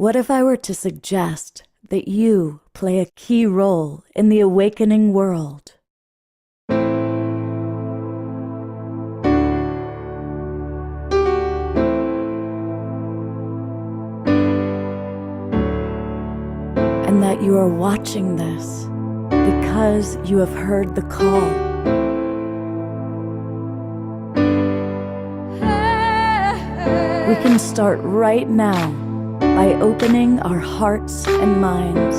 What if I were to suggest that you play a key role in the awakening world? And that you are watching this because you have heard the call. We can start right now by opening our hearts and minds.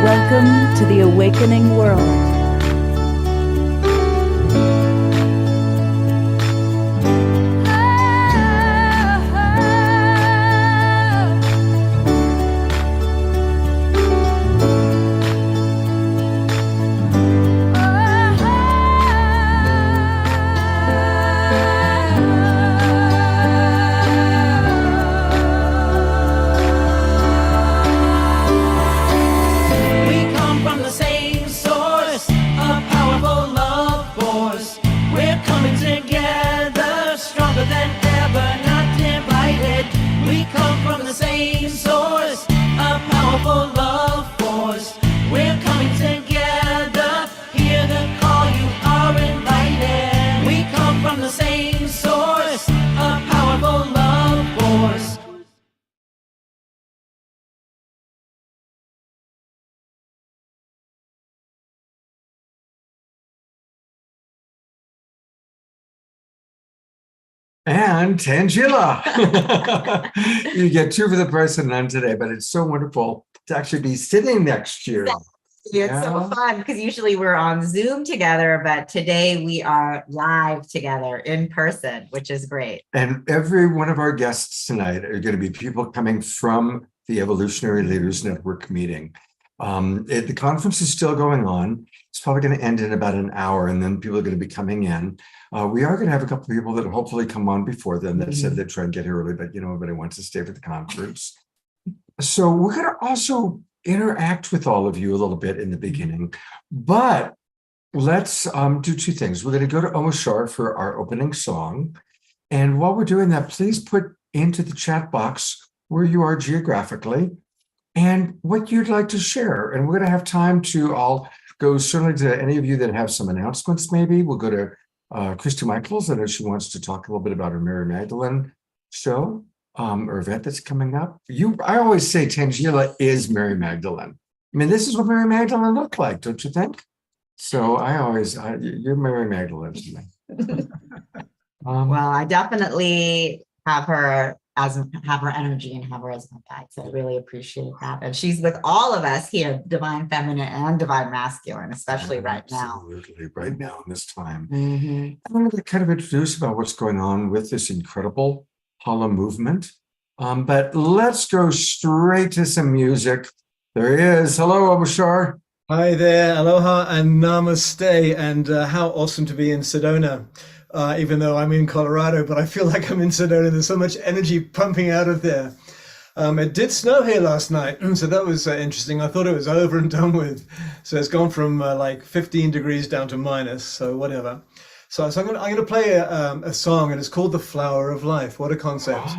Welcome to the awakening world. And Tangela. You get two for the price of none today, but it's so wonderful to actually be sitting next to you. It's so fun because usually we're on Zoom together, but today we are live together in person, which is great. And every one of our guests tonight are going to be people coming from the Evolutionary Leaders Network meeting. The conference is still going on. It's probably going to end in about an hour, and then people are going to be coming in. We are going to have a couple of people that hopefully come on before then that said they'd try and get here early, but everybody wants to stay for the conference. So we're going to also interact with all of you a little bit in the beginning, but let's do two things. We're going to go to Omoshar for our opening song. And while we're doing that, please put into the chat box where you are geographically and what you'd like to share. And we're going to have time to, I'll go certainly to any of you that have some announcements maybe. We'll go to Christy Michaels. I know she wants to talk a little bit about her Mary Magdalene show or event that's coming up. I always say Tangela is Mary Magdalene. I mean, this is what Mary Magdalene looked like, don't you think? So you're Mary Magdalene to me. Well, I definitely have her energy and have her as my guide. So I really appreciate that. And she's with all of us here, Divine Feminine and Divine Masculine, especially right now. Absolutely, right now in this time. I wanted to kind of introduce about what's going on with this incredible HoloMovement. But let's go straight to some music. There he is. Hello, Omoshar. Hi there, aloha and namaste, and how awesome to be in Sedona. Even though I'm in Colorado, but I feel like I'm in Sedona. There's so much energy pumping out of there. It did snow here last night, so that was interesting. I thought it was over and done with. So it's gone from like 15 degrees down to minus, so whatever. So I'm gonna play a song, and it's called "The Flower of Life." What a concept!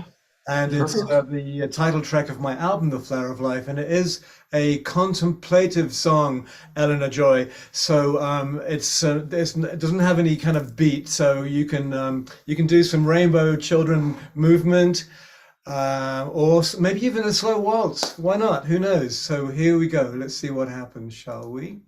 And it's the title track of my album, The Flower of Life, and it is a contemplative song, Eleanor Joy. So it doesn't have any kind of beat, so you can do some rainbow children movement, or maybe even a slow waltz. Why not? Who knows? So here we go. Let's see what happens, shall we?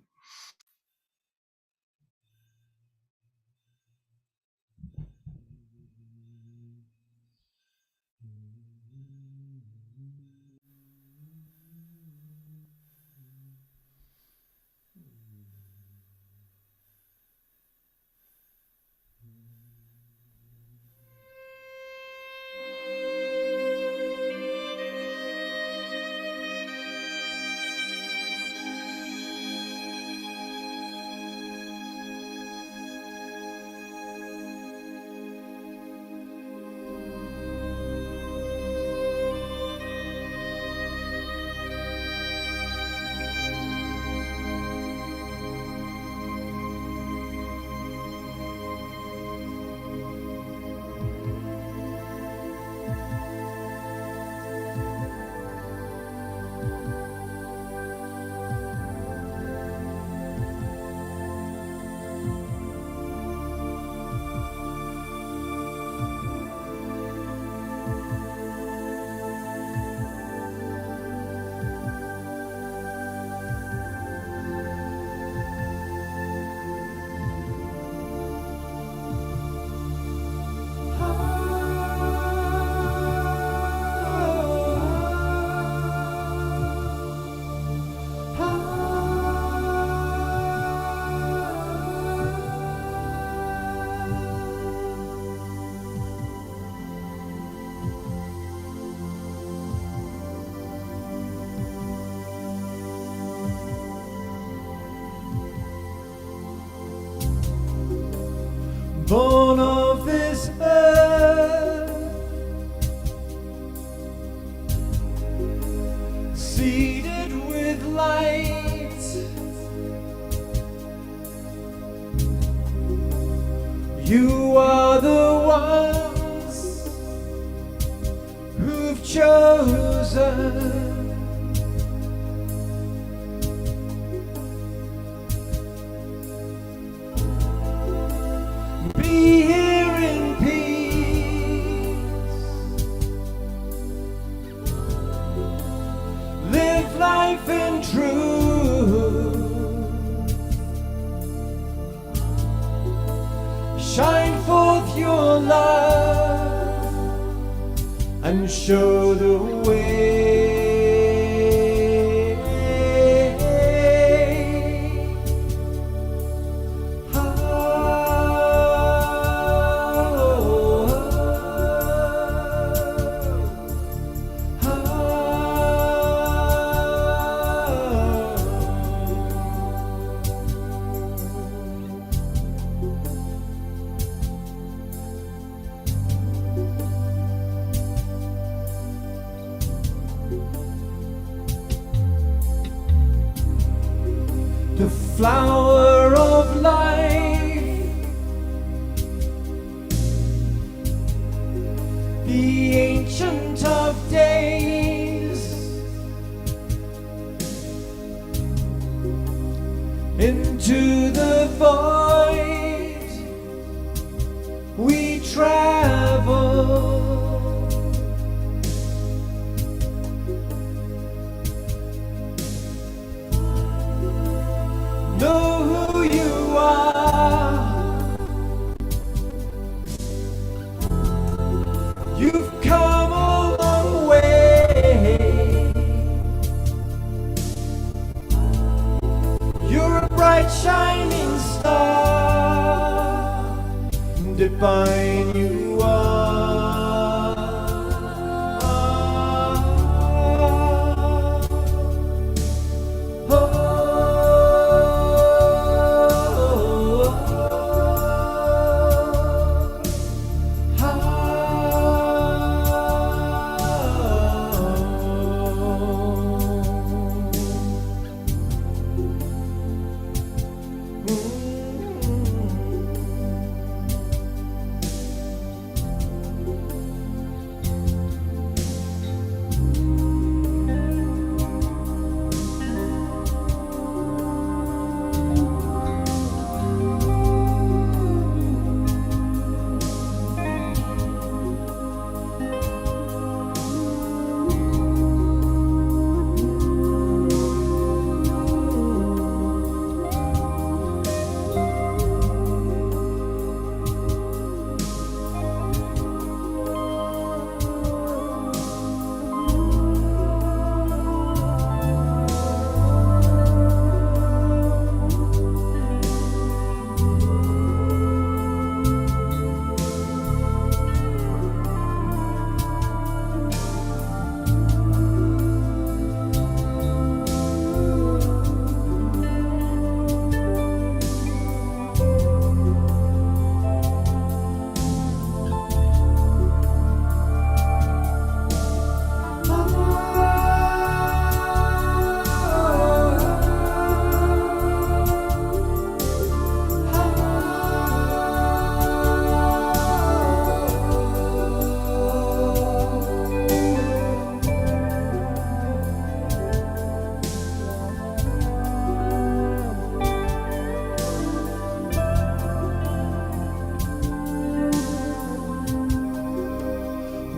born of this earth, seeded with light. You are the ones who've chosen. Be here in peace. Live life in truth. Shine forth your love and show the way. The flower of life, the ancient of days, into the void we travel. Know who you are. You've come a long way. You're a bright shining star. Divine you are.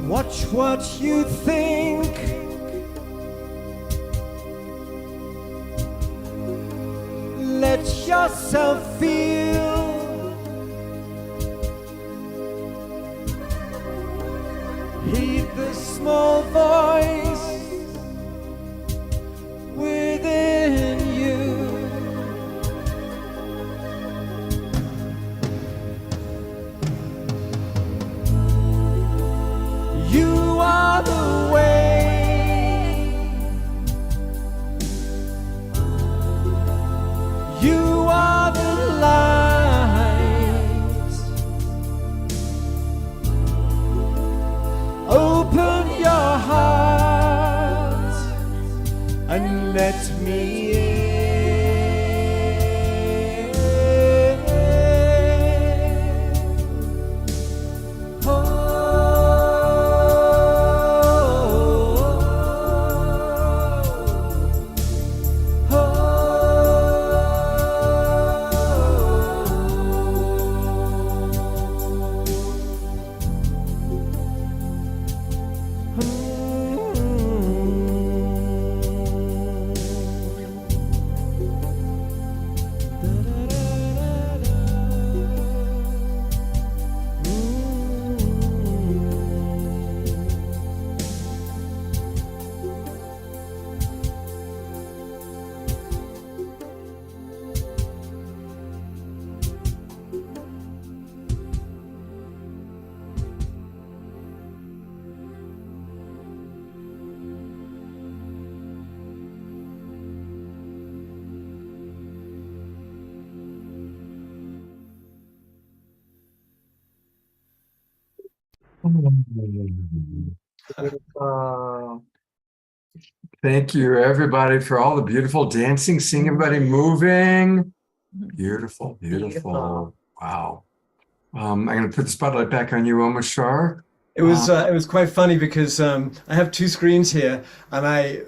Watch what you think. Let yourself feel. Heed the small voice within you. You are the way. You are the light. Beautiful. Thank you, everybody, for all the beautiful dancing, seeing everybody moving. Beautiful, beautiful. Beautiful. Wow. I'm going to put the spotlight back on you, Omar Shar. It was quite funny because I have two screens here, and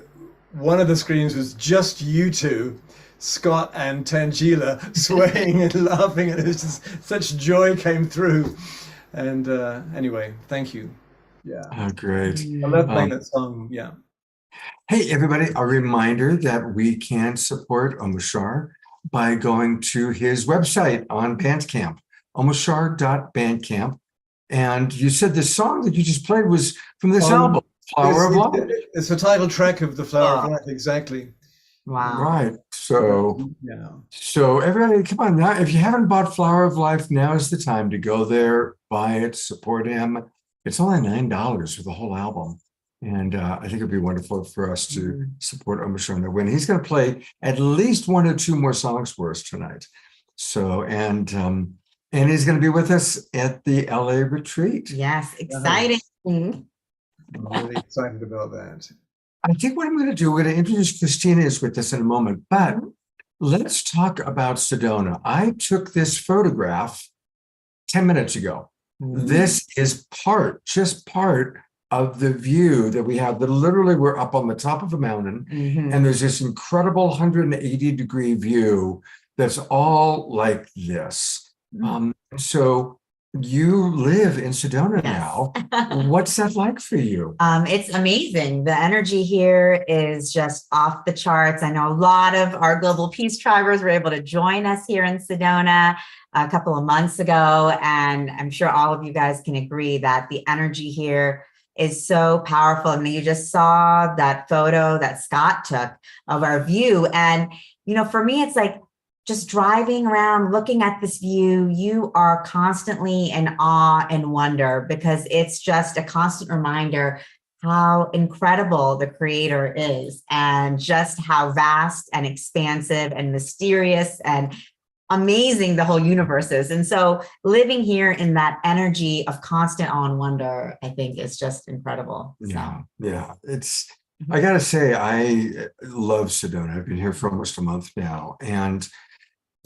one of the screens was just you two, Scott and Tangela, swaying and laughing, and it was just such joy came through. And anyway, thank you. Yeah, Oh, great. I love playing that song. Yeah. Hey, everybody, a reminder that we can support Omar Shar by going to his website on Bandcamp, omarshar.bandcamp. And you said the song that you just played was from this album, Flower of Life. It's the title track of the Flower of Life, exactly. Wow. Right. So, yeah. So everybody, come on now. If you haven't bought Flower of Life, now is the time to go there, buy it, support him. It's only $9 for the whole album. And I think it'd be wonderful for us to support Omar Shar when he's going to play at least one or two more songs for us tonight. So, and he's going to be with us at the LA retreat. Yes, exciting. I'm really excited about that. I think what I'm going to do, we're going to introduce Christina is with us in a moment, but let's talk about Sedona. I took this photograph 10 minutes ago. This is just part of the view that we have. That literally we're up on the top of a mountain, and there's this incredible 180-degree view that's all like this. So you live in Sedona now. What's that like for you? It's amazing. The energy here is just off the charts. I know a lot of our Global Peace Tribers were able to join us here in Sedona a couple of months ago. And I'm sure all of you guys can agree that the energy here is so powerful. I mean, you just saw that photo that Scott took of our view. And, you know, for me, it's like, just driving around, looking at this view, you are constantly in awe and wonder, because it's just a constant reminder how incredible the Creator is, and just how vast and expansive and mysterious and amazing the whole universe is. And so living here in that energy of constant awe and wonder, I think is just incredible. Yeah. It's, I gotta say, I love Sedona. I've been here for almost a month now. And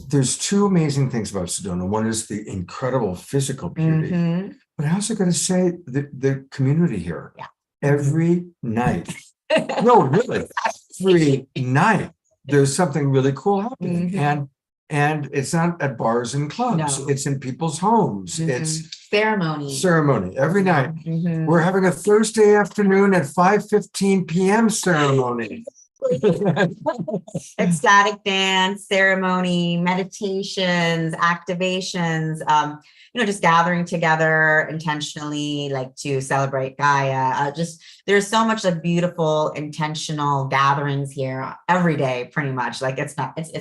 there's two amazing things about Sedona. One is the incredible physical beauty, but I also got to say the community here. Every night, no, really, every night, there's something really cool happening, and it's not at bars and clubs. No. It's in people's homes. It's ceremony every night. We're having a Thursday afternoon at 5:15 p.m. ceremony. Ecstatic dance, ceremony, meditations, activations, you know, just gathering together intentionally, like to celebrate Gaia. There's so much like beautiful, intentional gatherings here every day, pretty much. Like it's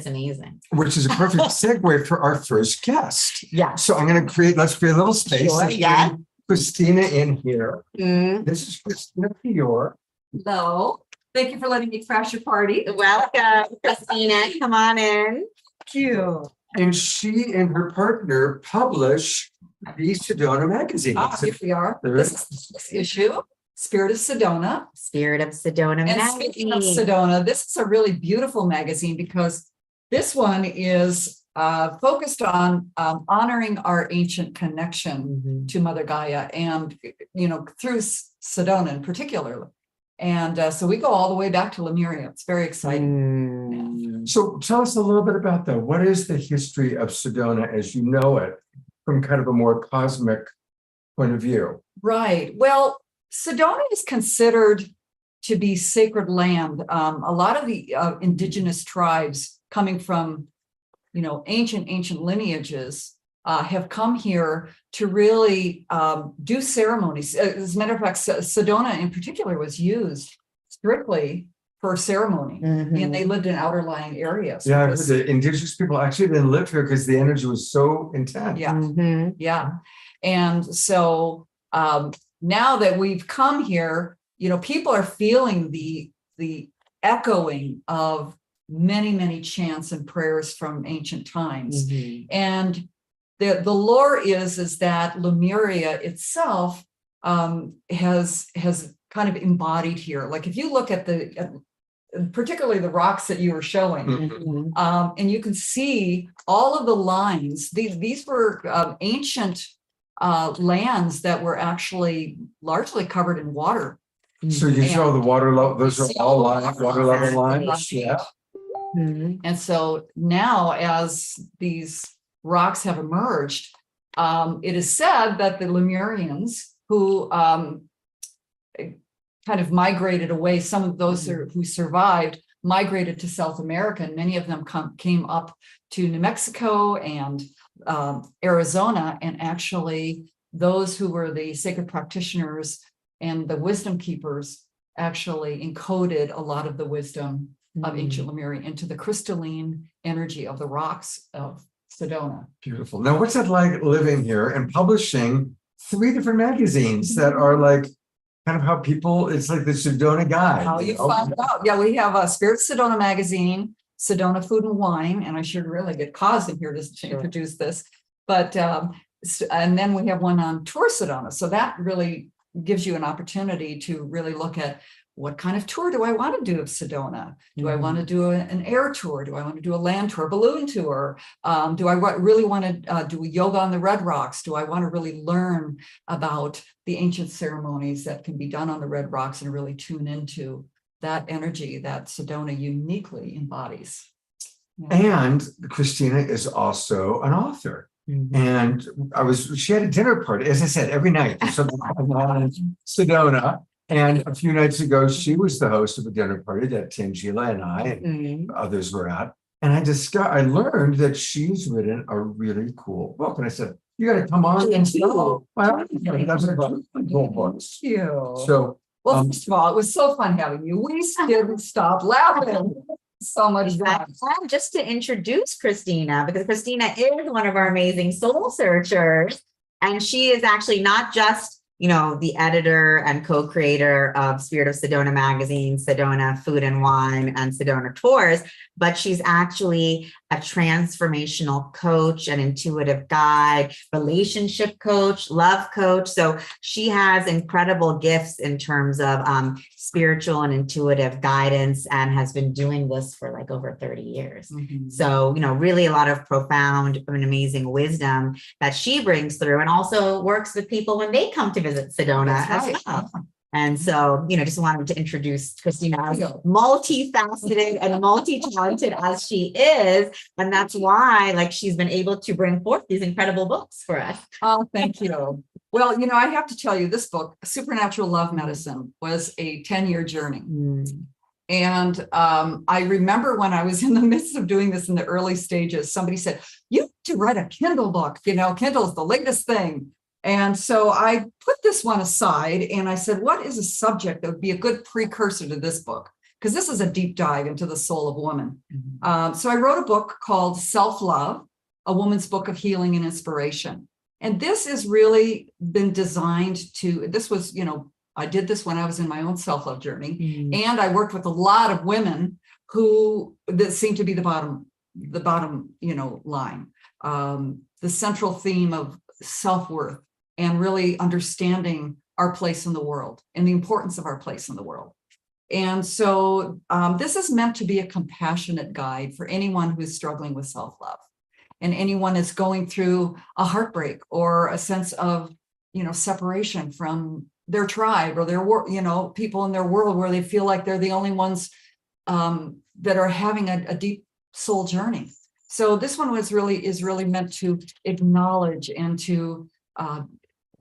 amazing. Which is a perfect segue for our first guest. Yeah. So I'm going to let's create a little space. Sure, yeah. Christina in here. This is Christina Fior. Hello. Thank you for letting me crash your party. Welcome, Christina. Come on in. Thank you. And she and her partner publish the Sedona magazine. Here we are. This is this issue, Spirit of Sedona. Spirit of Sedona And magazine. speaking of Sedona, this is a really beautiful magazine, because this one is focused on honoring our ancient connection to Mother Gaia, and, you know, through Sedona in particular. And so we go all the way back to Lemuria. It's very exciting. So tell us a little bit about that. What is the history of Sedona as you know it, from kind of a more cosmic point of view? Right. Well, Sedona is considered to be sacred land. A lot of the indigenous tribes coming from, you know, ancient lineages have come here to really do ceremonies. As a matter of fact, Sedona in particular was used strictly for ceremony, and they lived in outer lying areas. Yeah, the indigenous people actually didn't live here because the energy was so intense. Yeah. And so now that we've come here, you know, people are feeling the echoing of many chants and prayers from ancient times. And the lore is that Lemuria itself has kind of embodied here. Like if you look at particularly the rocks that you were showing, and you can see all of the lines. These were ancient lands that were actually largely covered in water. So you saw the water level, those are all water level lines? Right. Yeah. And so now, as these rocks have emerged, it is said that the Lemurians, who kind of migrated away, some of those who survived migrated to South America, and many of them came up to New Mexico and Arizona, and actually those who were the sacred practitioners and the wisdom keepers actually encoded a lot of the wisdom of ancient Lemuria into the crystalline energy of the rocks of Sedona. Beautiful. Now, what's it like living here and publishing 3 different magazines that are like kind of how people, it's like the Sedona guide. How you find out. Yeah, we have a Spirit Sedona magazine, Sedona Food and Wine, and I should really get Cause in here to introduce this. But, and then we have one on Tour Sedona. So that really gives you an opportunity to really look at what kind of tour do I want to do of Sedona? Do I want to do an air tour? Do I want to do a land tour, balloon tour? Do I really want to do yoga on the Red Rocks? Do I want to really learn about the ancient ceremonies that can be done on the Red Rocks and really tune into that energy that Sedona uniquely embodies? Yeah. And Christina is also an author. And she had a dinner party, as I said, every night. There's something going on in Sedona. And a few nights ago, she was the host of a dinner party that Tangela and I and others were at. And I learned that she's written a really cool book. And I said, you got to come on and show. Well, that's a cool book. Thank you. So, well, first of all, it was so fun having you. We didn't stop laughing. So much fun. Just to introduce Christina, because Christina is one of our amazing soul searchers. And she is actually not just, the editor and co-creator of Spirit of Sedona magazine, Sedona Food and Wine, and Sedona Tours, but she's actually a transformational coach, an intuitive guide, relationship coach, love coach. So she has incredible gifts in terms of spiritual and intuitive guidance, and has been doing this for like over 30 years. So, really a lot of profound and amazing wisdom that she brings through, and also works with people when they come to visit Sedona as well. And so, just wanted to introduce Christina as multifaceted and multi-talented as she is. And that's why, she's been able to bring forth these incredible books for us. Oh, thank you. Well, I have to tell you, this book, Supernatural Love Medicine, was a 10-year journey. And I remember when I was in the midst of doing this in the early stages, somebody said, you need to write a Kindle book. Kindle is the latest thing. And so I put this one aside and I said, what is a subject that would be a good precursor to this book? Because this is a deep dive into the soul of woman. So I wrote a book called Self-Love, A Woman's Book of Healing and Inspiration. And this has really been designed this was, I did this when I was in my own self-love journey. And I worked with a lot of women that seemed to be the bottom line. The central theme of self-worth, and really understanding our place in the world and the importance of our place in the world. And so this is meant to be a compassionate guide for anyone who is struggling with self-love, and anyone that's going through a heartbreak or a sense of, separation from their tribe or their people in their world, where they feel like they're the only ones that are having a deep soul journey. So this one is really meant to acknowledge and to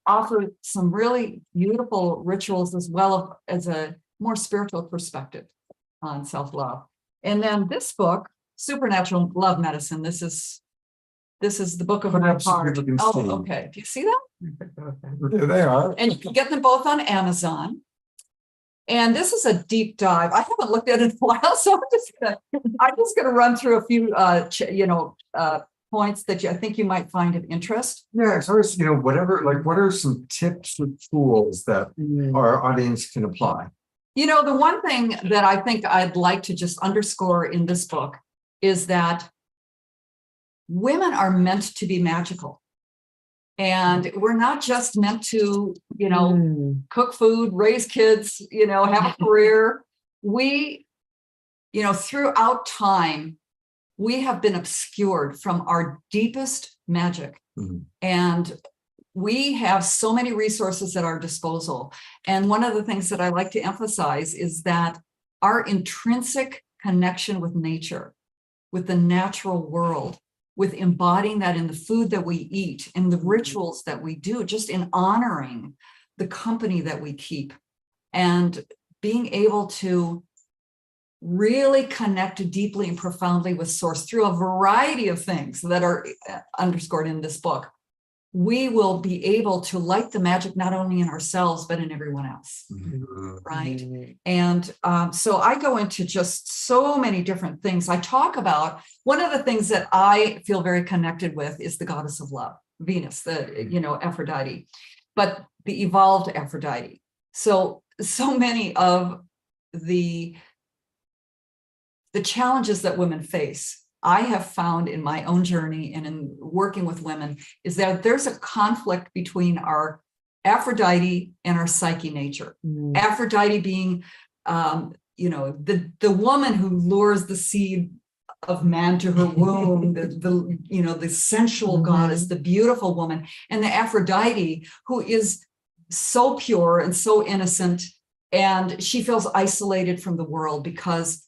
offer some really beautiful rituals, as well as a more spiritual perspective on self-love. And then this book, Supernatural Love Medicine, this is the book of my heart. Oh, okay. Do you see them? There they are. And you can get them both on Amazon. And this is a deep dive. I haven't looked at it in a while, so I'm just gonna run through a few points that I think you might find of interest. Yeah, as far as whatever, what are some tips or tools that our audience can apply? The one thing that I think I'd like to just underscore in this book is that women are meant to be magical. And we're not just meant to, cook food, raise kids, have a career. We, throughout time, we have been obscured from our deepest magic. And we have so many resources at our disposal. And one of the things that I like to emphasize is that our intrinsic connection with nature, with the natural world, with embodying that in the food that we eat, in the rituals that we do, just in honoring the company that we keep, and being able to really connect deeply and profoundly with Source through a variety of things that are underscored in this book, we will be able to light the magic not only in ourselves, but in everyone else. Right. And so I go into just so many different things. I talk about one of the things that I feel very connected with is the goddess of love, Venus, the, Aphrodite, but the evolved Aphrodite. So many of the challenges that women face, I have found in my own journey and in working with women, is that there's a conflict between our Aphrodite and our Psyche nature. Aphrodite being, the woman who lures the seed of man to her womb, the sensual goddess, the beautiful woman, and the Aphrodite who is so pure and so innocent, and she feels isolated from the world because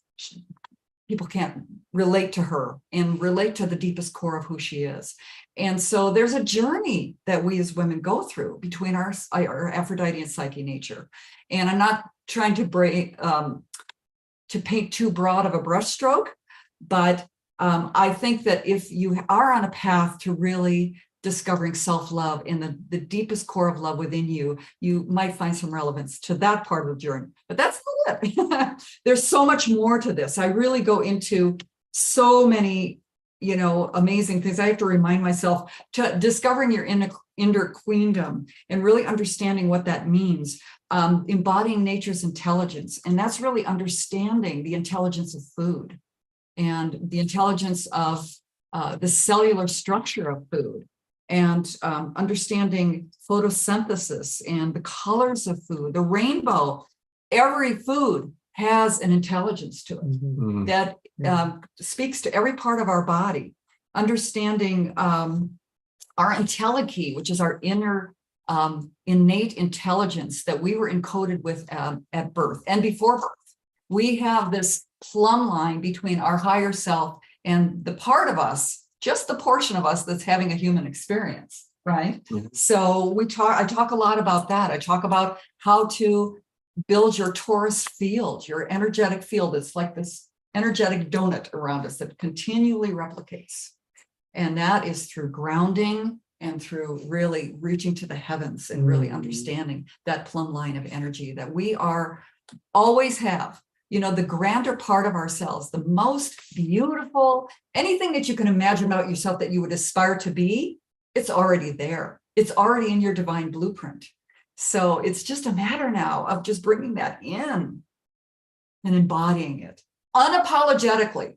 people can't relate to her and relate to the deepest core of who she is. And so there's a journey that we as women go through between our Aphrodite and Psyche nature. And I'm not trying to paint too broad of a brushstroke, but I think that if you are on a path to really discovering self-love in the deepest core of love within you, you might find some relevance to that part of the journey. But that's not it. There's so much more to this. I really go into so many, amazing things. I have to remind myself to discovering your inner queendom and really understanding what that means, embodying nature's intelligence. And that's really understanding the intelligence of food and the intelligence of the cellular structure of food, and understanding photosynthesis and the colors of food, the rainbow. Every food has an intelligence to it that speaks to every part of our body. Understanding our entelechy, which is our inner innate intelligence that we were encoded with at birth and before birth. We have this plumb line between our higher self and the part of us, just the portion of us that's having a human experience, right? So I talk a lot about that. I talk about how to build your torus field, your energetic field. It's like this energetic donut around us that continually replicates. And that is through grounding and through really reaching to the heavens and really understanding that plumb line of energy that we always have. The grander part of ourselves, the most beautiful, anything that you can imagine about yourself that you would aspire to be, it's already there. It's already in your divine blueprint. So it's just a matter now of just bringing that in and embodying it unapologetically,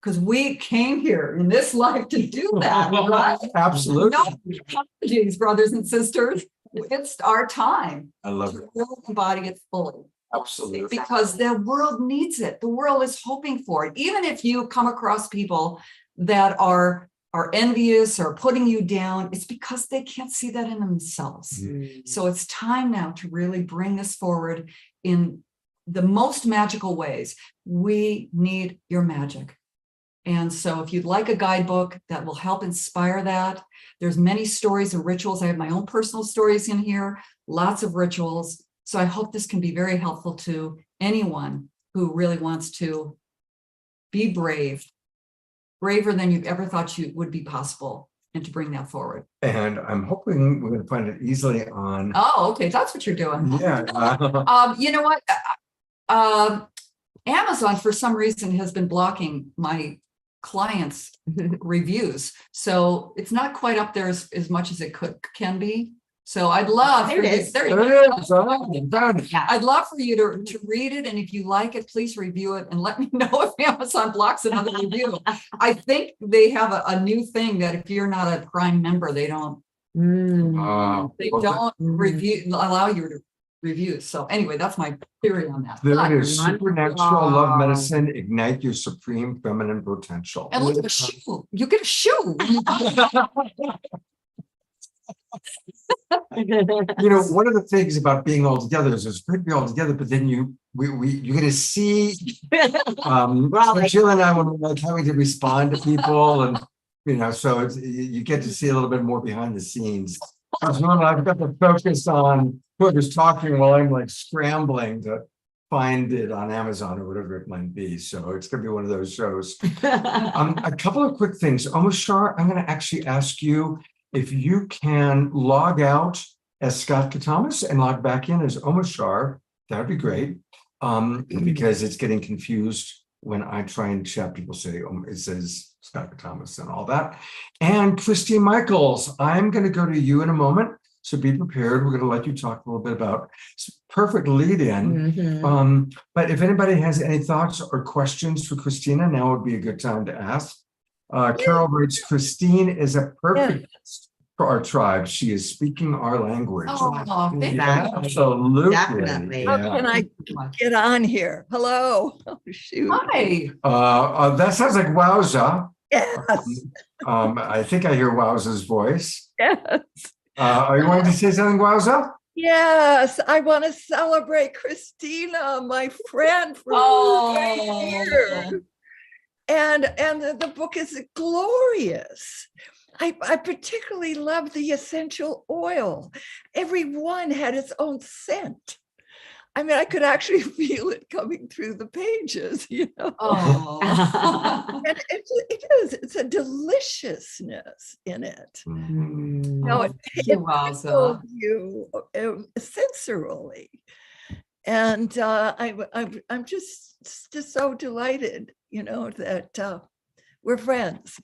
because we came here in this life to do that, right? Absolutely. No apologies, brothers and sisters. It's our time. I love to it. really embody it fully. Absolutely. Because the world needs it. The world is hoping for it. Even if you come across people that are envious or putting you down, it's because they can't see that in themselves. So it's time now to really bring this forward in the most magical ways. We need your magic. And so if you'd like a guidebook that will help inspire that, there's many stories and rituals. I have my own personal stories in here, lots of rituals. So I hope this can be very helpful to anyone who really wants to be brave, braver than you've ever thought you would be possible, and to bring that forward. And I'm hoping we're going to find it easily on. Oh, okay. That's what you're doing. Yeah. You know what? Amazon, for some reason, has been blocking my clients' reviews. So it's not quite up there as much as it can be. So I'd love There it is. I'd love for you to read it, and if you like it, please review it and let me know if Amazon blocks another review. I think they have a new thing that if you're not a Prime member, they don't They Well, don't allow you to review. So anyway, that's my theory on that. there But- it is. Supernatural love medicine. Ignite your supreme feminine potential. And look at the shoe. You get a shoe. You know, one of the things about being all together is it's great to be all together, but then you're going to see, Jill and I, when we're like having to respond to people, and you know, so you get to see a little bit more behind the scenes. I've got to focus on whoever's talking while I'm like scrambling to find it on Amazon or whatever it might be. So it's going to be one of those shows. A couple of quick things. Omashar, I'm going to actually ask you if you can log out as Scott Katamas and log back in as Omashar. That would be great, because it's getting confused when I try and chat. People say it says Scott Katamas and all that. And Christine Michaels, I'm going to go to you in a moment. So be prepared. We're going to let you talk a little bit about perfect lead in. But if anybody has any thoughts or questions for Christina, now would be a good time to ask. Carol writes, Christine is a perfect guest for our tribe. She is speaking our language. Oh, thank you. Absolutely. Definitely. How Yeah. can I get on here? Hello. Oh, shoot. Hi. That sounds like Wowza. Yes. I think I hear Wowza's voice. Yes. Are you wanting to say something, Wowza? Yes, I want to celebrate Christina, my friend from right here. And the book is glorious. I particularly love the essential oil. Every one had its own scent. I mean, I could actually feel it coming through the pages, you know. Oh. And it's a deliciousness in it. No, it Wowza. you sensorily. And I'm just so delighted, you know, that we're friends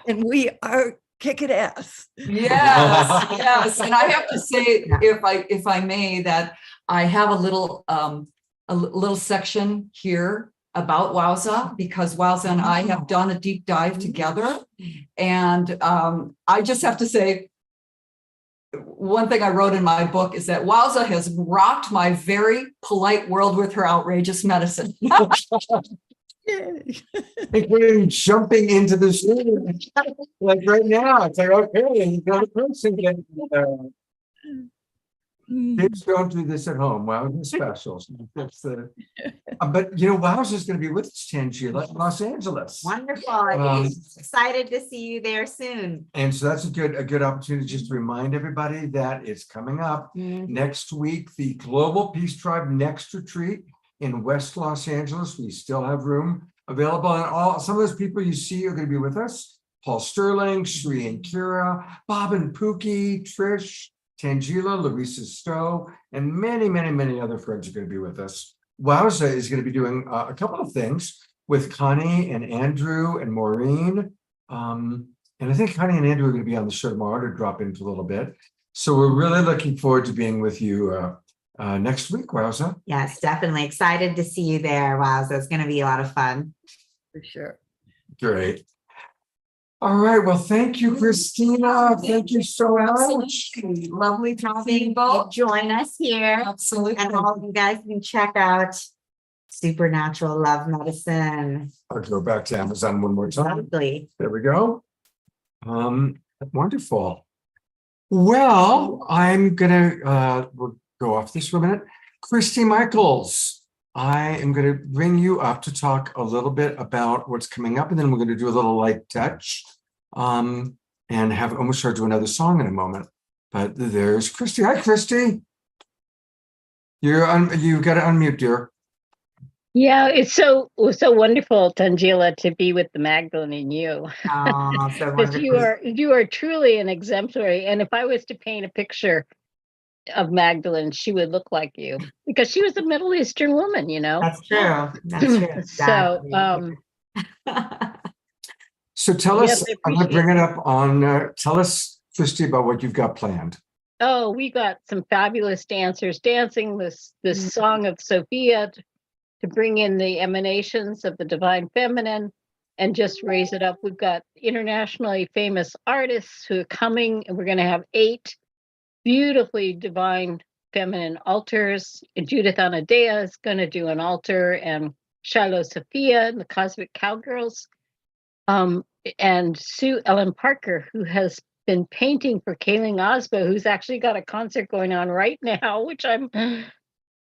and we are kicking ass. Yes, yes. And I have to say, if I may, that I have a little section here about Wowza, because Wowza and I have done a deep dive together. And I just have to say, one thing I wrote in my book is that Wowza has rocked my very polite world with her outrageous medicine. Including jumping into the room. Like right now, it's like, okay, you got a person getting there. Kids don't do this at home. Wowza specials. That's the. But you know, Wowza is going to be with us, Tangela, in Los Angeles. Wonderful. Excited to see you there soon. And so that's a good opportunity just to remind everybody that it's coming up next week. The Global Peace Tribe Next Retreat in West Los Angeles. We still have room available, and some of those people you see are going to be with us. Paul Sterling, Sri and Kira, Bob and Pookie, Trish, Tangela, Larissa Stowe, and many other friends are going to be with us. Wowza is going to be doing a couple of things with Connie and Andrew and Maureen. And I think Connie and Andrew are going to be on the show tomorrow to drop in for a little bit. So we're really looking forward to being with you next week, Wowza. Yes, definitely excited to see you there. Wowza, it's going to be a lot of fun. For sure. Great. All right. Well, thank you, Christina. Thank you so much. Lovely having you join us here. Absolutely. And all of you guys can check out Supernatural Love Medicine. I'll go back to Amazon one more time. Exactly. There we go. Wonderful. Well, I'm gonna we'll go off this for a minute. Christy Michaels, I am going to bring you up to talk a little bit about what's coming up, and then we're going to do a little light touch and have Omashar do another song in a moment. But there's Christy. Hi, Christy. You've got to unmute, dear. Yeah, it's so wonderful, Tangela, to be with the Magdalene and you. Oh, so Because wonderful. you are truly an exemplary. And if I was to paint a picture of Magdalene, she would look like you, because she was a Middle Eastern woman, you know. That's true. That's true. So So tell Yes, us, I I'm going to bring appreciate it up on, tell us, Christy, about what you've got planned. oh, we got some fabulous dancers dancing this song of Sophia to bring in the emanations of the divine feminine. and just raise it up. We've got internationally famous artists who are coming, and we're going to have 8 beautifully divine feminine altars. And Judith Anadea is going to do an altar, and Shiloh Sophia and the Cosmic Cowgirls, and Sue Ellen Parker, who has been painting for Kayleen Osbo, who's actually got a concert going on right now, which who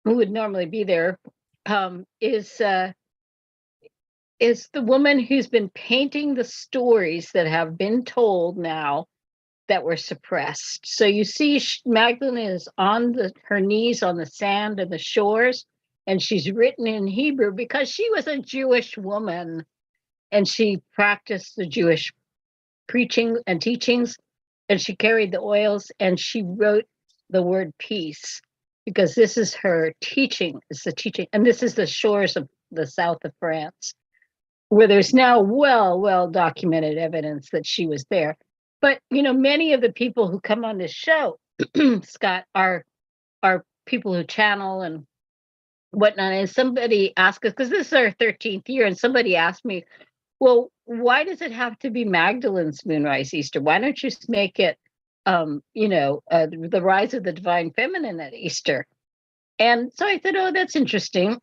would normally be there, is the woman who's been painting the stories that have been told now that were suppressed. So you see Magdalene is on her knees on the sand and the shores, and she's written in Hebrew because she was a Jewish woman, and she practiced the Jewish preaching and teachings, and she carried the oils, and she wrote the word peace, because this is her teaching, it's the teaching, and this is the shores of the south of France, where there's now well documented evidence that she was there. But many of the people who come on this show, Scott, are people who channel and whatnot. And somebody asked us, because this is our 13th year, and somebody asked me, well, why does it have to be Magdalene's Moonrise Easter? Why don't you just make it, the rise of the divine feminine at Easter? And so I said, oh, that's interesting.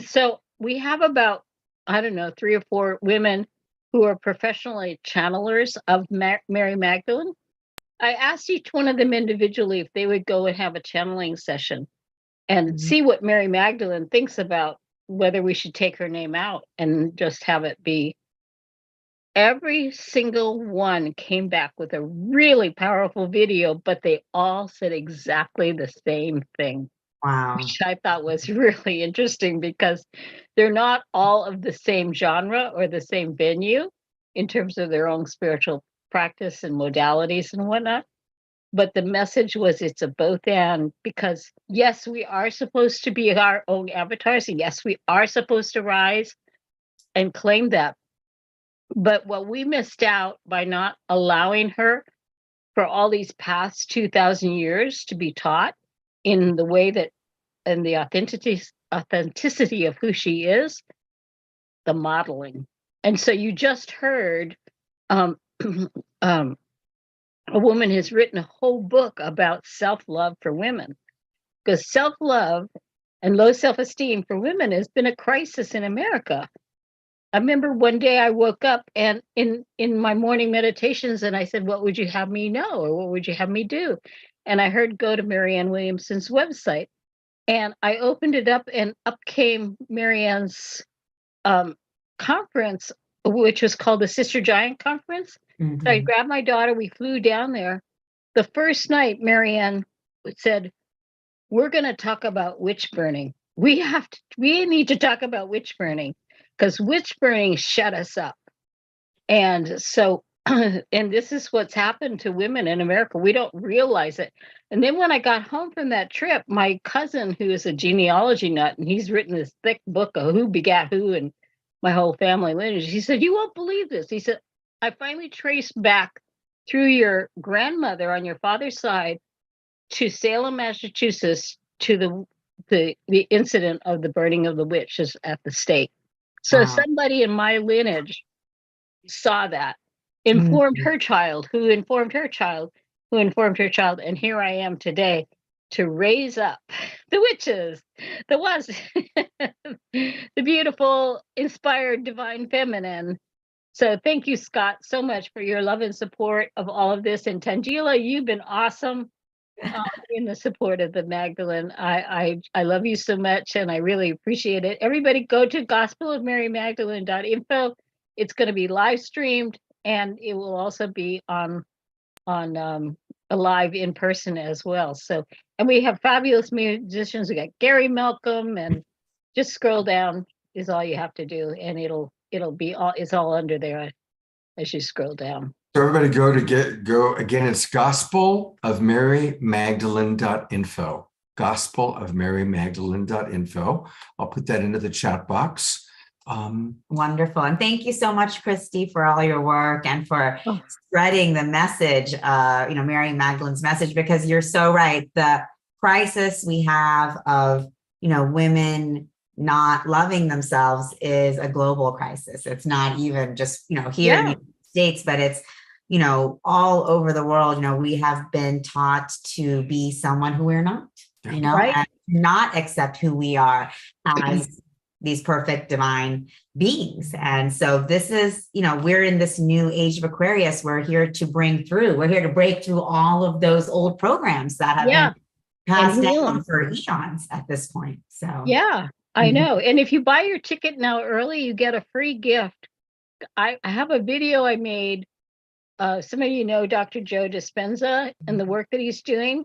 So we have about, 3 or 4 women who are professionally channelers of Mary Magdalene. I asked each one of them individually if they would go and have a channeling session and see what Mary Magdalene thinks about whether we should take her name out and just have it be. Every single one came back with a really powerful video, but they all said exactly the same thing. Wow. Which I thought was really interesting, because they're not all of the same genre or the same venue in terms of their own spiritual practice and modalities and whatnot. But the message was, it's a both and, because yes, we are supposed to be our own avatars, and yes, we are supposed to rise and claim that. But what we missed out by not allowing her for all these past 2,000 years to be taught in the way that, and the authenticity of who she is, the modeling. And so you just heard a woman has written a whole book about self-love for women, because self-love and low self-esteem for women has been a crisis in America. I remember one day I woke up and in my morning meditations, and I said, what would you have me know, or what would you have me do? And I heard, go to Marianne Williamson's website. And I opened it up, and up came Marianne's conference, which was called the Sister Giant Conference. So I grabbed my daughter, we flew down there. The first night, Marianne said, we're going to talk about witch burning. We need to talk about witch burning, because witch burning shut us up. And so, and this is what's happened to women in America. We don't realize it. And then when I got home from that trip, my cousin, who is a genealogy nut, and he's written this thick book of who begat who and my whole family lineage, he said, you won't believe this. He said, I finally traced back through your grandmother on your father's side to Salem, Massachusetts, to the incident of the burning of the witches at the stake. So somebody in my lineage saw that, informed her child, who informed her child, who informed her child, and here I am today to raise up the witches, the beautiful, inspired, divine feminine. So thank you, Scott, so much for your love and support of all of this. And Tangela, you've been awesome in the support of the Magdalene. I love you so much, and I really appreciate it. Everybody go to gospelofmarymagdalene.info. It's going to be live streamed, and it will also be on live in person as well. So, and we have fabulous musicians. We got Gary Malcolm, and just scroll down is all you have to do, and it'll be all, it's all under there as you scroll down. So everybody go again. It's gospelofmarymagdalene.info. Gospelofmarymagdalene.info. I'll put that into the chat box. Wonderful. And thank you so much, Christy, for all your work and for spreading the message, Mary Magdalene's message, because you're so right. The crisis we have of, women not loving themselves is a global crisis. It's not even just, here in the United States, but it's, all over the world. We have been taught to be someone who we're not, Right. and not accept who we are as these perfect divine beings. And so this is, we're in this new age of Aquarius. We're here to break through all of those old programs that have been passed down for eons at this point. So yeah, I know. And if you buy your ticket now early, you get a free gift. I have a video I made. Some of you know Dr. Joe Dispenza and the work that he's doing.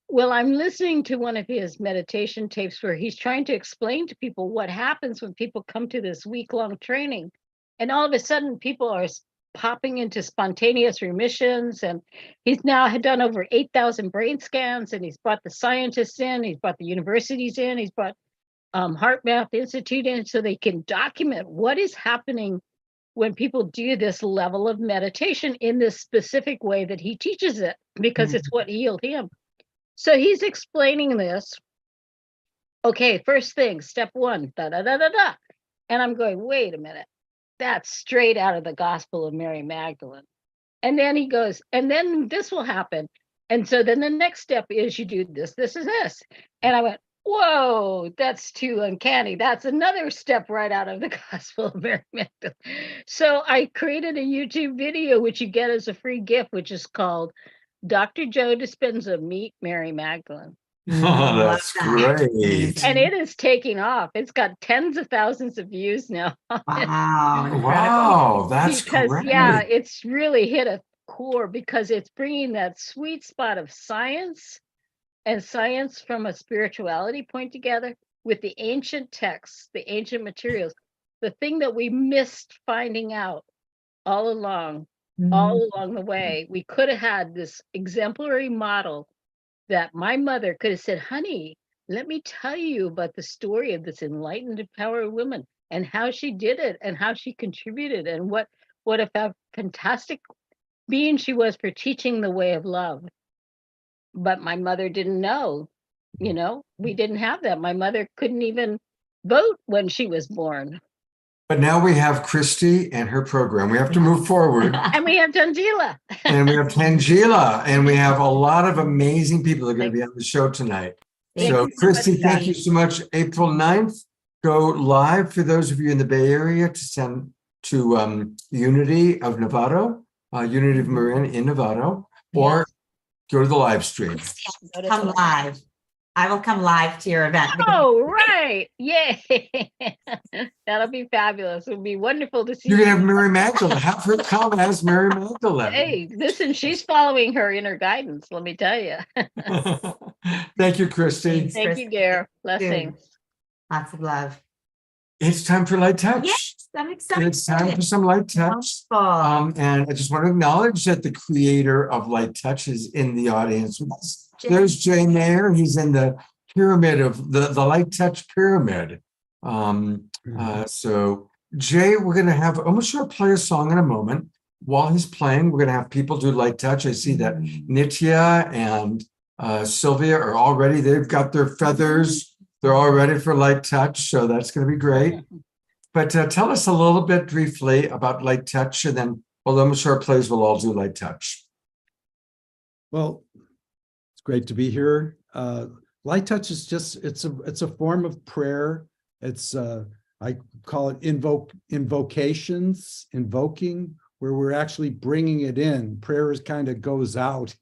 Well, I'm listening to one of his meditation tapes where he's trying to explain to people what happens when people come to this week-long training. And all of a sudden, people are popping into spontaneous remissions. And he's now had done over 8,000 brain scans, and he's brought the scientists in, he's brought the universities in, he's brought HeartMath Institute in, so they can document what is happening when people do this level of meditation in this specific way that he teaches it, because it's what healed him. So he's explaining this. Okay, first thing, step one, da da da da da. And I'm going, wait a minute, that's straight out of the Gospel of Mary Magdalene. And then he goes, and then this will happen. And so then the next step is you do this, this, and this. And I went, whoa, that's too uncanny. That's another step right out of the Gospel of Mary Magdalene. So I created a YouTube video, which you get as a free gift, which is called Dr. Joe Dispenza Meet Mary Magdalene. Oh, that's great. And it is taking off. It's got tens of thousands of views now. Wow. Wow, that's Because, great. yeah, it's really hit a core, because it's bringing that sweet spot of science and science from a spirituality point together with the ancient texts, the ancient materials, the thing that we missed finding out all along the way. We could have had this exemplary model that my mother could have said, honey, let me tell you about the story of this enlightened, empowered woman and how she did it and how she contributed and what a fantastic being she was for teaching the way of love. But my mother didn't know, we didn't have that. My mother couldn't even vote when she was born. But now we have Christy and her program. We have to move forward. And we have Tangela. And we have Tangela, and we have a lot of amazing people that are going to be on the show tonight. So, Christy, thank you so much. April 9th, go live for those of you in the Bay Area to send to Unity of Novato, Unity of Marin in Novato, or go to the live stream. Come live. I will come live to your event. Oh, right. Yay. That'll be fabulous. It'll be wonderful to see You're going to have Mary Magdalene. Have her come as Mary Magdalene. Hey, listen, she's following her inner guidance, let me tell you. Thank you, Christy. Thank you, dear. Blessings. Lots of love. It's time for light touch. Yes, I'm excited. It's time for some light touch. And I just want to acknowledge that the creator of Light Touch is in the audience with us. There's Jay Mayer. He's in the pyramid of the Light Touch pyramid. So Jay, we're going to have, I'm sure play a song in a moment. While he's playing, we're going to have people do Light Touch. I see that Nitya and Sylvia are already, they've got their feathers. They're all ready for Light Touch. So that's going to be great. But tell us a little bit briefly about Light Touch, and then I'm sure plays will all do Light Touch. Well, it's great to be here. Light touch is just, it's a form of prayer. It's I call it invoking, where we're actually bringing it in. Prayer is kind of goes out.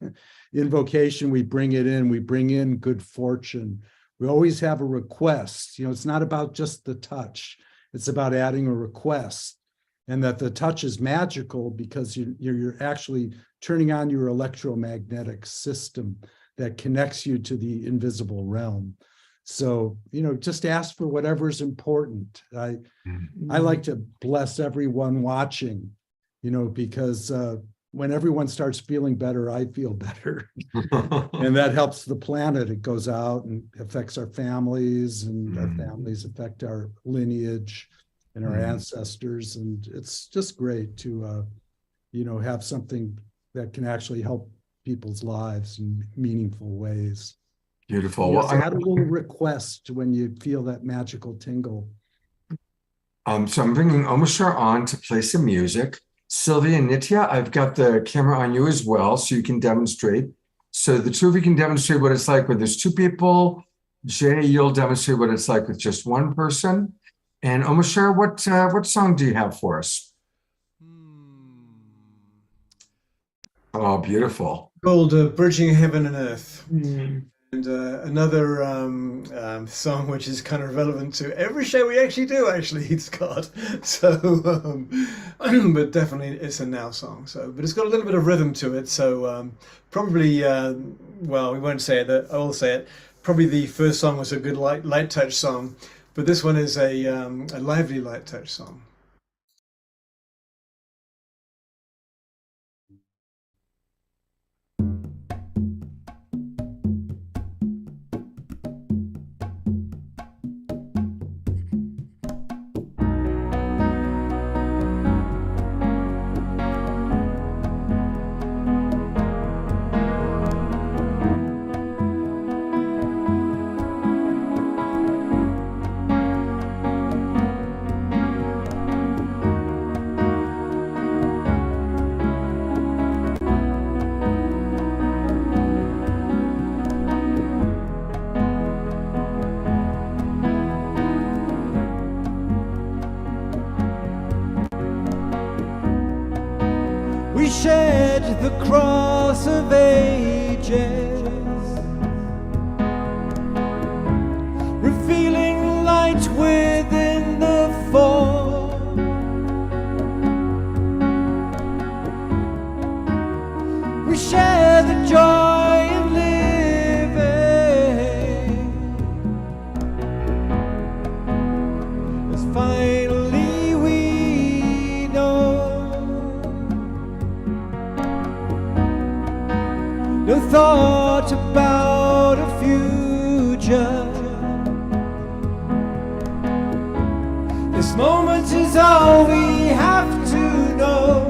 Invocation, we bring it in. We bring in good fortune. We always have a request. It's not about just the touch. It's about adding a request, and that the touch is magical because you're actually turning on your electromagnetic system that connects you to the invisible realm. So, just ask for whatever is important. I like to bless everyone watching, because when everyone starts feeling better, I feel better. And that helps the planet. It goes out and affects our families, and our families affect our lineage and our ancestors. And it's just great to, have something that can actually help people's lives in meaningful ways. Beautiful. Yes, Well, add a little request when you feel that magical tingle. so I'm bringing Omashar on to play some music. Sylvia and Nitya, I've got the camera on you as well, so you can demonstrate. So the two of you can demonstrate what it's like when there's two people. Jay, you'll demonstrate what it's like with just one person. And Omashar, what song do you have for us? Oh, beautiful. Called Bridging Heaven and Earth. And another song which is kind of relevant to every show we actually do, Scott. So, but definitely it's a now song. So, but it's got a little bit of rhythm to it. So probably, well, we won't say it. I will say it. Probably the first song was a good light touch song, but this one is a lively light touch song. We shed the cross of ages, revealing light within the form. We share the joy in living, as finally we know. No thought about a future. This moment is all we have to know.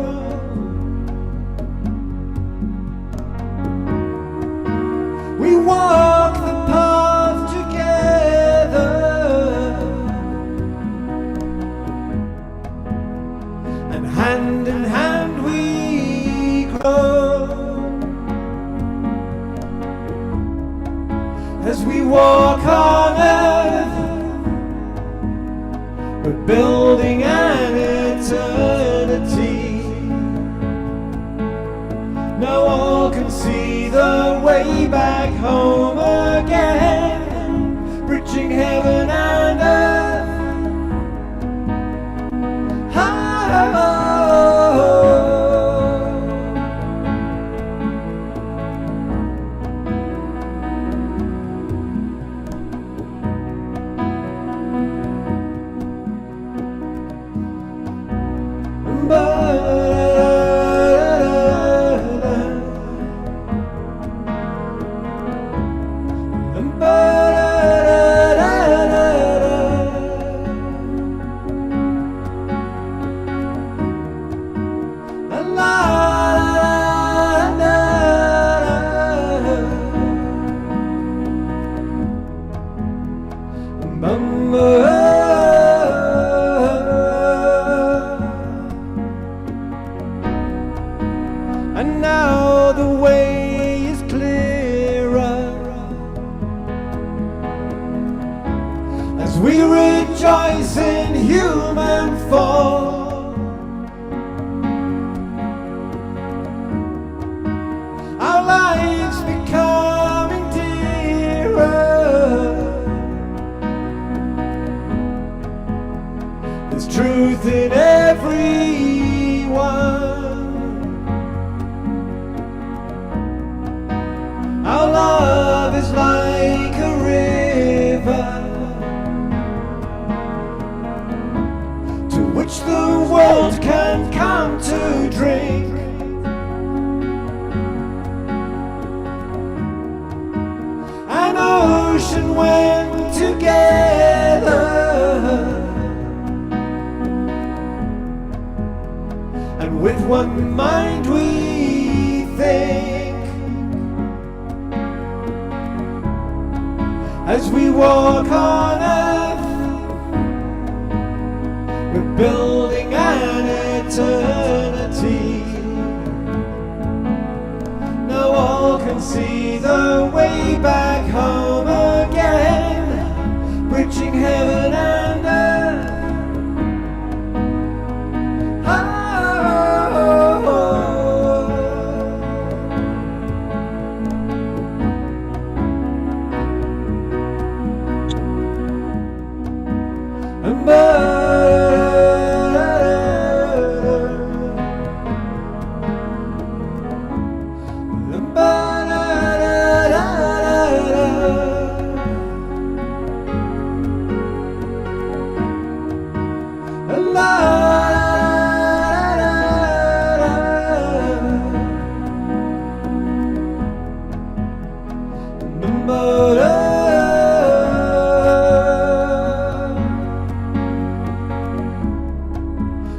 We walk the path together, and hand in hand we grow. As we walk on earth, we're building an eternity. Now all can see the way back home again, bridging heaven and earth. And now the way is clearer as we rejoice in human fall. Our lives becoming dearer. There's truth in everyone. Our love is like a river to which the world can come to drink. An ocean when together, and with one mind we think. as we walk on earth. We're building an eternity. Now all can see the way back home again, bridging heaven and earth.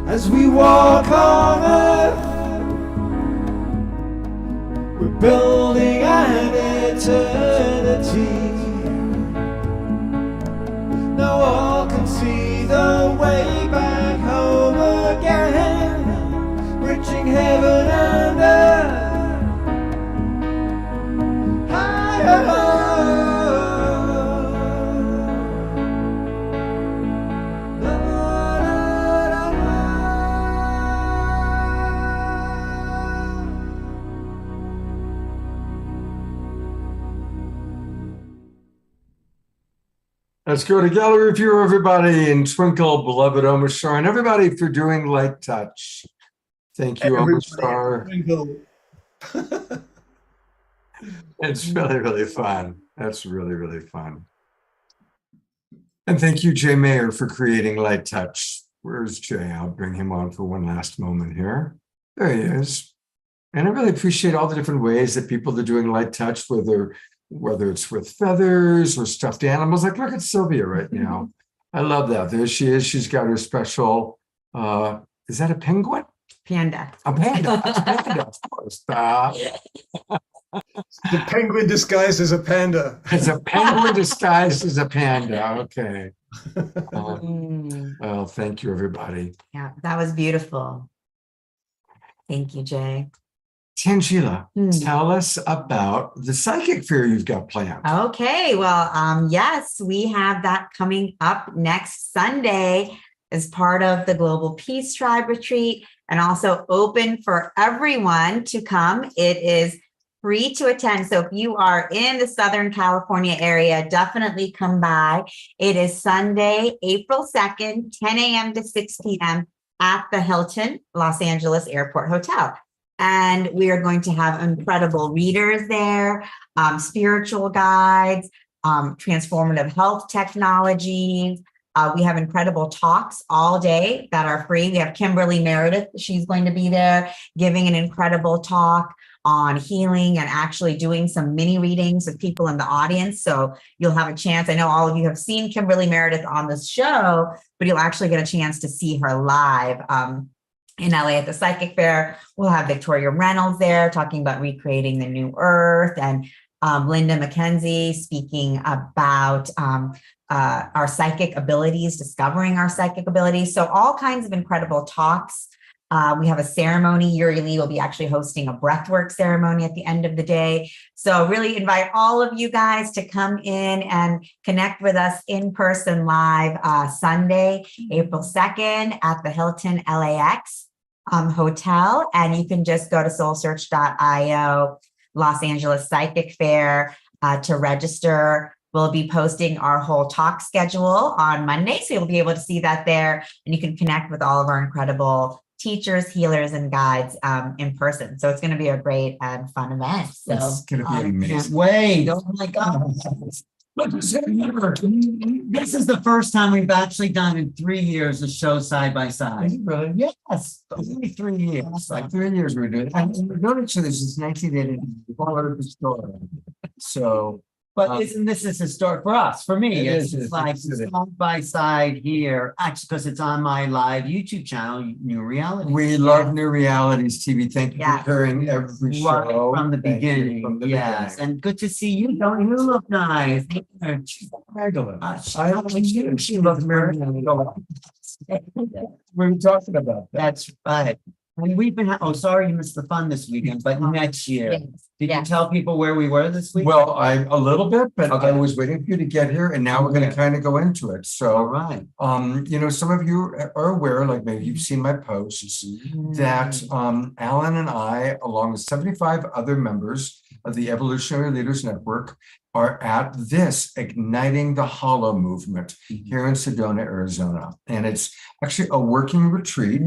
As we walk on earth, we're building an eternity. Now all can see the way back home again, bridging heaven and earth. Let's go to gallery review, everybody, and Twinkle, beloved Omashar, and everybody for doing light touch. Thank you, Omashar. It's really, really fun. That's really, really fun. And thank you, Jay Mayer, for creating light touch. Where's Jay? I'll bring him on for one last moment here. There he is. And I really appreciate all the different ways that people are doing light touch, whether it's with feathers or stuffed animals. Like, look at Sylvia right now. I love that. There she is. She's got her special, is that a penguin? Panda. A panda. That's a panda, of course. The penguin disguised as a panda. It's a penguin disguised as a panda. Okay. Well, thank you, everybody. Yeah, that was beautiful. Thank you, Jay. Tangela, tell us about the psychic fair you've got planned. Okay, well, yes, we have that coming up next Sunday as part of the Global Peace Tribe Retreat, and also open for everyone to come. It is free to attend. So if you are in the Southern California area, definitely come by. It is Sunday, April 2nd, 10 a.m. to 6 p.m. at the Hilton Los Angeles Airport Hotel. And we are going to have incredible readers there, spiritual guides, transformative health technologies. We have incredible talks all day that are free. We have Kimberly Meredith. She's going to be there giving an incredible talk on healing and actually doing some mini readings with people in the audience. So you'll have a chance. I know all of you have seen Kimberly Meredith on this show, but you'll actually get a chance to see her live in LA at the Psychic Fair. We'll have Victoria Reynolds there talking about recreating the new earth, and Linda McKenzie speaking about our psychic abilities, discovering our psychic abilities. So all kinds of incredible talks. We have a ceremony. Yuri Lee will be actually hosting a breathwork ceremony at the end of the day. So really invite all of you guys to come in and connect with us in person live Sunday, April 2nd at the Hilton LAX Hotel. And you can just go to soulsearch.io, Los Angeles Psychic Fair to register. We'll be posting our whole talk schedule on Monday. So you'll be able to see that there, and you can connect with all of our incredible teachers, healers, and guides in person. So it's going to be a great and fun event. So It's going to be amazing. Can't wait. Oh my God. This is the first time we've actually done in 3 years a show side by side. Really? Yes, only 3 years. Like 3 years we're doing it. And we've known each other since 1980. We've all heard the story. So But isn't this is historic for us? For me, It it's is. like side by side here, actually, because it's on my live YouTube channel, New Reality. We love New Realities TV. Thank you Yes. for hearing every Right show. from the Thank you beginning, from the yes, beginning. and good to see you. Don't you look nice? Magdalene. She I don't think she loves Mary. We were talking about that. That's right. And we've been, oh, sorry you missed the fun this weekend, but next year. Yes, Did you yes. tell people where we were this week? Well, a little bit, but Okay. I was waiting for you to get here, and now we're going to Okay. kind of go into it. All So, right. some of you are aware, like maybe you've seen my posts, that Alan and I, along with 75 other members of the Evolutionary Leaders Network, are at this Igniting the Holo movement here in Sedona, Arizona. And it's actually a working retreat.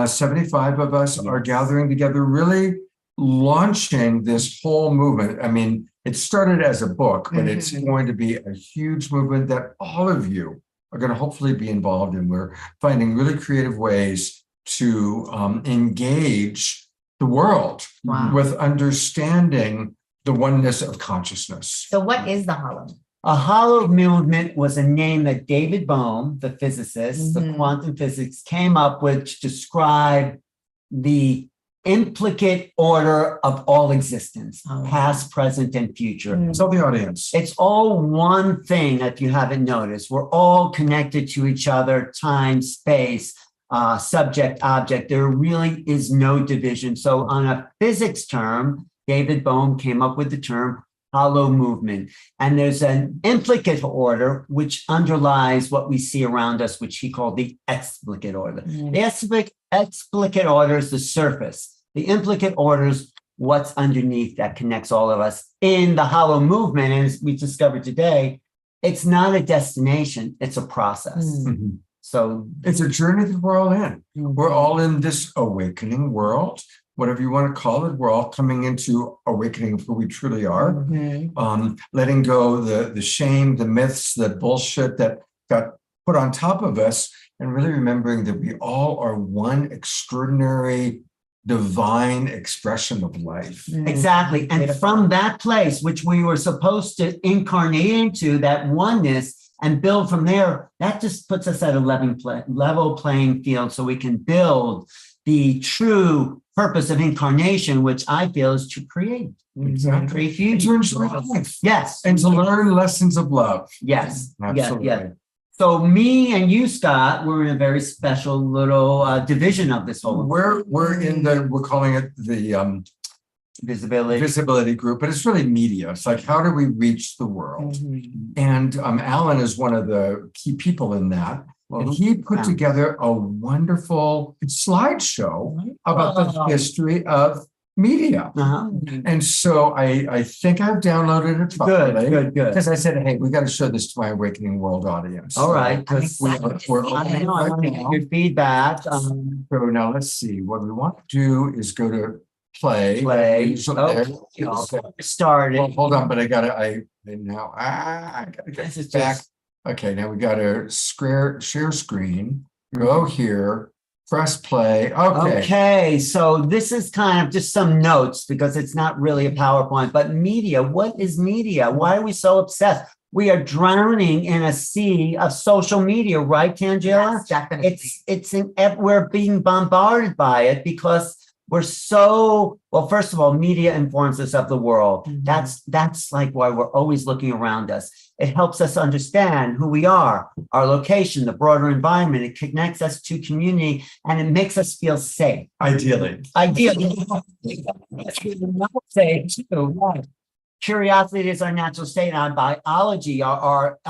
75 of us are gathering together, really launching this whole movement. I mean, it started as a book, but it's going to be a huge movement that all of you are going to hopefully be involved in. We're finding really creative ways to engage the world with understanding the oneness of consciousness. So what is the Holo? A Holo movement was a name that David Bohm, the physicist, the Mhm. quantum physics, came up with to describe the implicate order of all existence, Oh, wow. past, present, and future. Tell the audience. It's all one thing, if you haven't noticed. We're all connected to each other, time, space, subject, object. There really is no division. So on a physics term, David Bohm came up with the term Holo movement. And there's an implicate order which underlies what we see around us, which he called the explicate order. The explicate order is the surface. The implicate order is what's underneath that connects all of us. In the Holo movement, and as we discovered today, it's not a destination, it's a process. Mhm. So It's a journey that we're all in. We're all in this awakening world, whatever you want to call it. We're all coming into awakening of who we truly are. Letting go the shame, the myths, the bullshit that got put on top of us, and really remembering that we all are one extraordinary divine expression of life. exactly. And from that place, which we were supposed to incarnate into, that oneness, and build from there, that just puts us at a level playing field so we can build the true purpose of incarnation, which I feel is to create. Exactly. Create And beauty. to enjoy life. Yes. And to learn lessons of love. Yes. Absolutely. Yeah. So me and you, Scott, we're in a very special little division of this whole We're calling it the visibility group, but it's really media. It's like, how do we reach the world? And Alan is one of the key people in that. And he put together a wonderful slideshow about the history of media. And so I think I've downloaded it properly. Good. Because I said, hey, we got to show this to my Awakening World audience. All right. Because we're I want to get your feedback. So now let's see. What we want to do is go to play. Started. Well, hold on, but I gotta get this back. Okay, now we gotta share screen. Go here, press play. Okay, so this is kind of just some notes because it's not really a PowerPoint, but media. What is media? Why are we so obsessed? We are drowning in a sea of social media, right, Tangela? Yes, definitely. We're being bombarded by it because we're so, well, first of all, media informs us of the world. That's like why we're always looking around us. It helps us understand who we are, our location, the broader environment. It connects us to community and it makes us feel safe. Ideally. Safe too, right. Curiosity is our natural state. Our biology, our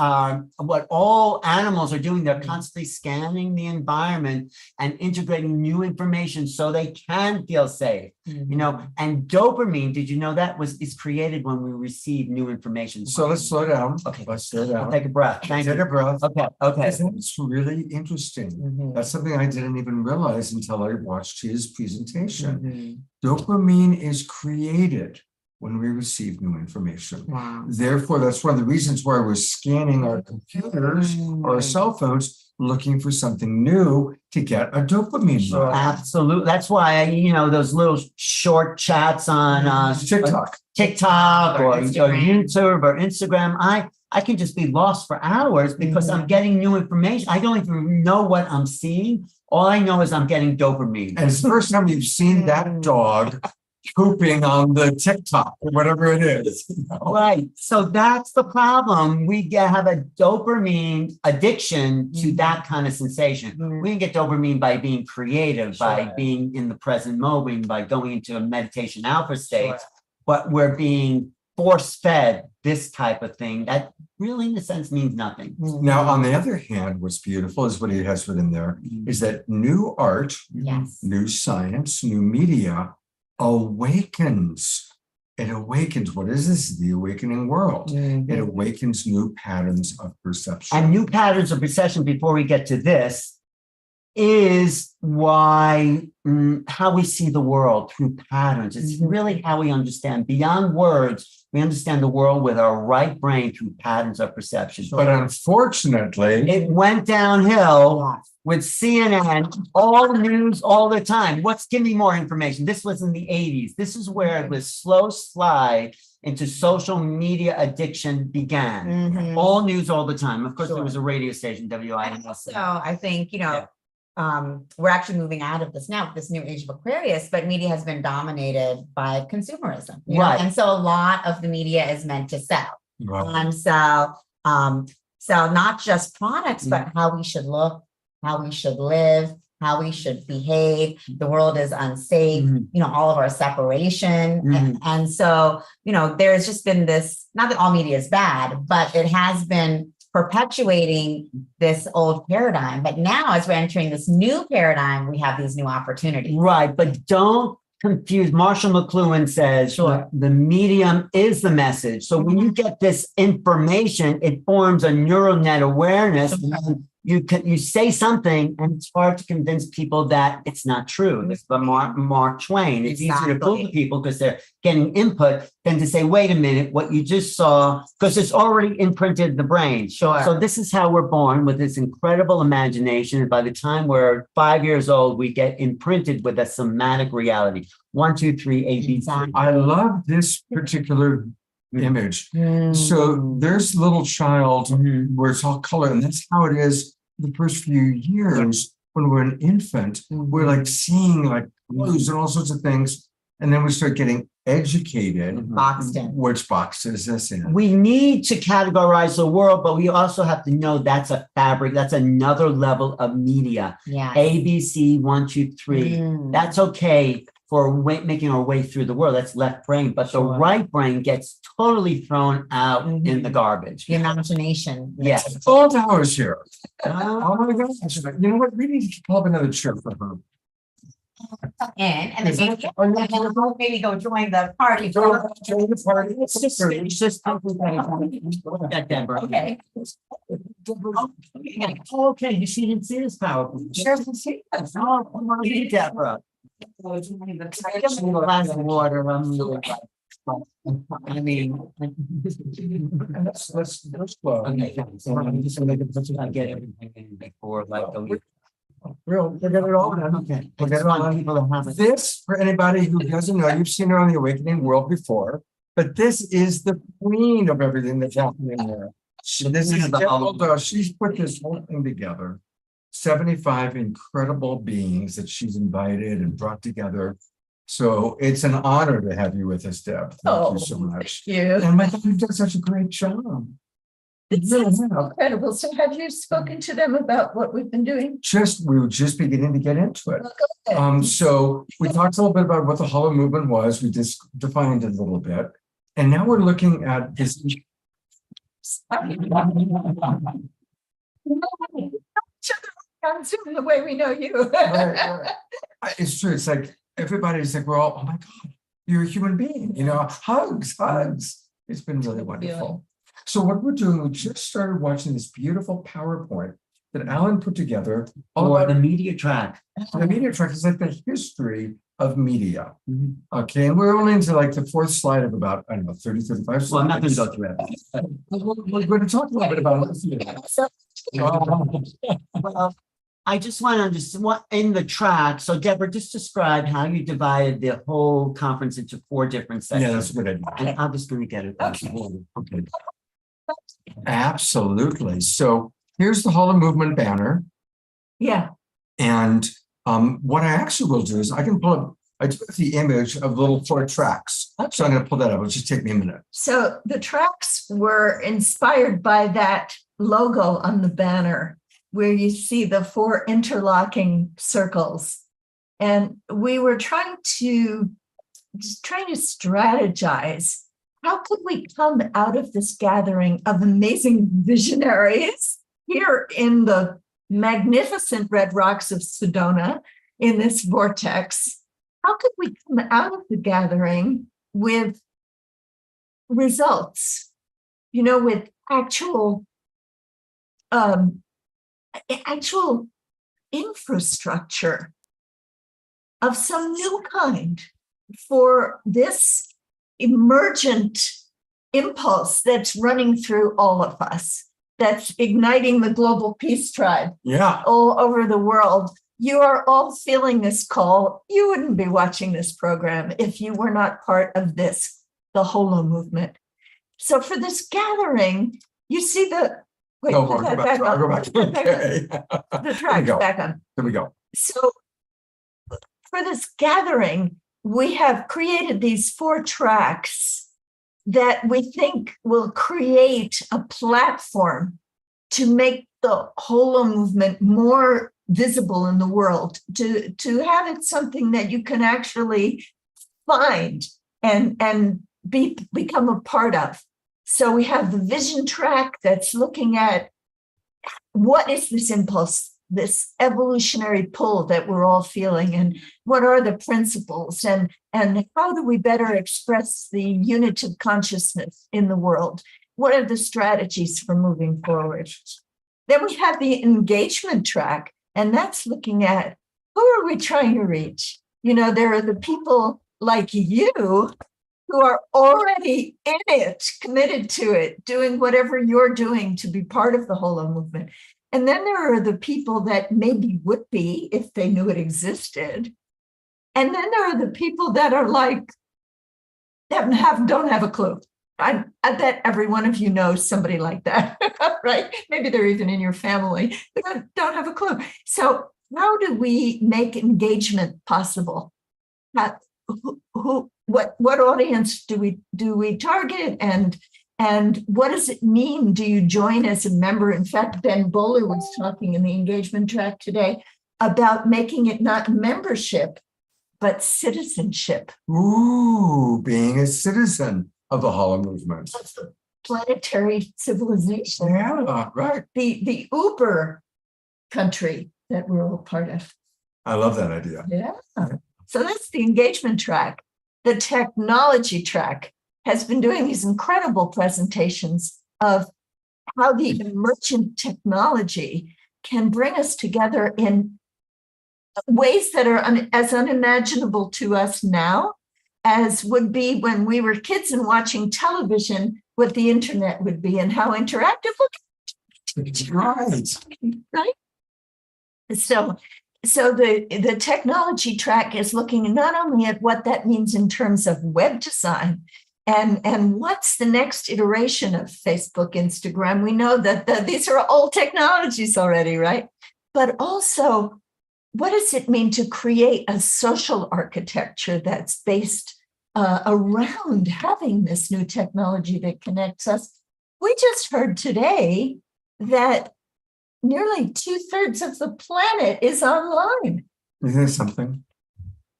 what all animals are doing, they're constantly scanning the environment and integrating new information so they can feel safe. And dopamine, did you know that is created when we receive new information? So let's slow down. Okay. Let's slow down. I'll take a breath. Thank you. Take a breath. Okay. That's really interesting. That's something I didn't even realize until I watched his presentation. Dopamine is created when we receive new information. Wow. Therefore, that's one of the reasons why we're scanning our computers or our cell phones, looking for something new to get a dopamine rush. Absolutely. That's why, those little short chats on TikTok or YouTube or Instagram, I can just be lost for hours because I'm getting new information. I don't even know what I'm seeing. All I know is I'm getting dopamine. And it's the first time you've seen that dog pooping on the TikTok or whatever it is. Right. So that's the problem. We have a dopamine addiction to that kind of sensation. We can get dopamine by being creative, by being in the present moment, by going into a meditation alpha state, but we're being force-fed this type of thing that really, in a sense, means nothing. Now, on the other hand, what's beautiful is what he has written there is that new art, new science, new media awakens. It awakens. What is this? The awakening world. It awakens new patterns of perception. And new patterns of perception, before we get to this, is why how we see the world through patterns. It's really how we understand beyond words. We understand the world with our right brain through patterns of perception. But unfortunately, it went downhill with CNN, all news all the time. Give me more information? This was in the 80s. This is where the slow slide into social media addiction began. All news all the time. Of course, there was a radio station, WINS. So I think, we're actually moving out of this now, this new age of Aquarius, but media has been dominated by consumerism. Right. And so a lot of the media is meant to sell. So not just products, but how we should look, how we should live, how we should behave. The world is unsafe, all of our separation. And so, there's just been this, not that all media is bad, but it has been perpetuating this old paradigm. But now, as we're entering this new paradigm, we have these new opportunities. Right, but don't confuse. Marshall McLuhan says the medium is the message. So when you get this information, it forms a neural net awareness. And you say something, and it's hard to convince people that it's not true. It's the Mark Twain. It's easier to fool the people because they're getting input than to say, wait a minute, what you just saw, because it's already imprinted in the brain. So this is how we're born, with this incredible imagination. And by the time we're 5 years old, we get imprinted with a somatic reality. 1, 2, 3, A, B, C. I love this particular image. So there's a little child where it's all color, and that's how it is the first few years. When we're an infant, we're like seeing like blues and all sorts of things, and then we start getting educated. Boxed in. Which box is this in? We need to categorize the world, but we also have to know that's a fabric. That's another level of media. A, B, C, 1, 2, 3. That's okay for making our way through the world. That's left brain, but the right brain gets totally thrown out in the garbage. The imagination. Yes. Old hours here. Oh my gosh. You know what? We need to pull up another chair for her. And then maybe go join the party. Join the party. It's just Deborah. Okay. Okay, you didn't see this powerful. Sure, see. Oh, Deborah. Glass of water. I'm really I mean, let's go. Okay, so I'm just gonna get everything in before like a week. We'll get it all done. Okay. We'll get it all done. People that have it. This, for anybody who doesn't know, you've seen her on the Awakening World before, but this is the queen of everything that's happening there. So this is she's put this whole thing together. 75 incredible beings that she's invited and brought together. So it's an honor to have you with us, Deb. Thank you so much. Thank you. And my God, you've done such a great job. It's incredible. So have you spoken to them about what we've been doing? We were just beginning to get into it. So we talked a little bit about what the Holo movement was. We just defined it a little bit. And now we're looking at this. On Zoom the way we know you. Right. It's true. It's like everybody's like, we're all, oh my God, you're a human being, hugs. It's been really wonderful. So what we're doing, we just started watching this beautiful PowerPoint that Alan put together. Or the media track. The media track is like the history of media. Okay, and we're only into like the fourth slide of about, 30, 35 slides. Well, I'm not going to go through it. We're going to talk a little bit about it. So Well, I just want to understand what in the track. So Deborah, just describe how you divided the whole conference into 4 different sections. Yeah, that's a good idea. And I'm just going to get it. Okay. Absolutely. So here's the HoloMovement banner. Yeah. And what I actually will do is I can pull up, I took the image of little 4 tracks. So I'm going to pull that up. It'll just take me a minute. So the tracks were inspired by that logo on the banner where you see the 4 interlocking circles. And we were trying to strategize. How could we come out of this gathering of amazing visionaries here in the magnificent red rocks of Sedona in this vortex? How could we come out of the gathering with results, with actual infrastructure of some new kind for this emergent impulse that's running through all of us, that's igniting the global peace tribe all over the world. You are all feeling this call. You wouldn't be watching this program if you were not part of this, the Holo movement. So for this gathering, you see the I'll go back. Okay. The track back on. There we go. So for this gathering, we have created these 4 tracks that we think will create a platform to make the Holo movement more visible in the world, to have it something that you can actually find and become a part of. So we have the vision track that's looking at what is this impulse, this evolutionary pull that we're all feeling, and what are the principles, and how do we better express the unitive consciousness in the world? What are the strategies for moving forward? Then we have the engagement track, and that's looking at who are we trying to reach? There are the people like you who are already in it, committed to it, doing whatever you're doing to be part of the Holo movement. And then there are the people that maybe would be if they knew it existed. And then there are the people that are like, don't have a clue. I bet every one of you knows somebody like that, right? Maybe they're even in your family, but don't have a clue. So how do we make engagement possible? What audience do we target, and what does it mean? Do you join as a member? In fact, Ben Bowler was talking in the engagement track today about making it not membership, but citizenship. Ooh, being a citizen of the Holo movement. That's the planetary civilization. Yeah, right. The Uber country that we're all part of. I love that idea. Yeah. So that's the engagement track. The technology track has been doing these incredible presentations of how the emergent technology can bring us together in ways that are as unimaginable to us now as would be when we were kids and watching television, what the internet would be and how interactive. Right? So the technology track is looking not only at what that means in terms of web design and what's the next iteration of Facebook, Instagram. We know that these are old technologies already, right? But also, what does it mean to create a social architecture that's based around having this new technology that connects us? We just heard today that nearly 2/3 of the planet is online. Isn't that something?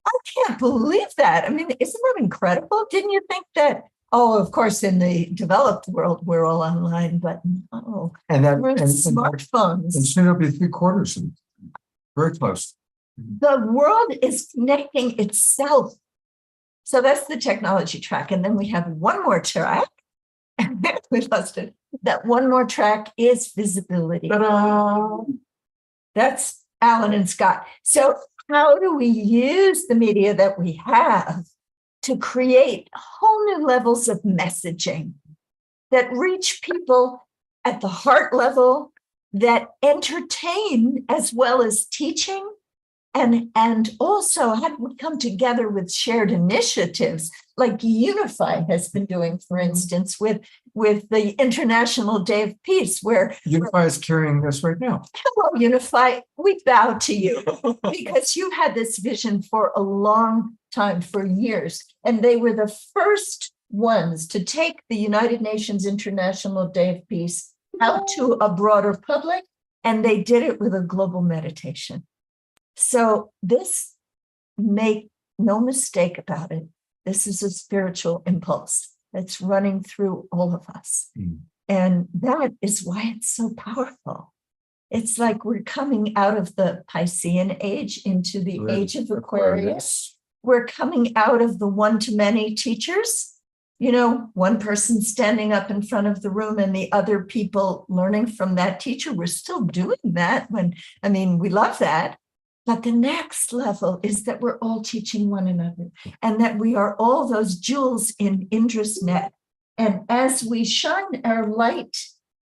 I can't believe that. I mean, isn't that incredible? Didn't you think that? Oh, of course, in the developed world, we're all online, but no. And that we're smartphones. And soon it'll be 3/4, and very close. The world is connecting itself. So that's the technology track. And then we have one more track. We lost it. That one more track is visibility. Ta-da! That's Alan and Scott. So how do we use the media that we have to create whole new levels of messaging that reach people at the heart level, that entertain as well as teaching, and also how we come together with shared initiatives like Unify has been doing, for instance, with the International Day of Peace, where Unify is carrying this right now. hello, Unify, we bow to you because you had this vision for a long time, for years, and they were the first ones to take the United Nations International Day of Peace out to a broader public, and they did it with a global meditation. So this, make no mistake about it, this is a spiritual impulse that's running through all of us. And that is why it's so powerful. It's like we're coming out of the Piscean age into the age of Aquarius. We're coming out of the one-to-many teachers. You know, one person standing up in front of the room and the other people learning from that teacher. We're still doing that we love that. But the next level is that we're all teaching one another and that we are all those jewels in Indra's net. And as we shine our light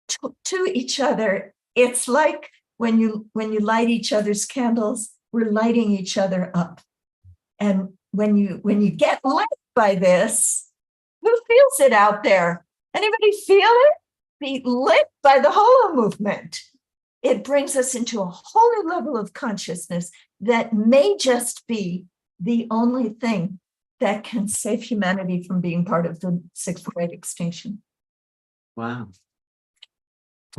to each other, it's like when you light each other's candles, we're lighting each other up. And when you get lit by this, who feels it out there? Anybody feel it? Be lit by the Holo movement. It brings us into a whole new level of consciousness that may just be the only thing that can save humanity from being part of the sixth great extinction. Wow.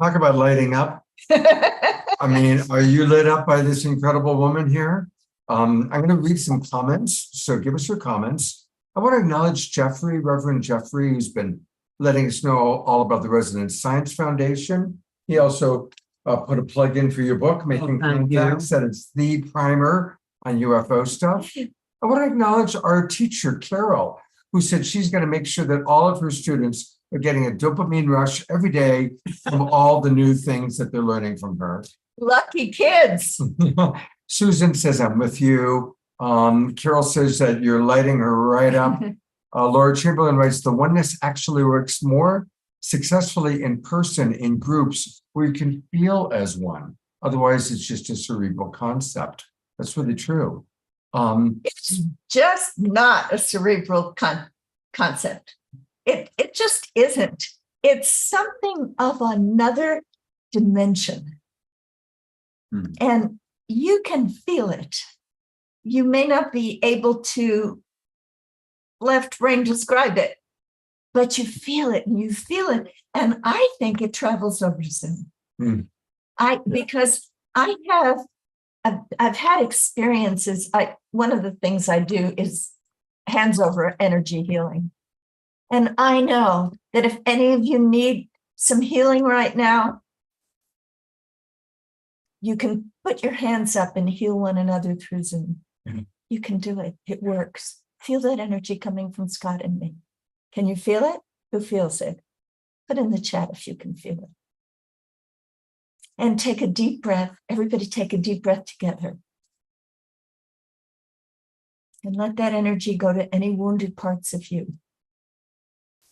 Talk about lighting up. I mean, are you lit up by this incredible woman here? I'm going to read some comments, so give us your comments. I want to acknowledge Jeffrey, Reverend Jeffrey, who's been letting us know all about the Resident Science Foundation. He also put a plug in for your book, Making Contacts, that it's the primer on UFO stuff. I want to acknowledge our teacher, Carol, who said she's going to make sure that all of her students are getting a dopamine rush every day from all the new things that they're learning from her. Lucky kids. Susan says, I'm with you. Carol says that you're lighting her right up. Laura Chamberlain writes, the oneness actually works more successfully in person, in groups where you can feel as one. Otherwise, it's just a cerebral concept. That's really true. It's just not a cerebral concept. It just isn't. It's something of another dimension. And you can feel it. You may not be able to left brain describe it, but you feel it and you feel it. And I think it travels over Zoom. Because I've had experiences. One of the things I do is hands over energy healing. And I know that if any of you need some healing right now, you can put your hands up and heal one another through Zoom. You can do it. It works. Feel that energy coming from Scott and me. Can you feel it? Who feels it? Put in the chat if you can feel it. And take a deep breath. Everybody take a deep breath together. And let that energy go to any wounded parts of you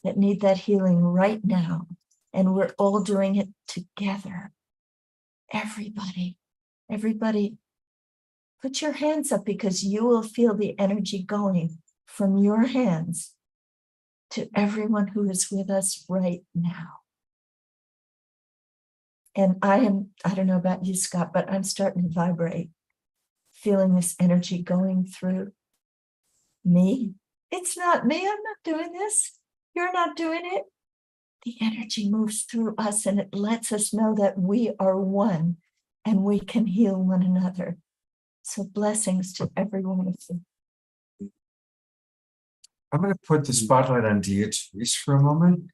that need that healing right now. And we're all doing it together. Everybody, put your hands up because you will feel the energy going from your hands to everyone who is with us right now. And I don't know about you, Scott, but I'm starting to vibrate, feeling this energy going through me. It's not me. I'm not doing this. You're not doing it. The energy moves through us and it lets us know that we are one and we can heal one another. So blessings to every one of you. I'm going to put the spotlight on Dia Therese for a moment.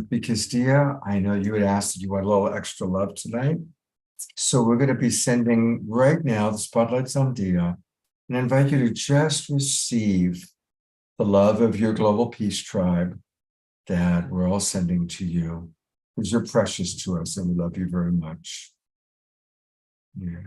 Because Dia, I know you had asked that you want a little extra love tonight. So we're going to be sending right now, the spotlight's on Dia, and I invite you to just receive the love of your global peace tribe that we're all sending to you, because you're precious to us and we love you very much. Yeah.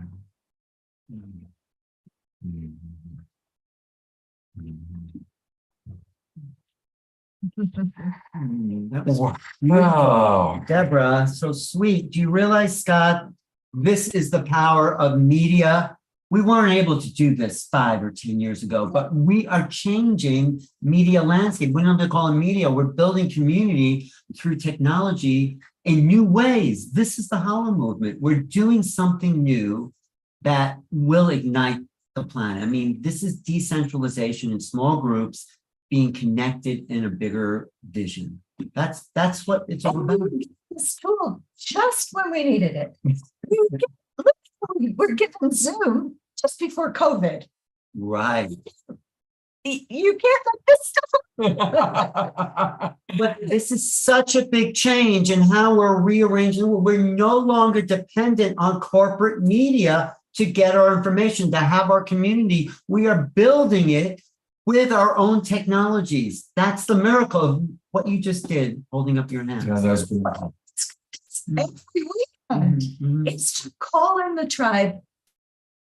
That was Wow. Deborah, so sweet. Do you realize, Scott, this is the power of media? We weren't able to do this 5 or 10 years ago, but we are changing media landscape. We don't have to call it media. We're building community through technology in new ways. This is the Holo movement. We're doing something new that will ignite the planet. I mean, this is decentralization in small groups being connected in a bigger vision. That's what it's all about. This tool just when we needed it. We're given Zoom just before COVID. Right. You can't let this stuff. But this is such a big change in how we're rearranging. We're no longer dependent on corporate media to get our information, to have our community. We are building it with our own technologies. That's the miracle of what you just did, holding up your hand. Yeah, that was beautiful. Every weekend. It's to call in the tribe.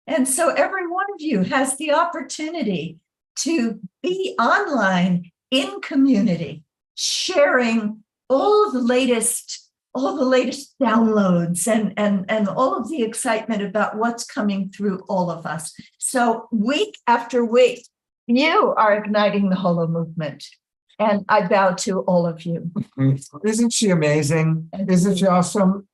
And so every one of you has the opportunity to be online in community, sharing all the latest downloads and all of the excitement about what's coming through all of us. So week after week, you are igniting the Holo movement. And I bow to all of you. Isn't she amazing? Isn't she awesome?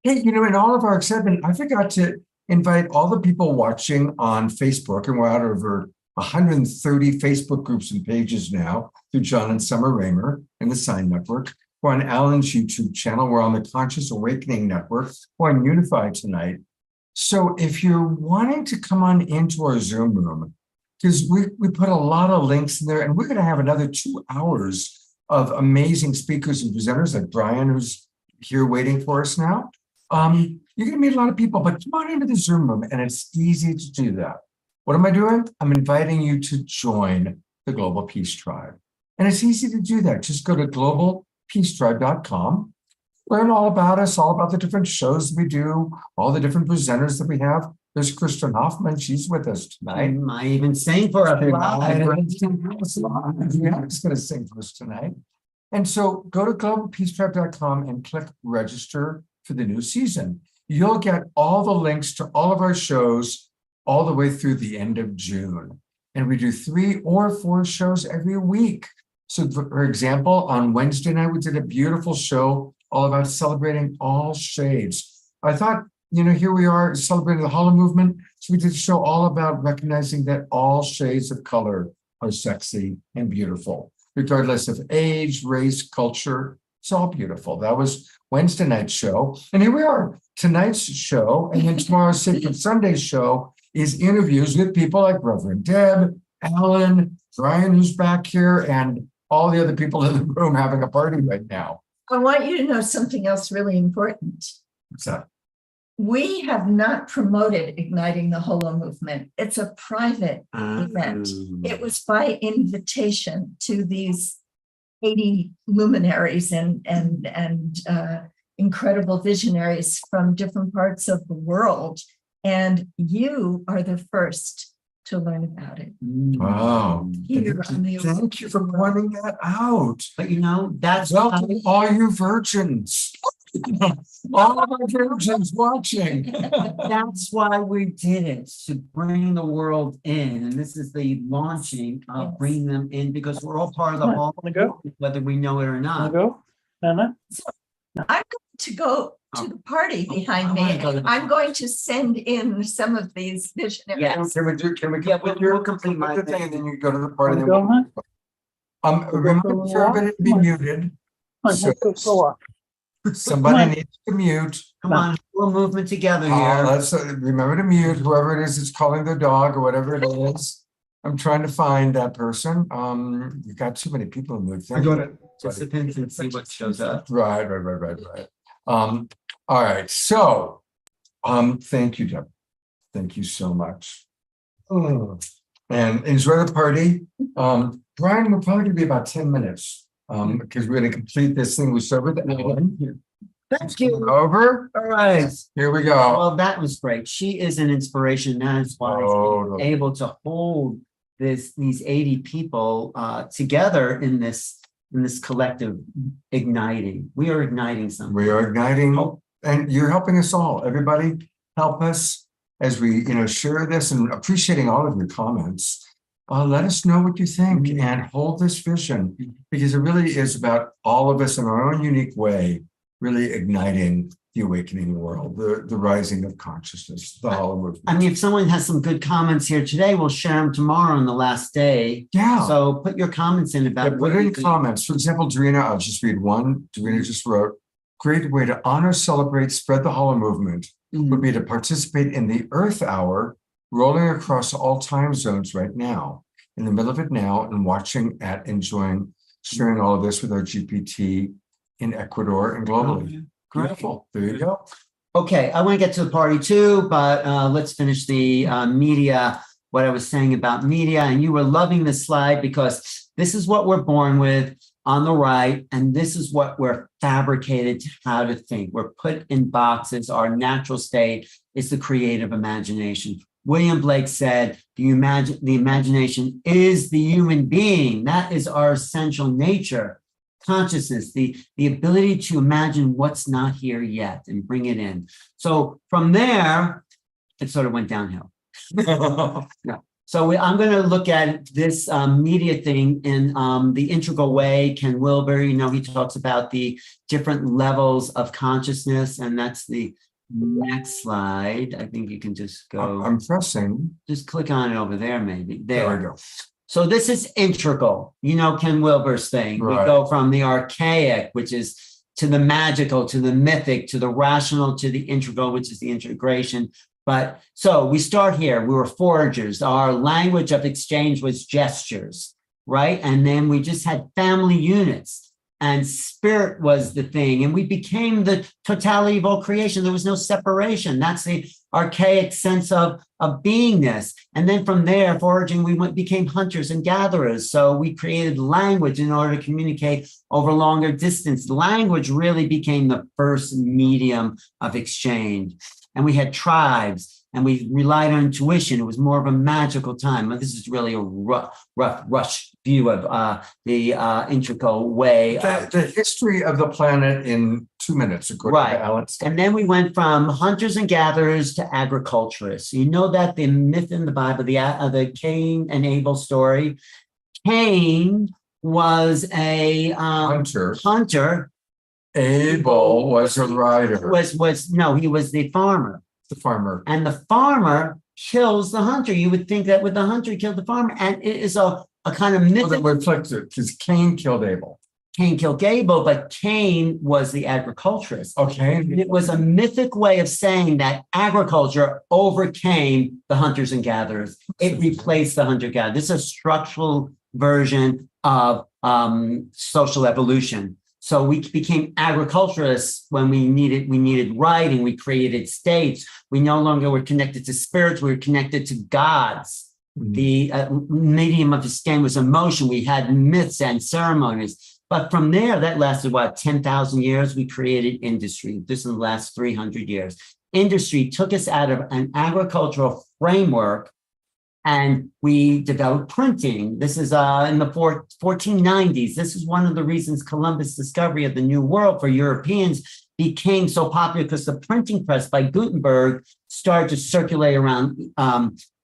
Hey, in all of our excitement, I forgot to invite all the people watching on Facebook, and we're out over 130 Facebook groups and pages now through John and Summer Raymer and the Sign Network. We're on Alan's YouTube channel. We're on the Conscious Awakening Network. We're on Unify tonight. So if you're wanting to come on into our Zoom room, because we put a lot of links in there, and we're going to have another 2 hours of amazing speakers and presenters like Brian, who's here waiting for us now. You're going to meet a lot of people, but come on into the Zoom room, and it's easy to do that. What am I doing? I'm inviting you to join the Global Peace Tribe. And it's easy to do that. Just go to globalpeacetribe.com. Learn all about us, all about the different shows we do, all the different presenters that we have. There's Kristen Hoffman. She's with us tonight. I even sing for us. Yeah, she's going to sing for us tonight. And so go to globalpeacetribe.com and click register for the new season. You'll get all the links to all of our shows all the way through the end of June. And we do 3 or 4 shows every week. So for example, on Wednesday night, we did a beautiful show all about celebrating all shades. I thought, here we are celebrating the Holo movement. So we did a show all about recognizing that all shades of color are sexy and beautiful, regardless of age, race, culture. It's all beautiful. That was Wednesday night's show. And here we are, tonight's show. And then tomorrow's Sacred Sunday show is interviews with people like Reverend Deb, Alan, Brian, who's back here, and all the other people in the room having a party right now. I want you to know something else really important. What's that? We have not promoted Igniting the Holo movement. It's a private event. It was by invitation to these 80 luminaries and incredible visionaries from different parts of the world. And you are the first to learn about it. Wow. Thank you for pointing that out. But that's welcome all you virgins. All of our virgins watching. That's why we did it, to bring the world in. And this is the launching of bringing them in, because we're all part of the whole, whether we know it or not. I'm going to go to the party behind me. I'm going to send in some of these visionaries. Yes. Can we complete we'll complete my the thing, and then you go to the party. Remember For everybody to be muted. So somebody needs to mute. Come on, we'll movement together here. Let's remember to mute whoever it is that's calling their dog or whatever it is. I'm trying to find that person. You've got too many people in the I got it. Participants and see what shows up. Right. All right. So, thank you, Deb. Thank you so much. And enjoy the party. Brian, we're probably gonna be about 10 minutes. Because we're gonna complete this thing. We start with Ellen. Thank you. Over. All right. Here we go. Well, that was great. She is an inspiration. That is why she's able to hold these 80 people together in this collective igniting. We are igniting something. We are igniting, and you're helping us all. Everybody, help us as we, share this, and appreciating all of your comments. Let us know what you think and hold this vision, because it really is about all of us in our own unique way, really igniting the awakening world, the rising of consciousness, the HoloMovement. I mean, if someone has some good comments here today, we'll share them tomorrow on the last day. Yeah. So put your comments in about. Put it in comments. For example, Darina, I'll just read one. Darina just wrote, great way to honor, celebrate, spread the HoloMovement would be to participate in the Earth Hour, rolling across all time zones right now, in the middle of it now, and enjoying, sharing all of this with our GPT in Ecuador and globally. Beautiful. There you go. Okay, I want to get to the party too, but let's finish the media, what I was saying about media. And you were loving this slide because this is what we're born with on the right, and this is what we're fabricated how to think. We're put in boxes. Our natural state is the creative imagination. William Blake said, the imagination is the human being. That is our essential nature. Consciousness, the ability to imagine what's not here yet and bring it in. So from there, it sort of went downhill. Yeah. So I'm going to look at this media thing in the integral way. Ken Wilber, he talks about the different levels of consciousness, and that's the next slide. I think you can just go. I'm pressing. Just click on it over there, maybe. There we go. So this is integral, Ken Wilber's thing. Right. We go from the archaic, which is to the magical, to the mythic, to the rational, to the integral, which is the integration. But so we start here. We were foragers. Our language of exchange was gestures, right? And then we just had family units. And spirit was the thing. And we became the totality of all creation. There was no separation. That's the archaic sense of beingness. And then from there, foraging, we became hunters and gatherers. So we created language in order to communicate over longer distance. Language really became the first medium of exchange. And we had tribes. And we relied on intuition. It was more of a magical time. This is really a rough rush view of the integral way. The history of the planet in 2 minutes, according to Alan. And then we went from hunters and gatherers to agriculturists. You know that the myth in the Bible, the Cain and Abel story. Cain was a hunter. Abel was a rider. He was the farmer. The farmer. And the farmer kills the hunter. You would think that with the hunter, he killed the farmer. And it is a kind of myth. That reflects it, because Cain killed Abel. Cain killed Abel, but Cain was the agriculturist. Okay. And it was a mythic way of saying that agriculture overcame the hunters and gatherers. It replaced the hunter-gatherer. This is a structural version of social evolution. So we became agriculturalists when we needed writing. We created states. We no longer were connected to spirits. We were connected to gods. Mm-hmm. The medium of exchange was emotion. We had myths and ceremonies. But from there, that lasted, 10,000 years? We created industry. This is in the last 300 years. Industry took us out of an agricultural framework, and we developed printing. This is in the 1490s. This is one of the reasons Columbus' discovery of the New World for Europeans became so popular, because the printing press by Gutenberg started to circulate around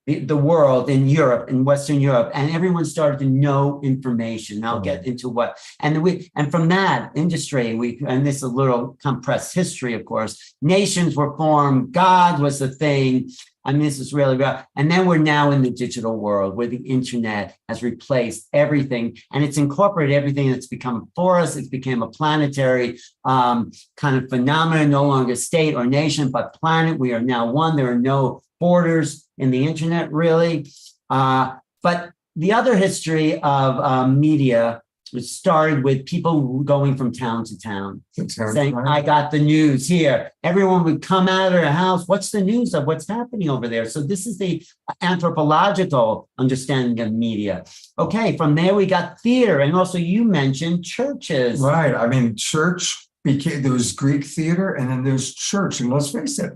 the world in Europe, in Western Europe, and everyone started to know information. I'll get into what, and from that industry, and this is a little compressed history, of course, nations were formed, God was the thing. I mean, this is really real. And then we're now in the digital world where the internet has replaced everything, and it's incorporated everything that's become for us. It's become a planetary kind of phenomenon, no longer state or nation, but planet. We are now one. There are no borders in the internet, really. But the other history of media, which started with people going from town to town, saying, I got the news here. Everyone would come out of their house. What's the news of what's happening over there? So this is the anthropological understanding of media. Okay, from there we got theater. And also you mentioned churches. Right. I mean, there was Greek theater, and then there's church. And let's face it,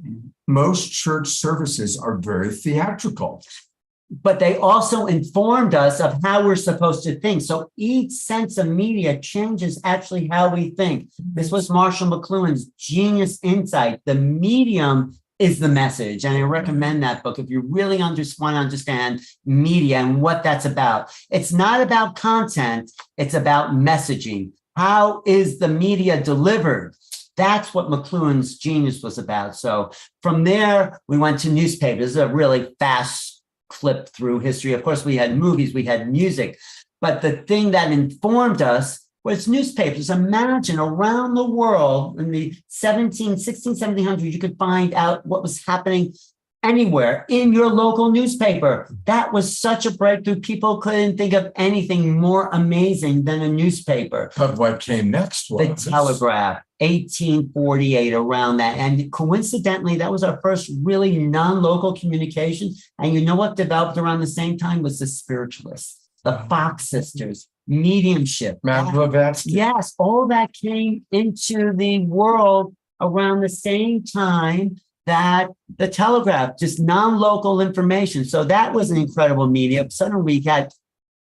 most church services are very theatrical. but they also informed us of how we're supposed to think. So each sense of media changes actually how we think. This was Marshall McLuhan's genius insight. The medium is the message. And I recommend that book if you really want to understand media and what that's about. It's not about content, it's about messaging. How is the media delivered? That's what McLuhan's genius was about. So from there, we went to newspapers. This is a really fast clip through history. Of course, we had movies, we had music, but the thing that informed us was newspapers. Imagine around the world in the 1700s, you could find out what was happening anywhere in your local newspaper. That was such a breakthrough. People couldn't think of anything more amazing than a newspaper. But what came next was the telegraph, 1848, around that. And coincidentally, that was our first really non-local communication. And you know what developed around the same time was the spiritualists, the Fox sisters, mediumship. Yes, all that came into the world around the same time that the telegraph, just non-local information. So that was an incredible medium. Suddenly we got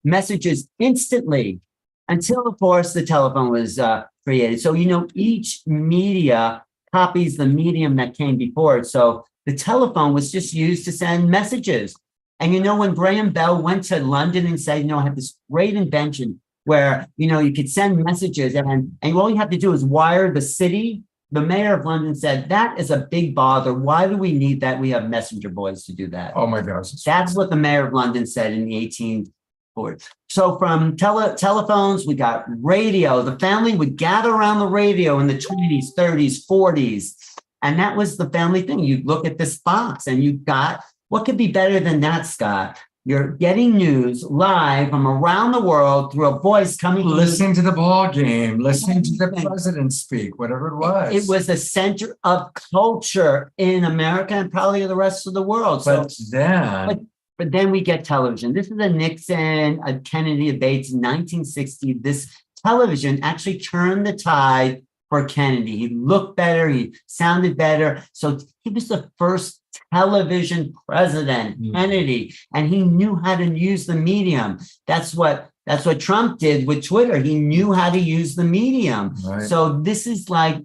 messages instantly until, of course, the telephone was created. So, you know, each media copies the medium that came before it. So the telephone was just used to send messages. And, you know, when Graham Bell went to London and said, you know, I have this great invention where, you know, you could send messages and all you have to do is wire the city. The mayor of London said, that is a big bother. Why do we need that? We have messenger boys to do that. Oh my gosh. That's what the mayor of London said in the 1840s. So from telephones, we got radio. The family would gather around the radio in the 20s, 30s, 40s. And that was the family thing. You look at this box and you got, what could be better than that, Scott? You're getting news live from around the world through a voice coming. Listening to the ball game, listening to the president speak, whatever it was. It was the center of culture in America and probably the rest of the world. But then we get television. This is a Nixon, a Kennedy debates in 1960. This television actually turned the tide for Kennedy. He looked better. He sounded better. So he was the first television president, Kennedy, and he knew how to use the medium. That's what Trump did with Twitter. He knew how to use the medium. Right. So this is like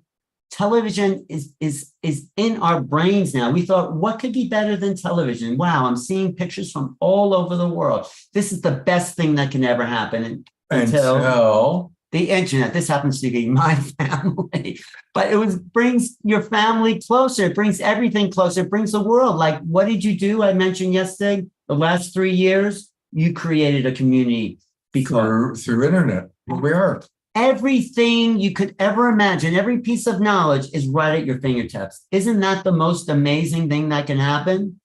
television is in our brains now. We thought, what could be better than television? Wow, I'm seeing pictures from all over the world. This is the best thing that can ever happen until the internet. This happens to be my family, but brings your family closer. It brings everything closer. It brings the world. Like, what did you do? I mentioned yesterday, the last 3 years, you created a community through internet. Here we are. Everything you could ever imagine, every piece of knowledge is right at your fingertips. Isn't that the most amazing thing that can happen?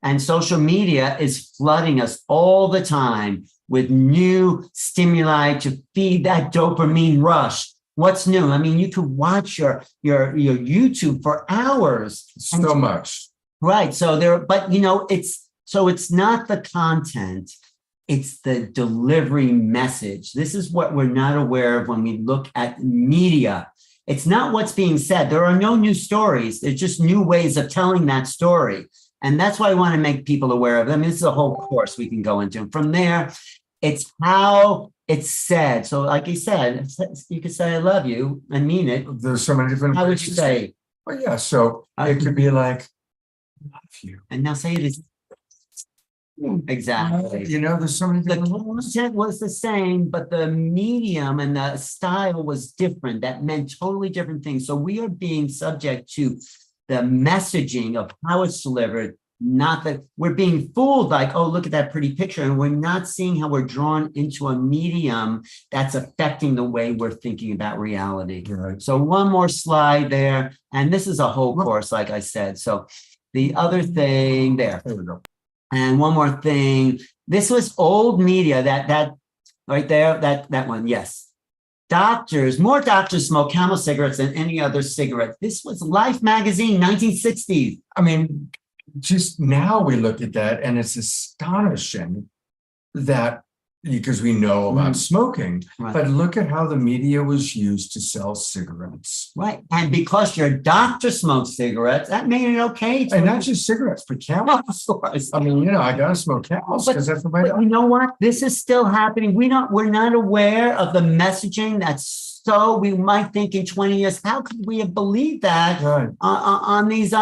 And social media is flooding us all the time with new stimuli to feed that dopamine rush. What's new? I mean, you could watch your YouTube for hours. So much. Right. But you know, it's not the content, it's the delivery message. This is what we're not aware of when we look at media. It's not what's being said. There are no new stories. There's just new ways of telling that story. And that's why I want to make people aware of them. This is a whole course we can go into. From there, it's how it's said. So like I said, you could say, I love you and mean it. There's so many different How would you say? Well, yeah. So it could be like, I love you. And now say it is. Exactly. You know, there's so many The different content was the same, but the medium and the style was different. That meant totally different things. So we are being subject to the messaging of how it's delivered, not that we're being fooled like, oh, look at that pretty picture. And we're not seeing how we're drawn into a medium that's affecting the way we're thinking about reality. Right. So one more slide there. And this is a whole course, like I said. So the other thing there. There we go. And one more thing. This was old media, that right there, that one, yes. More doctors smoke Camel cigarettes than any other cigarette. This was Life magazine, 1960s. I mean, just now we look at that and it's astonishing that because we know about smoking, Right. but look at how the media was used to sell cigarettes. Right. And because your doctor smoked cigarettes, that made it okay. And not just cigarettes, but Camels. I mean, I gotta smoke Camels because that's what my But you know what? This is still happening. We're not aware of the messaging that's we might think in 20 years, how could we have believed that Right. on these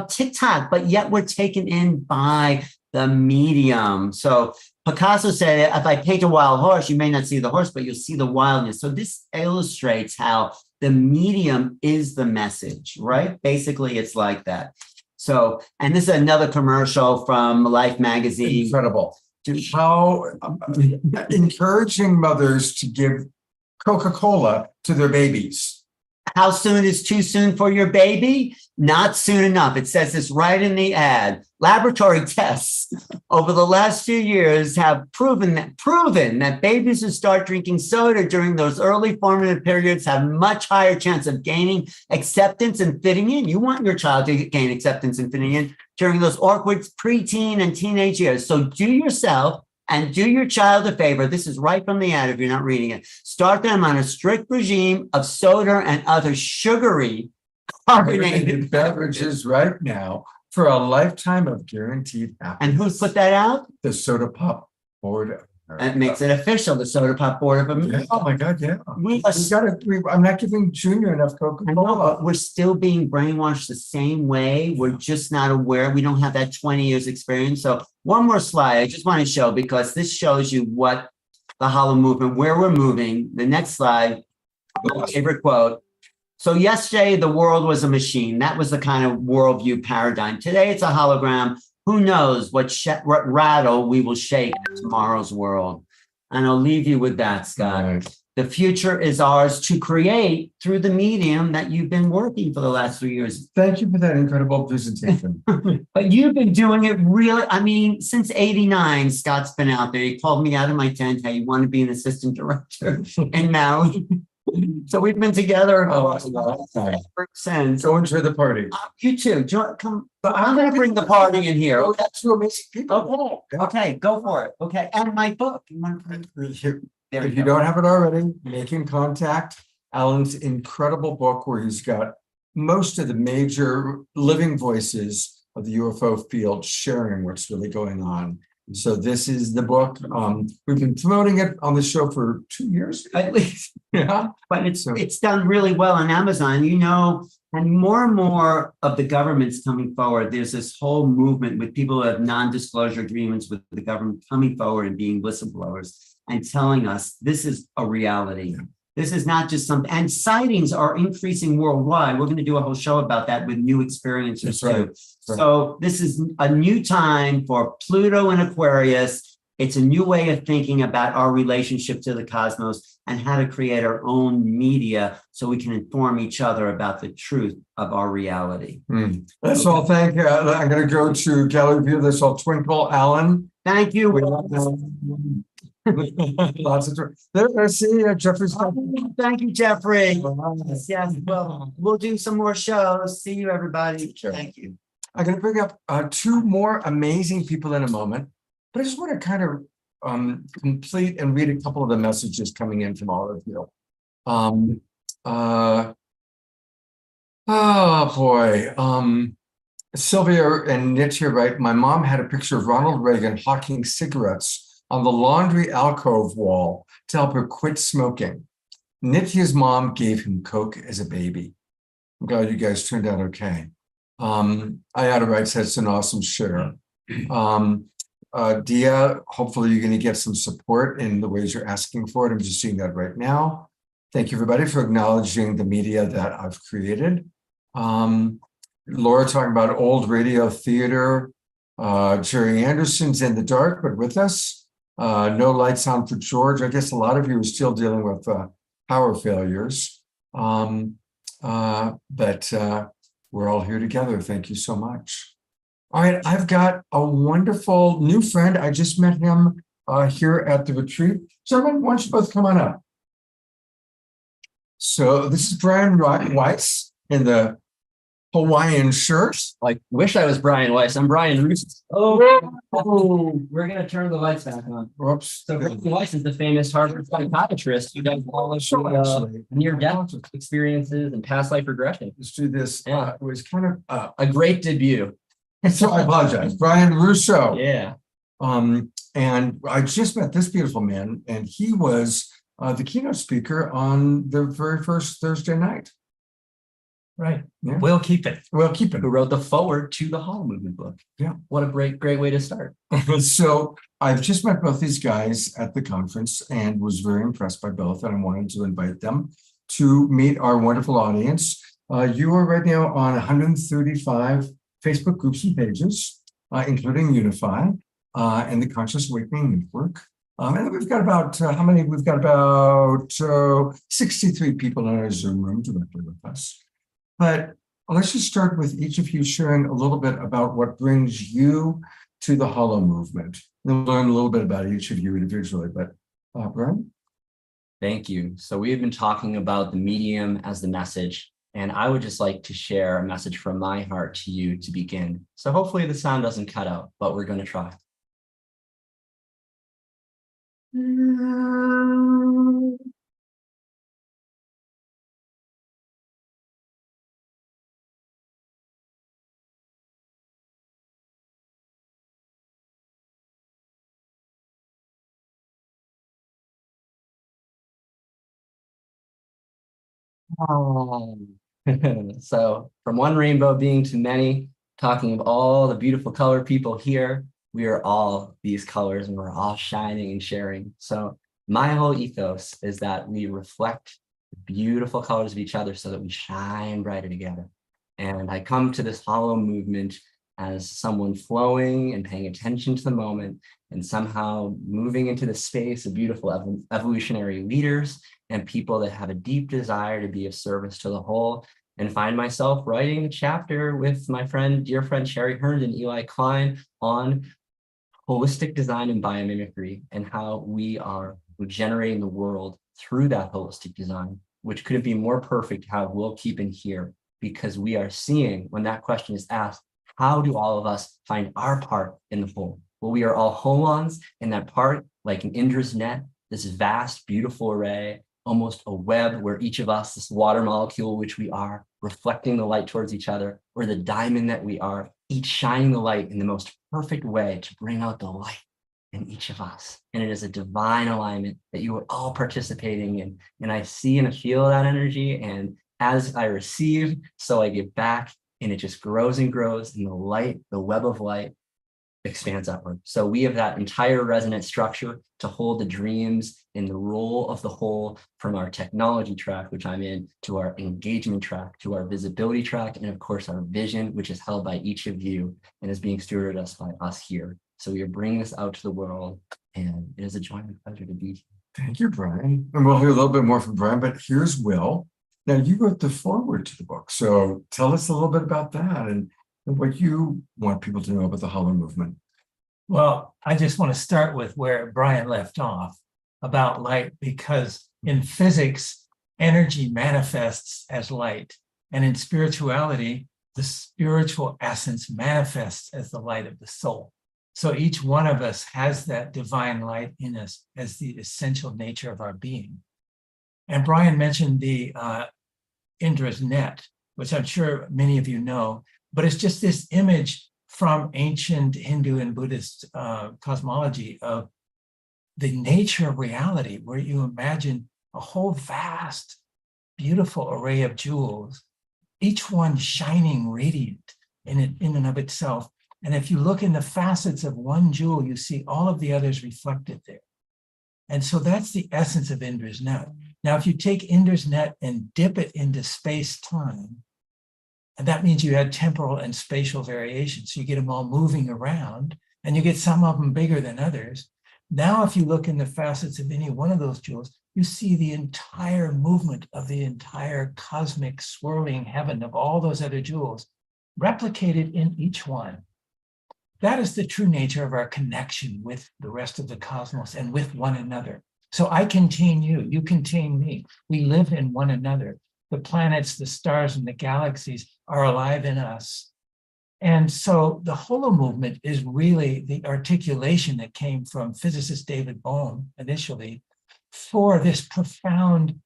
TikTok, but yet we're taken in by the medium. So Picasso said, if I paint a wild horse, you may not see the horse, but you'll see the wildness. So this illustrates how the medium is the message, right? Basically, it's like that. So, and this is another commercial from Life magazine. Incredible. How encouraging mothers to give Coca-Cola to their babies. How soon is too soon for your baby? Not soon enough. It says this right in the ad. Laboratory tests over the last few years have proven that babies who start drinking soda during those early formative periods have much higher chance of gaining acceptance and fitting in. You want your child to gain acceptance and fitting in during those awkward preteen and teenage years. So do yourself and do your child a favor. This is right from the ad if you're not reading it. Start them on a strict regime of soda and other sugary carbonated beverages right now for a lifetime of guaranteed happiness. And who put that out? The Soda Pop Board. That makes it official, the Soda Pop Board of America. Oh my God, yeah. We I'm not giving Junior enough I know, Coca-Cola. but we're still being brainwashed the same way. We're just not aware. We don't have that 20 years experience. So one more slide I just want to show, because this shows you what the HoloMovement, where we're moving. The next slide, my favorite quote. So yesterday, the world was a machine. That was the kind of worldview paradigm. Today, it's a hologram. Who knows what rattle we will shake in tomorrow's world. And I'll leave you with that, Scott. Right. The future is ours to create through the medium that you've been working for the last 3 years. Thank you for that incredible presentation. But you've been doing it really, I mean, since 89, Scott's been out there. He called me out of my tent. Hey, you want to be an assistant director in Maui? So we've been together since. Go enjoy the party. You too. Come. I'm going to bring the party in here. Oh, that's two amazing people. Okay, go for it. Okay, and my book. If you don't have it already, Making Contact, Alan's incredible book where he's got most of the major living voices of the UFO field sharing what's really going on. So this is the book. We've been promoting it on the show for 2 years At least. Yeah. But it's done really well on Amazon, and more of the government's coming forward. There's this whole movement with people who have non-disclosure agreements with the government coming forward and being whistleblowers and telling us this is a reality. Yeah. This is not just something, and sightings are increasing worldwide. We're going to do a whole show about that with new experiences too. Right. So this is a new time for Pluto and Aquarius. It's a new way of thinking about our relationship to the cosmos and how to create our own media so we can inform each other about the truth of our reality. That's all. Thank you. I'm going to go to gallery view. That's all. Twinkle, Alan. Thank you. Lots of there. I see Jeffrey's. Thank you, Jeffrey. Yes. Well, we'll do some more shows. See you, everybody. Sure. Thank you. I'm going to bring up two more amazing people in a moment, but I just want to kind of complete and read a couple of the messages coming in from all of you. Oh boy. Sylvia and Nitya write, my mom had a picture of Ronald Reagan hawking cigarettes on the laundry alcove wall to help her quit smoking. Nitya's mom gave him Coke as a baby. I'm glad you guys turned out okay. Ayada writes, that's an awesome share. Dia, hopefully you're going to get some support in the ways you're asking for it. I'm just seeing that right now. Thank you, everybody, for acknowledging the media that I've created. Laura talking about old radio theater. Jerry Anderson's in the dark, but with us. No lights on for George. I guess a lot of you are still dealing with power failures. But we're all here together. Thank you so much. All right, I've got a wonderful new friend. I just met him here at the retreat. Gentlemen, why don't you both come on up? So this is Brian Weiss in the Hawaiian shirt. Like, wish I was Brian Weiss. I'm Brian Russo. We're gonna turn the lights back on. Whoops. So Brian Weiss is the famous Harvard psychiatrist who does all of the near-death experiences and past life regression. Let's do this. Yeah. It was kind of A great debut. so I apologize. Brian Russo. Yeah. And I just met this beautiful man, and he was the keynote speaker on the very first Thursday night. Right. Yeah. We'll keep it. We'll keep it. Who wrote the foreword to the HoloMovement book. Yeah. What a great way to start. So I've just met both these guys at the conference and was very impressed by both, and I wanted to invite them to meet our wonderful audience. You are right now on 135 Facebook groups and pages, including Unify and the Conscious Awakening Network. And then we've got about, how many? We've got about 63 people in our Zoom room directly with us. But let's just start with each of you sharing a little bit about what brings you to the HoloMovement. We'll learn a little bit about each of you individually, but Brian? Thank you. So we have been talking about the medium as the message, and I would just like to share a message from my heart to you to begin. So hopefully the sound doesn't cut out, but we're going to try. So from one rainbow being to many, talking of all the beautiful color people here, we are all these colors and we're all shining and sharing. So my whole ethos is that we reflect the beautiful colors of each other so that we shine brighter together. And I come to this HoloMovement as someone flowing and paying attention to the moment and somehow moving into the space of beautiful evolutionary leaders and people that have a deep desire to be of service to the whole, and find myself writing a chapter with my dear friend, Sherry Hearn and Eli Klein on holistic design and biomimicry and how we are regenerating the world through that holistic design, which couldn't be more perfect how we'll keep in here, because we are seeing when that question is asked, how do all of us find our part in the whole? Well, we are all holons in that part, like an Indra's net, this vast, beautiful array, almost a web where each of us, this water molecule, which we are, reflecting the light towards each other, or the diamond that we are, each shining the light in the most perfect way to bring out the light in each of us. And it is a divine alignment that you are all participating in. And I see and I feel that energy. And as I receive, so I give back, and it just grows and grows, and the light, the web of light, expands upward. So we have that entire resonant structure to hold the dreams in the role of the whole, from our technology track, which I'm in, to our engagement track, to our visibility track, and of course our vision, which is held by each of you and is being stewarded us by us here. So we are bringing this out to the world, and it is a joy and pleasure to be here. Thank you, Brian. And we'll hear a little bit more from Brian, but here's Will. Now, you wrote the foreword to the book, so tell us a little bit about that and what you want people to know about the HoloMovement. Well, I just want to start with where Brian left off about light, because in physics, energy manifests as light. And in spirituality, the spiritual essence manifests as the light of the soul. So each one of us has that divine light in us as the essential nature of our being. And Brian mentioned the Indra's net, which I'm sure many of you know, but it's just this image from ancient Hindu and Buddhist cosmology of the nature of reality, where you imagine a whole vast, beautiful array of jewels, each one shining radiant in and of itself. And if you look in the facets of one jewel, you see all of the others reflected there. And so that's the essence of Indra's net. Now, if you take Indra's net and dip it into space-time, and that means you had temporal and spatial variations. So you get them all moving around, and you get some of them bigger than others. Now, if you look in the facets of any one of those jewels, you see the entire movement of the entire cosmic swirling heaven of all those other jewels replicated in each one. That is the true nature of our connection with the rest of the cosmos and with one another. So I contain you, you contain me. We live in one another. the planets, the stars, and the galaxies are alive in us. And so the Holo movement is really the articulation that came from physicist David Bohm initially for this profound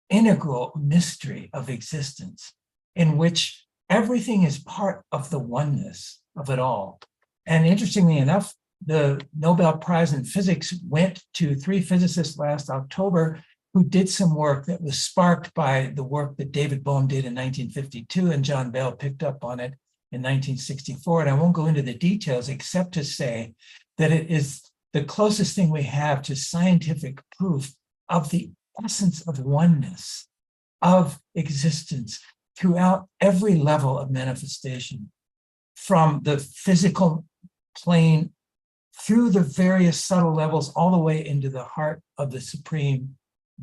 integral mystery of existence in which everything is part of the oneness of it all. And interestingly enough, the Nobel Prize in Physics went to 3 physicists last October who did some work that was sparked by the work that David Bohm did in 1952, and John Bell picked up on it in 1964. And I won't go into the details except to say that it is the closest thing we have to scientific proof of the essence of oneness, of existence throughout every level of manifestation, from the physical plane through the various subtle levels all the way into the heart of the supreme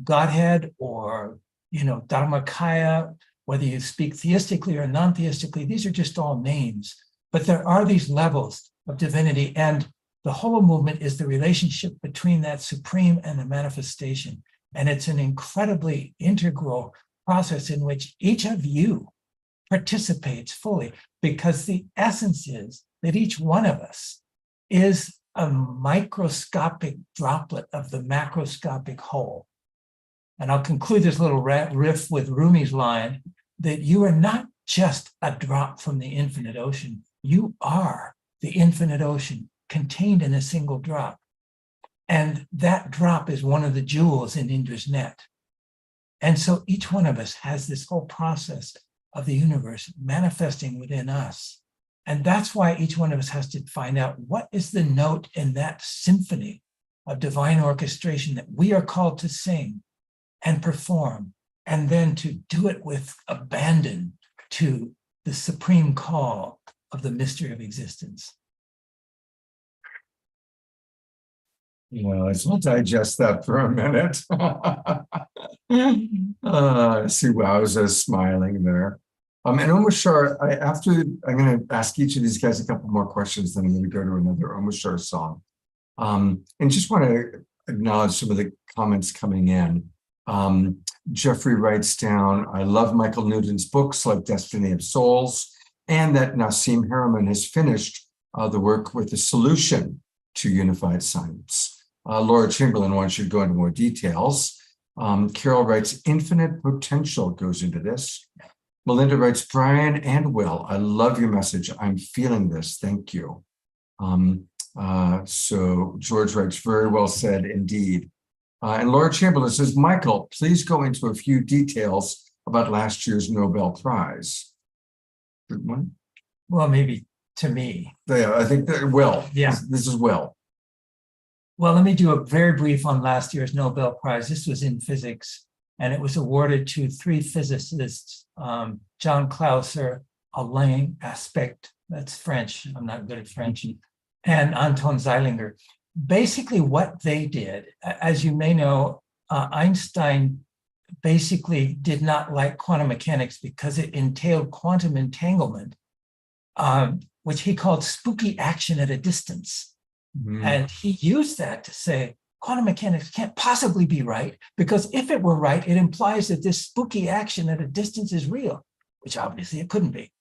Godhead, or, Dharmakaya, whether you speak theistically or non-theistically. These are just all names, but there are these levels of divinity, and the Holo movement is the relationship between that supreme and the manifestation. And it's an incredibly integral process in which each of you participates fully, because the essence is that each one of us is a microscopic droplet of the macroscopic whole. And I'll conclude this little riff with Rumi's line that you are not just a drop from the infinite ocean. You are the infinite ocean contained in a single drop. And that drop is one of the jewels in Indra's net. And so each one of us has this whole process of the universe manifesting within us. And that's why each one of us has to find out what is the note in that symphony of divine orchestration that we are called to sing and perform, and then to do it with abandon to the supreme call of the mystery of existence. Well, let's digest that for a minute. I see Wowza smiling there. And Omashar, I'm going to ask each of these guys a couple more questions, then I'm going to go to another Omashar song. And just want to acknowledge some of the comments coming in. Jeffrey writes down, I love Michael Newton's books like Destiny of Souls, and that Nassim Haramein has finished the work with the solution to unified science. Laura Chamberlain wants you to go into more details. Carol writes, infinite potential goes into this. Melinda writes, Brian and Will, I love your message. I'm feeling this. Thank you. So George writes, very well said indeed. And Laura Chamberlain says, Michael, please go into a few details about last year's Nobel Prize. Good one. Well, maybe to me. Yeah, I think that Will. Yeah. This is Will. Well, let me do a very brief on last year's Nobel Prize. This was in physics, and it was awarded to 3 physicists, John Clauser, Alain Aspect, that's French, I'm not good at French, and Anton Zeilinger. Basically what they did, as you may know, Einstein basically did not like quantum mechanics because it entailed quantum entanglement, which he called spooky action at a distance. And he used that to say, quantum mechanics can't possibly be right, because if it were right, it implies that this spooky action at a distance is real, which obviously it couldn't be.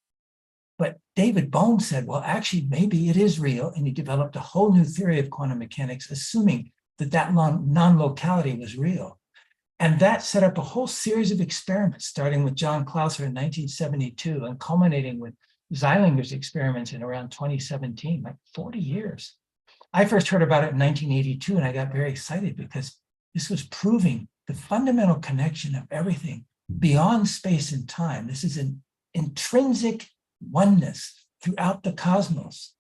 But David Bohm said, well, actually, maybe it is real. And he developed a whole new theory of quantum mechanics, assuming that that non-locality was real. And that set up a whole series of experiments, starting with John Clauser in 1972 and culminating with Zeilinger's experiments in around 2017, like 40 years. I first heard about it in 1982, and I got very excited because this was proving the fundamental connection of everything beyond space and time. This is an intrinsic oneness throughout the cosmos.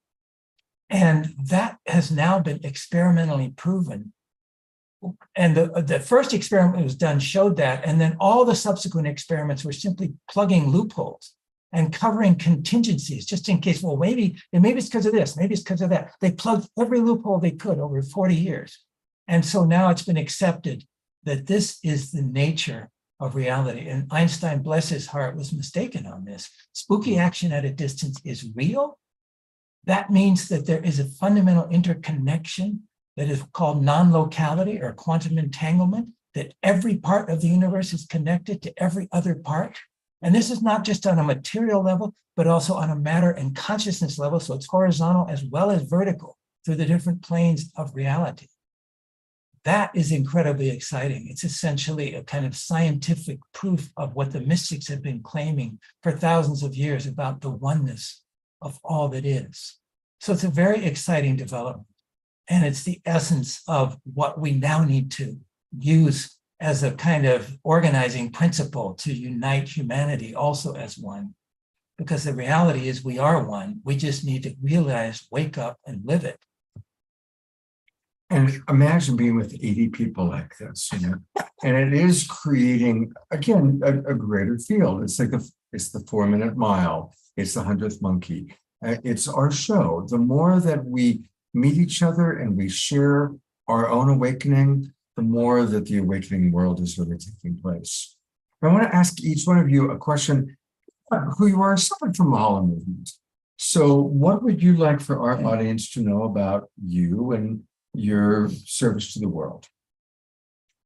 And that has now been experimentally proven. And the first experiment that was done showed that, and then all the subsequent experiments were simply plugging loopholes and covering contingencies, just in case, well, maybe it's because of this, maybe it's because of that. They plugged every loophole they could over 40 years. And so now it's been accepted that this is the nature of reality. And Einstein, bless his heart, was mistaken on this. Spooky action at a distance is real. That means that there is a fundamental interconnection that is called non-locality or quantum entanglement that every part of the universe is connected to every other part. And this is not just on a material level, but also on a matter and consciousness level. So it's horizontal as well as vertical through the different planes of reality. That is incredibly exciting. It's essentially a kind of scientific proof of what the mystics have been claiming for thousands of years about the oneness of all that is. So it's a very exciting development. And it's the essence of what we now need to use as a kind of organizing principle to unite humanity also as one. Because the reality is we are one. We just need to realize, wake up, and live it. And imagine being with 80 people like this, you know, and it is creating, again, a greater field. It's like it's the 4-minute mile. It's the 100th monkey. It's our show. The more that we meet each other and we share our own awakening, the more that the awakening world is really taking place. I want to ask each one of you a question, who you are, separate from the HoloMovement. So what would you like for our audience to know about you and your service to the world?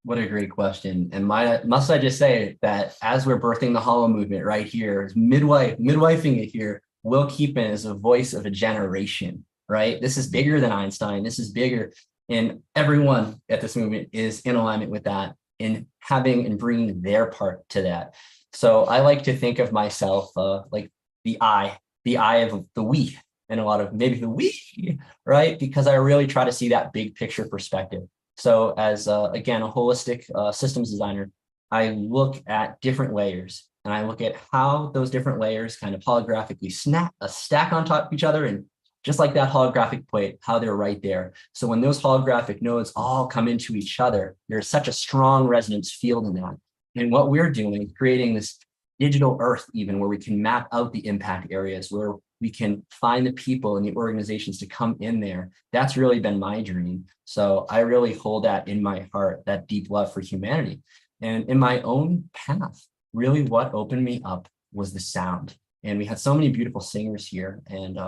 What a great question. And must I just say that as we're birthing the HoloMovement right here, midwifing it here, Will Keepin is a voice of a generation, right? This is bigger than Einstein. This is bigger. And everyone at this movement is in alignment with that, in having and bringing their part to that. So I like to think of myself like the eye of the we, and a lot of maybe the we, right? Because I really try to see that big picture perspective. So as, again, a holistic systems designer, I look at different layers, and I look at how those different layers kind of holographically stack on top of each other, and just like that holographic plate, how they're right there. So when those holographic nodes all come into each other, there's such a strong resonance field in that. And what we're doing, creating this digital earth even, where we can map out the impact areas, where we can find the people and the organizations to come in there. That's really been my dream. So I really hold that in my heart, that deep love for humanity. And in my own path, really what opened me up was the sound. And we had so many beautiful singers here. And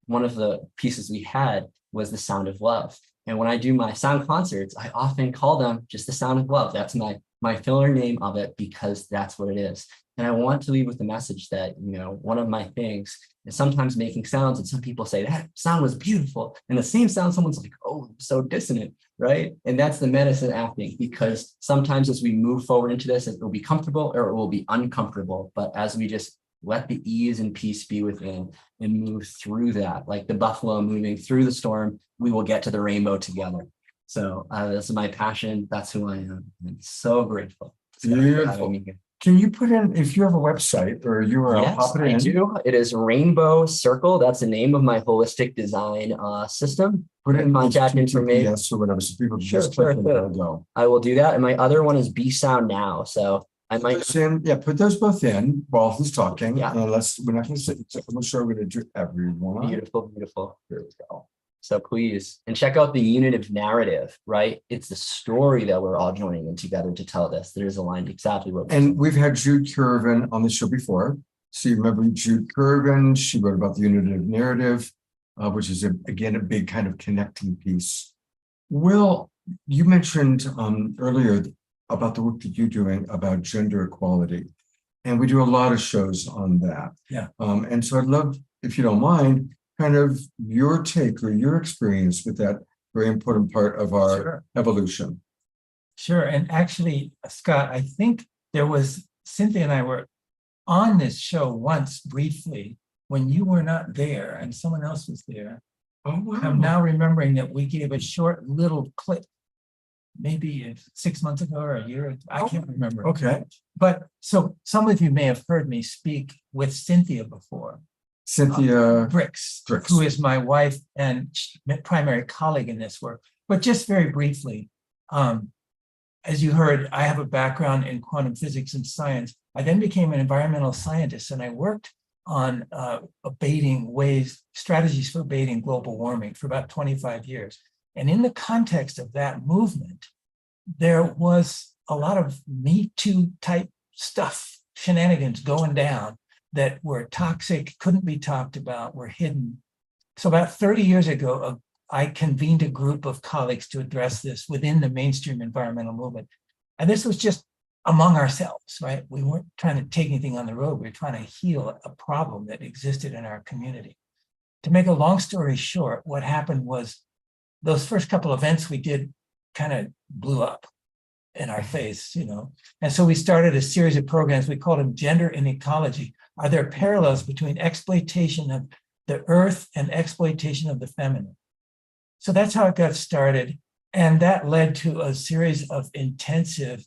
one of the pieces we had was the sound of love. And when I do my sound concerts, I often call them just the sound of love. That's my filler name of it, because that's what it is. And I want to leave with the message that, you know, one of my things is sometimes making sounds, and some people say that sound was beautiful, and the same sound, someone's like, oh, so dissonant, right? And that's the medicine acting, because sometimes as we move forward into this, it will be comfortable or it will be uncomfortable. But as we just let the ease and peace be within and move through that, like the buffalo moving through the storm, we will get to the rainbow together. So this is my passion. That's who I am. I'm so grateful. Beautiful. Can you put in, if you have a website or URL, yes, pop it in? I do. It is Rainbow Circle. That's the name of my holistic design system. Put it in contact information. Yes, or whatever, so people just click and they'll go. I will do that. And my other one is Be Sound Now. So I might put those both in while he's talking. Yeah. We're not going to sit. I'm sure we're going to do everyone. Beautiful, beautiful. Here we go. So please, and check out the unitive narrative, right? It's the story that we're all joining in together to tell this. That is aligned exactly what we're And we've had Jude Curvin on the show before. So you remember Jude Curvin, she wrote about the unitive narrative, which is, again, a big kind of connecting piece. Will, you mentioned earlier about the work that you're doing about gender equality. And we do a lot of shows on that. Yeah. And so I'd love, if you don't mind, kind of your take or your experience with that very important part of our evolution. Sure. And actually, Scott, I think there was, Cynthia and I were on this show once briefly when you were not there and someone else was there. Oh, wow. I'm now remembering that we gave a short little clip, maybe 6 months ago or a year. I can't remember. Okay. But so some of you may have heard me speak with Cynthia before. Cynthia Bricks, who is my wife and primary colleague in this work. But just very briefly, as you heard, I have a background in quantum physics and science. I then became an environmental scientist, and I worked on strategies for abating global warming for about 25 years. And in the context of that movement, there was a lot of Me Too type stuff, shenanigans going down that were toxic, couldn't be talked about, were hidden. So about 30 years ago, I convened a group of colleagues to address this within the mainstream environmental movement. And this was just among ourselves, right? We weren't trying to take anything on the road. We were trying to heal a problem that existed in our community. To make a long story short, what happened was those first couple events we did kind of blew up in our face, And so we started a series of programs. We called them Gender and Ecology. Are there parallels between exploitation of the earth and exploitation of the feminine? So that's how it got started. And that led to a series of intensive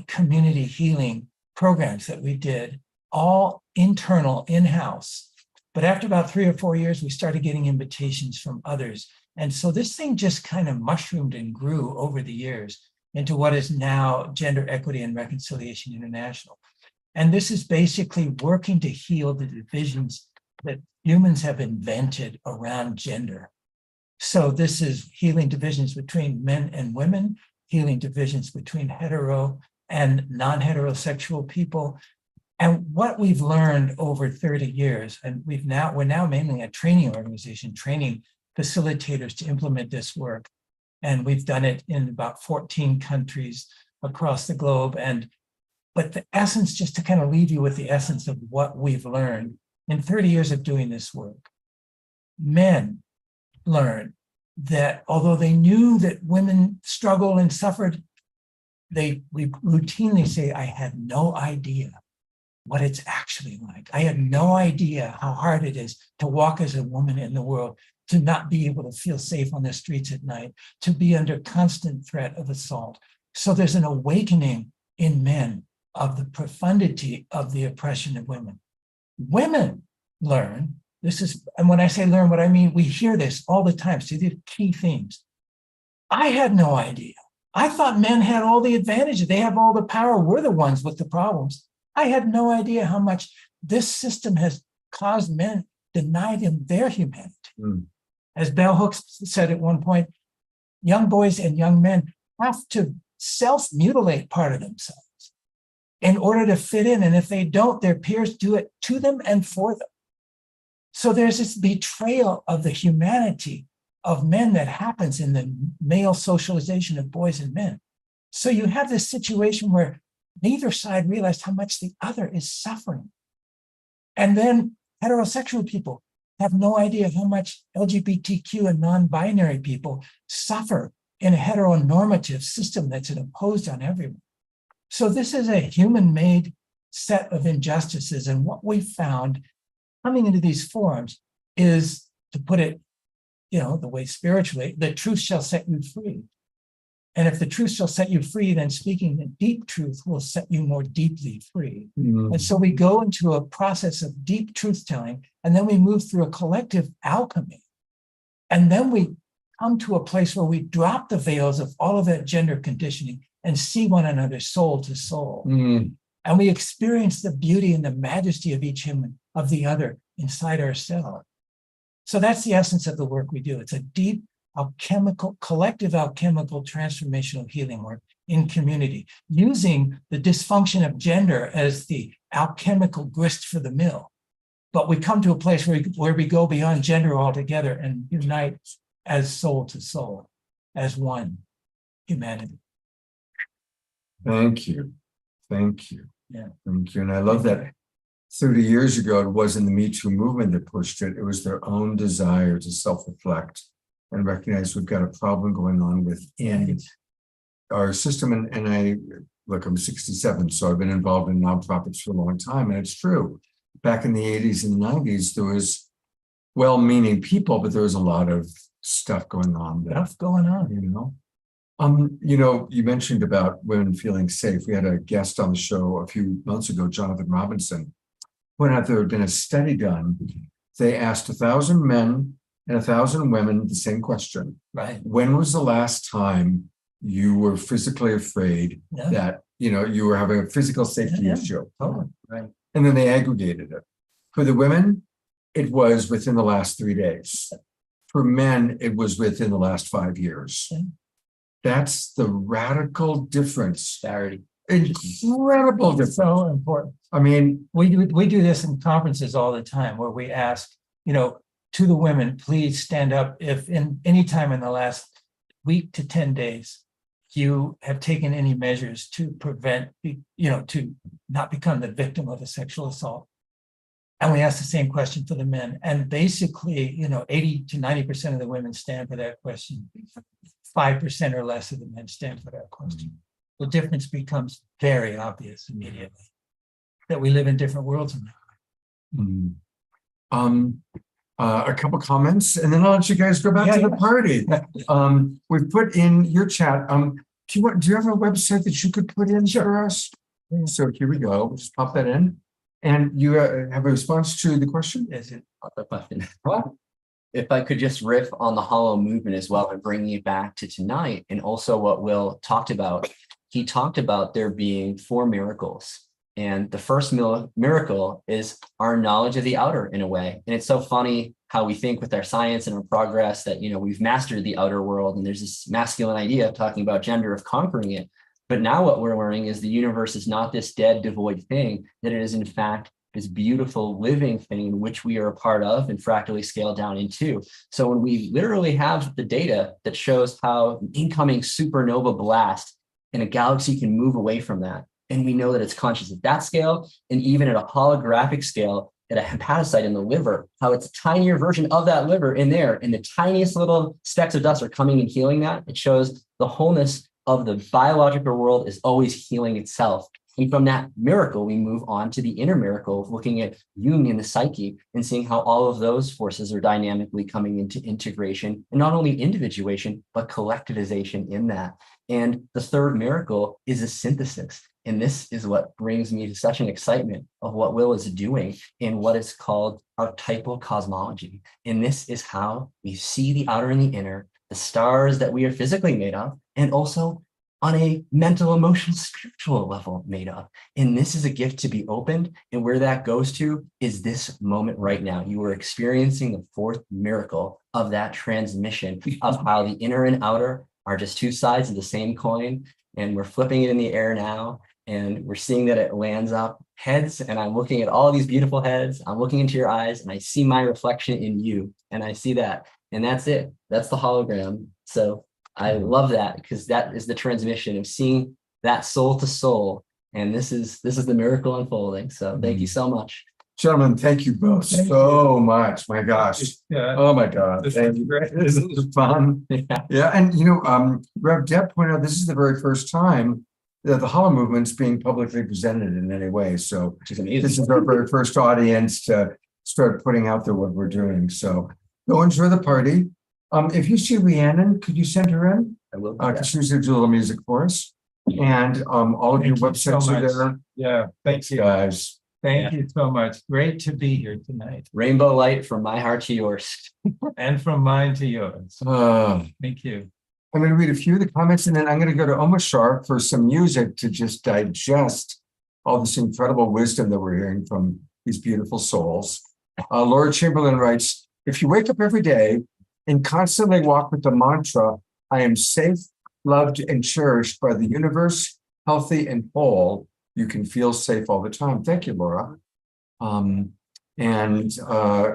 community healing programs that we did, all internal, in-house. But after about 3 or 4 years, we started getting invitations from others. And so this thing just kind of mushroomed and grew over the years into what is now Gender Equity and Reconciliation International. And this is basically working to heal the divisions that humans have invented around gender. So this is healing divisions between men and women, healing divisions between hetero and non-heterosexual people. And what we've learned over 30 years, and we're now mainly a training organization, training facilitators to implement this work. And we've done it in about 14 countries across the globe. But the essence, just to kind of leave you with the essence of what we've learned in 30 years of doing this work, men learned that although they knew that women struggled and suffered, we routinely say, I had no idea what it's actually like. I had no idea how hard it is to walk as a woman in the world, to not be able to feel safe on the streets at night, to be under constant threat of assault. So there's an awakening in men of the profundity of the oppression of women. Women learn, and when I say learn, what I mean, we hear this all the time. See the key themes. I had no idea. I thought men had all the advantages. They have all the power. We're the ones with the problems. I had no idea how much this system has caused men, deny them their humanity. As Bell Hooks said at one point, young boys and young men have to self-mutilate part of themselves in order to fit in. And if they don't, their peers do it to them and for them. So there's this betrayal of the humanity of men that happens in the male socialization of boys and men. So you have this situation where neither side realized how much the other is suffering. And then heterosexual people have no idea how much LGBTQ and non-binary people suffer in a heteronormative system that's imposed on everyone. So this is a human-made set of injustices. And what we found coming into these forums is, to put it, the way spiritually, the truth shall set you free. And if the truth shall set you free, then speaking the deep truth will set you more deeply free. And so we go into a process of deep truth telling, and then we move through a collective alchemy. And then we come to a place where we drop the veils of all of that gender conditioning and see one another soul to soul. And we experience the beauty and the majesty of each human, of the other inside ourselves. So that's the essence of the work we do. It's a deep collective alchemical transformational healing work in community, using the dysfunction of gender as the alchemical grist for the mill. But we come to a place where we go beyond gender altogether and unite as soul to soul, as one humanity. Thank you. Thank you. Yeah. Thank you. And I love that 30 years ago, it wasn't the Me Too movement that pushed it. It was their own desire to self-reflect and recognize we've got a problem going on within our system. I'm 67, so I've been involved in nonprofits for a long time. And it's true. Back in the 80s and 90s, there was well-meaning people, but there was a lot of stuff going on. You mentioned about women feeling safe. We had a guest on the show a few months ago, Jonathan Robinson, pointed out there had been a study done. They asked 1,000 men and 1,000 women the same question. Right. When was the last time you were physically afraid that, you were having a physical safety issue? Totally. Right. And then they aggregated it. For the women, it was within the last 3 days. For men, it was within the last 5 years. That's the radical difference. Incredible difference. So important. I mean, we do this in conferences all the time where we ask, to the women, please stand up if in any time in the last week to 10 days you have taken any measures to prevent, to not become the victim of a sexual assault? And we asked the same question for the men. And basically, 80 to 90% of the women stand for that question. 5% or less of the men stand for that question. The difference becomes very obvious immediately, that we live in different worlds now. A couple comments, and then I'll let you guys go back to the party. We've put in your chat. Do you have a website that you could put in for us? So here we go. We'll just pop that in. And you have a response to the question? Is it the question? If I could just riff on the Holo movement as well and bring you back to tonight, and also what Will talked about. He talked about there being 4 miracles. And the first miracle is our knowledge of the outer, in a way. And it's so funny how we think with our science and our progress that, we've mastered the outer world. And there's this masculine idea of talking about gender, of conquering it. But now what we're learning is the universe is not this dead, devoid thing, that it is in fact this beautiful living thing in which we are a part of and fractally scaled down into. So when we literally have the data that shows how an incoming supernova blast in a galaxy can move away from that, and we know that it's conscious at that scale, and even at a holographic scale, at a hepatocyte in the liver, how it's a tinier version of that liver in there, and the tiniest little specks of dust are coming and healing that. It shows the wholeness of the biological world is always healing itself. And from that miracle, we move on to the inner miracle of looking at Jung in the psyche and seeing how all of those forces are dynamically coming into integration, and not only individuation, but collectivization in that. And the third miracle is a synthesis. And this is what brings me to such an excitement of what Will is doing in what is called archetypal cosmology. And this is how we see the outer and the inner, the stars that we are physically made of, and also on a mental, emotional, spiritual level made of. And this is a gift to be opened. And where that goes to is this moment right now. You are experiencing the fourth miracle of that transmission of how the inner and outer are just two sides of the same coin. And we're flipping it in the air now. And we're seeing that it lands up heads. And I'm looking at all these beautiful heads. I'm looking into your eyes and I see my reflection in you. And I see that. And that's it. That's the hologram. So I love that, because that is the transmission of seeing that soul to soul. And this is the miracle unfolding. So thank you so much. Gentlemen, thank you both so much. My gosh. Oh my God. This is fun. Yeah. And Rev Deb pointed out this is the very first time that the Holo movement's being publicly presented in any way. So this is our very first audience to start putting out there what we're doing. So go enjoy the party. If you see Rhiannon, could you send her in? I will. Because she's going to do a little music for us. And all of your websites are there. Yeah, thank you guys. Thank you so much. Great to be here tonight. Rainbow light from my heart to yours. And from mine to yours. Thank you. I'm going to read a few of the comments, and then I'm going to go to Omashar for some music to just digest all this incredible wisdom that we're hearing from these beautiful souls. Laura Chamberlain writes, if you wake up every day and constantly walk with the mantra, I am safe, loved, and cherished by the universe, healthy and whole, you can feel safe all the time. Thank you, Laura.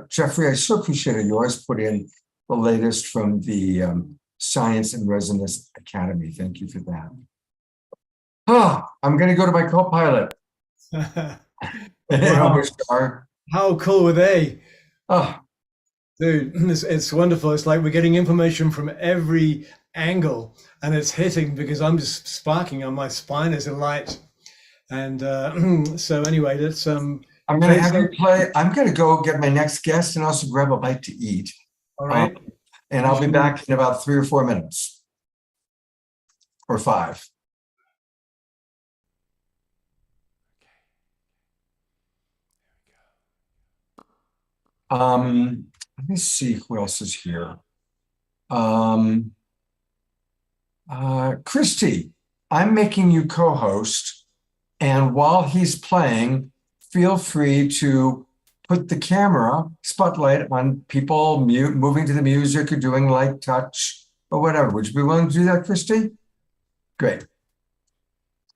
Jeffrey, I so appreciate it. You always put in the latest from the Science and Resonance Academy. Thank you for that. I'm going to go to my co-pilot. Wow. How cool were they? Dude, it's wonderful. It's like we're getting information from every angle, and it's hitting because I'm just sparking on my spine as a light. And so anyway, let's I'm going to have you play. I'm going to go get my next guest and also grab a bite to eat. All right. And I'll be back in about 3 or 4 minutes. Or 5. Let me see who else is here. Christy, I'm making you co-host, and while he's playing, feel free to put the camera spotlight on people moving to the music or doing light touch or whatever. Would you be willing to do that, Christy? Great.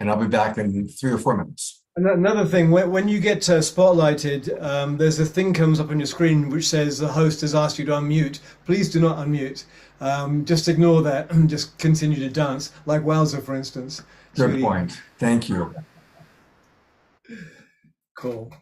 And I'll be back in 3 or 4 minutes. Another thing, when you get spotlighted, there's a thing comes up on your screen which says the host has asked you to unmute. Please do not unmute. Just ignore that and just continue to dance, like Wowzer, for instance. It's Good really point. Thank you. cool.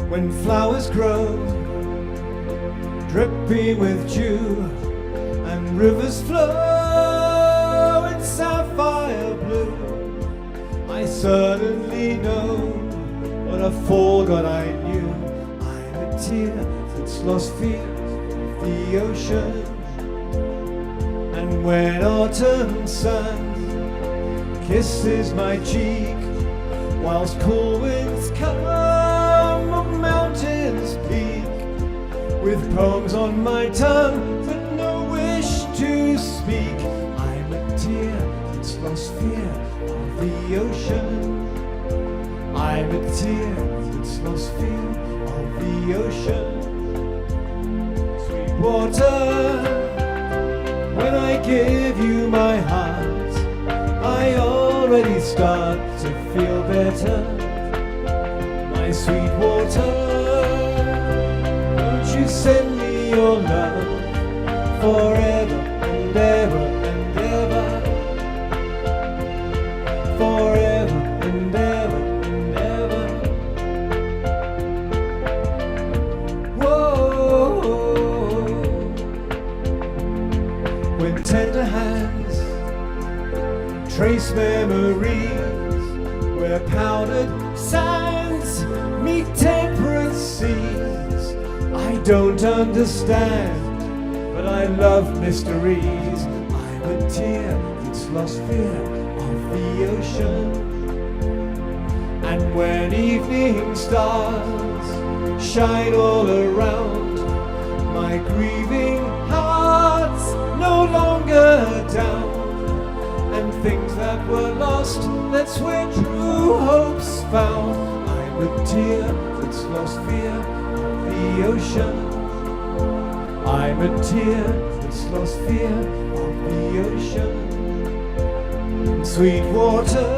When flowers grow, dripping with dew, and rivers flow in sapphire blue, I suddenly know what I forgot I knew. I'm a tear that's lost fear of the ocean. And when autumn sun kisses my cheek, whilst cool winds come on mountains peak, with poems on my tongue but no wish to speak, I'm a tear that's lost fear of the ocean. I'm a tear that's lost fear of the ocean. Sweet water, when I give you my heart, I already start to feel better. My sweet water, won't you send me your love forever and ever and ever, forever and ever and ever. Whoa, when tender hands trace memories where powdered sands meet temperate seas. I don't understand, but I love mysteries. I'm a tear that's lost fear of the ocean. And when evening stars shine all around, my grieving heart's no longer down. And things that were lost, that's where true hope's found. I'm a tear that's lost fear of the ocean. I'm a tear that's lost fear of the ocean. Sweet water,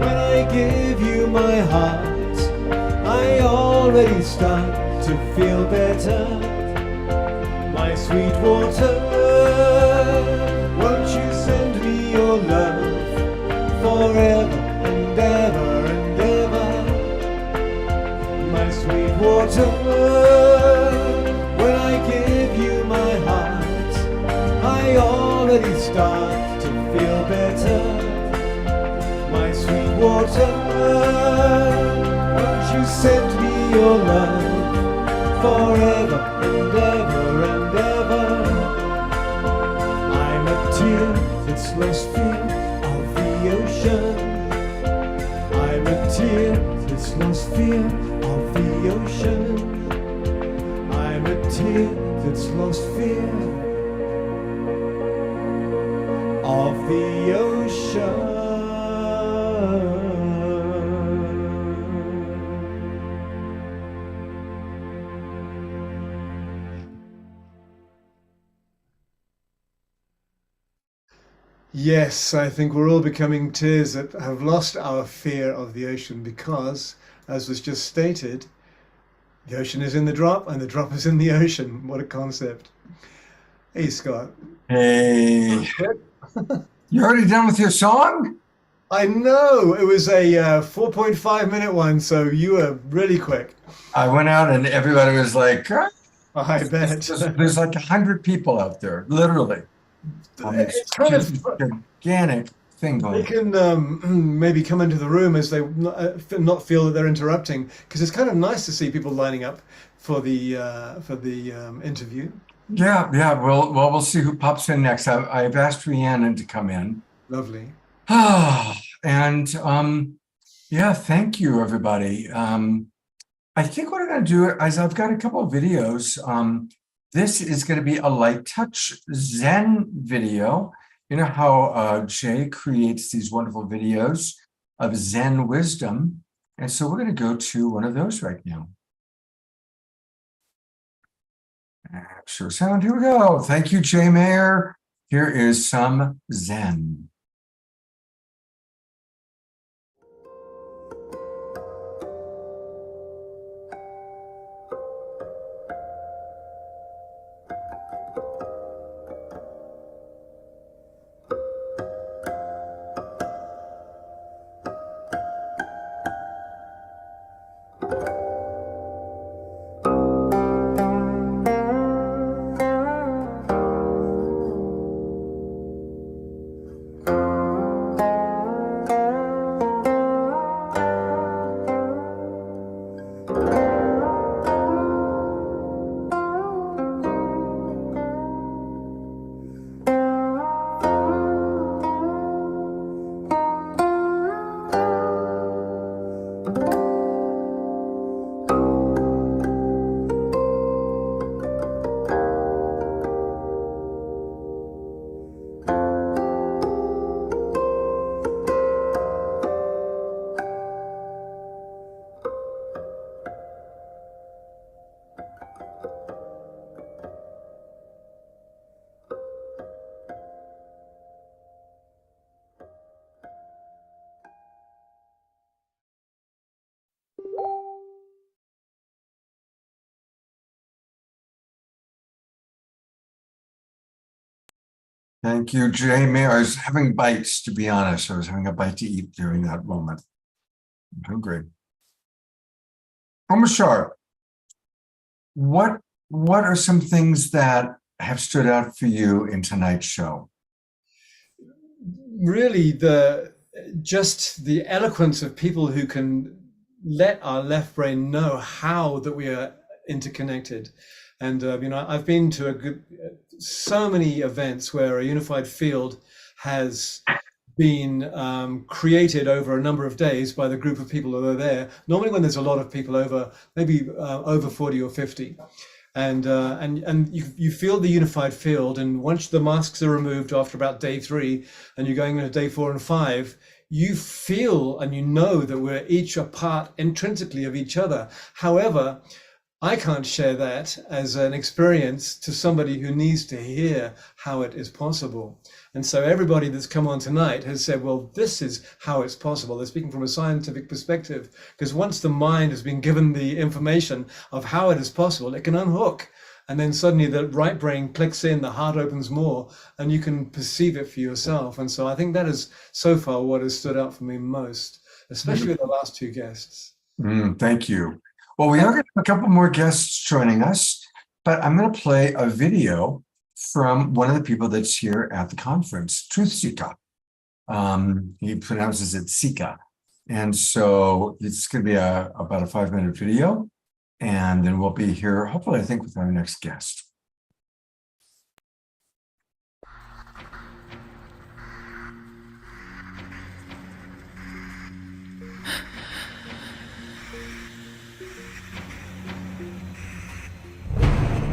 when I give you my heart, I already start to feel better. My sweet water, won't you send me your love forever and ever and ever? My sweet water, when I give you my heart, I already start to feel better. My sweet water, won't you send me your love forever and ever and ever? I'm a tear that's lost fear of the ocean. I'm a tear that's lost fear of the ocean. I'm a tear that's lost fear of the ocean. Yes, I think we're all becoming tears that have lost our fear of the ocean because, as was just stated, the ocean is in the drop and the drop is in the ocean. What a concept. Hey, Scott. Hey, you already done with your song? I know it was a 4.5 minute one, so you were really quick. I went out and everybody was like, "Ah." I bet. There's like 100 people out there, literally. It's kind of gigantic thing going they on. can maybe come into the room as they not feel that they're interrupting, because it's kind of nice to see people lining up for the interview. Yeah, yeah. Well, we'll see who pops in next. I've asked Rhiannon to come in. Lovely. And yeah, thank you, everybody. I think what I'm going to do is I've got a couple of videos. This is going to be a light touch Zen video. You know how Jay creates these wonderful videos of Zen wisdom. And so we're going to go to one of those right now. Sure sound, here we go. Thank you, Jay Mayer. Here is some Zen. Thank you, Jay Mayer. I was having bites, to be honest. I was having a bite to eat during that moment. I'm hungry. Omashar, what are some things that have stood out for you in tonight's show? Really, just the eloquence of people who can let our left brain know how that we are interconnected. And you know, I've been to so many events where a unified field has been created over a number of days by the group of people that are there. Normally, when there's a lot of people over, maybe over 40 or 50, and you feel the unified field. And once the masks are removed after about day 3, and you're going into day 4 and 5, you feel and you know that we're each a part intrinsically of each other. However, I can't share that as an experience to somebody who needs to hear how it is possible. And so everybody that's come on tonight has said, well, this is how it's possible. They're speaking from a scientific perspective, because once the mind has been given the information of how it is possible, it can unhook. And then suddenly the right brain clicks in, the heart opens more, and you can perceive it for yourself. And so I think that is so far what has stood out for me most, especially with the last 2 guests. Thank you. Well, we are going to have a couple more guests joining us, but I'm going to play a video from one of the people that's here at the conference, Truth Seeker. He pronounces it Sika. And so it's going to be about a 5-minute video. And then we'll be here, hopefully, I think, with our next guest.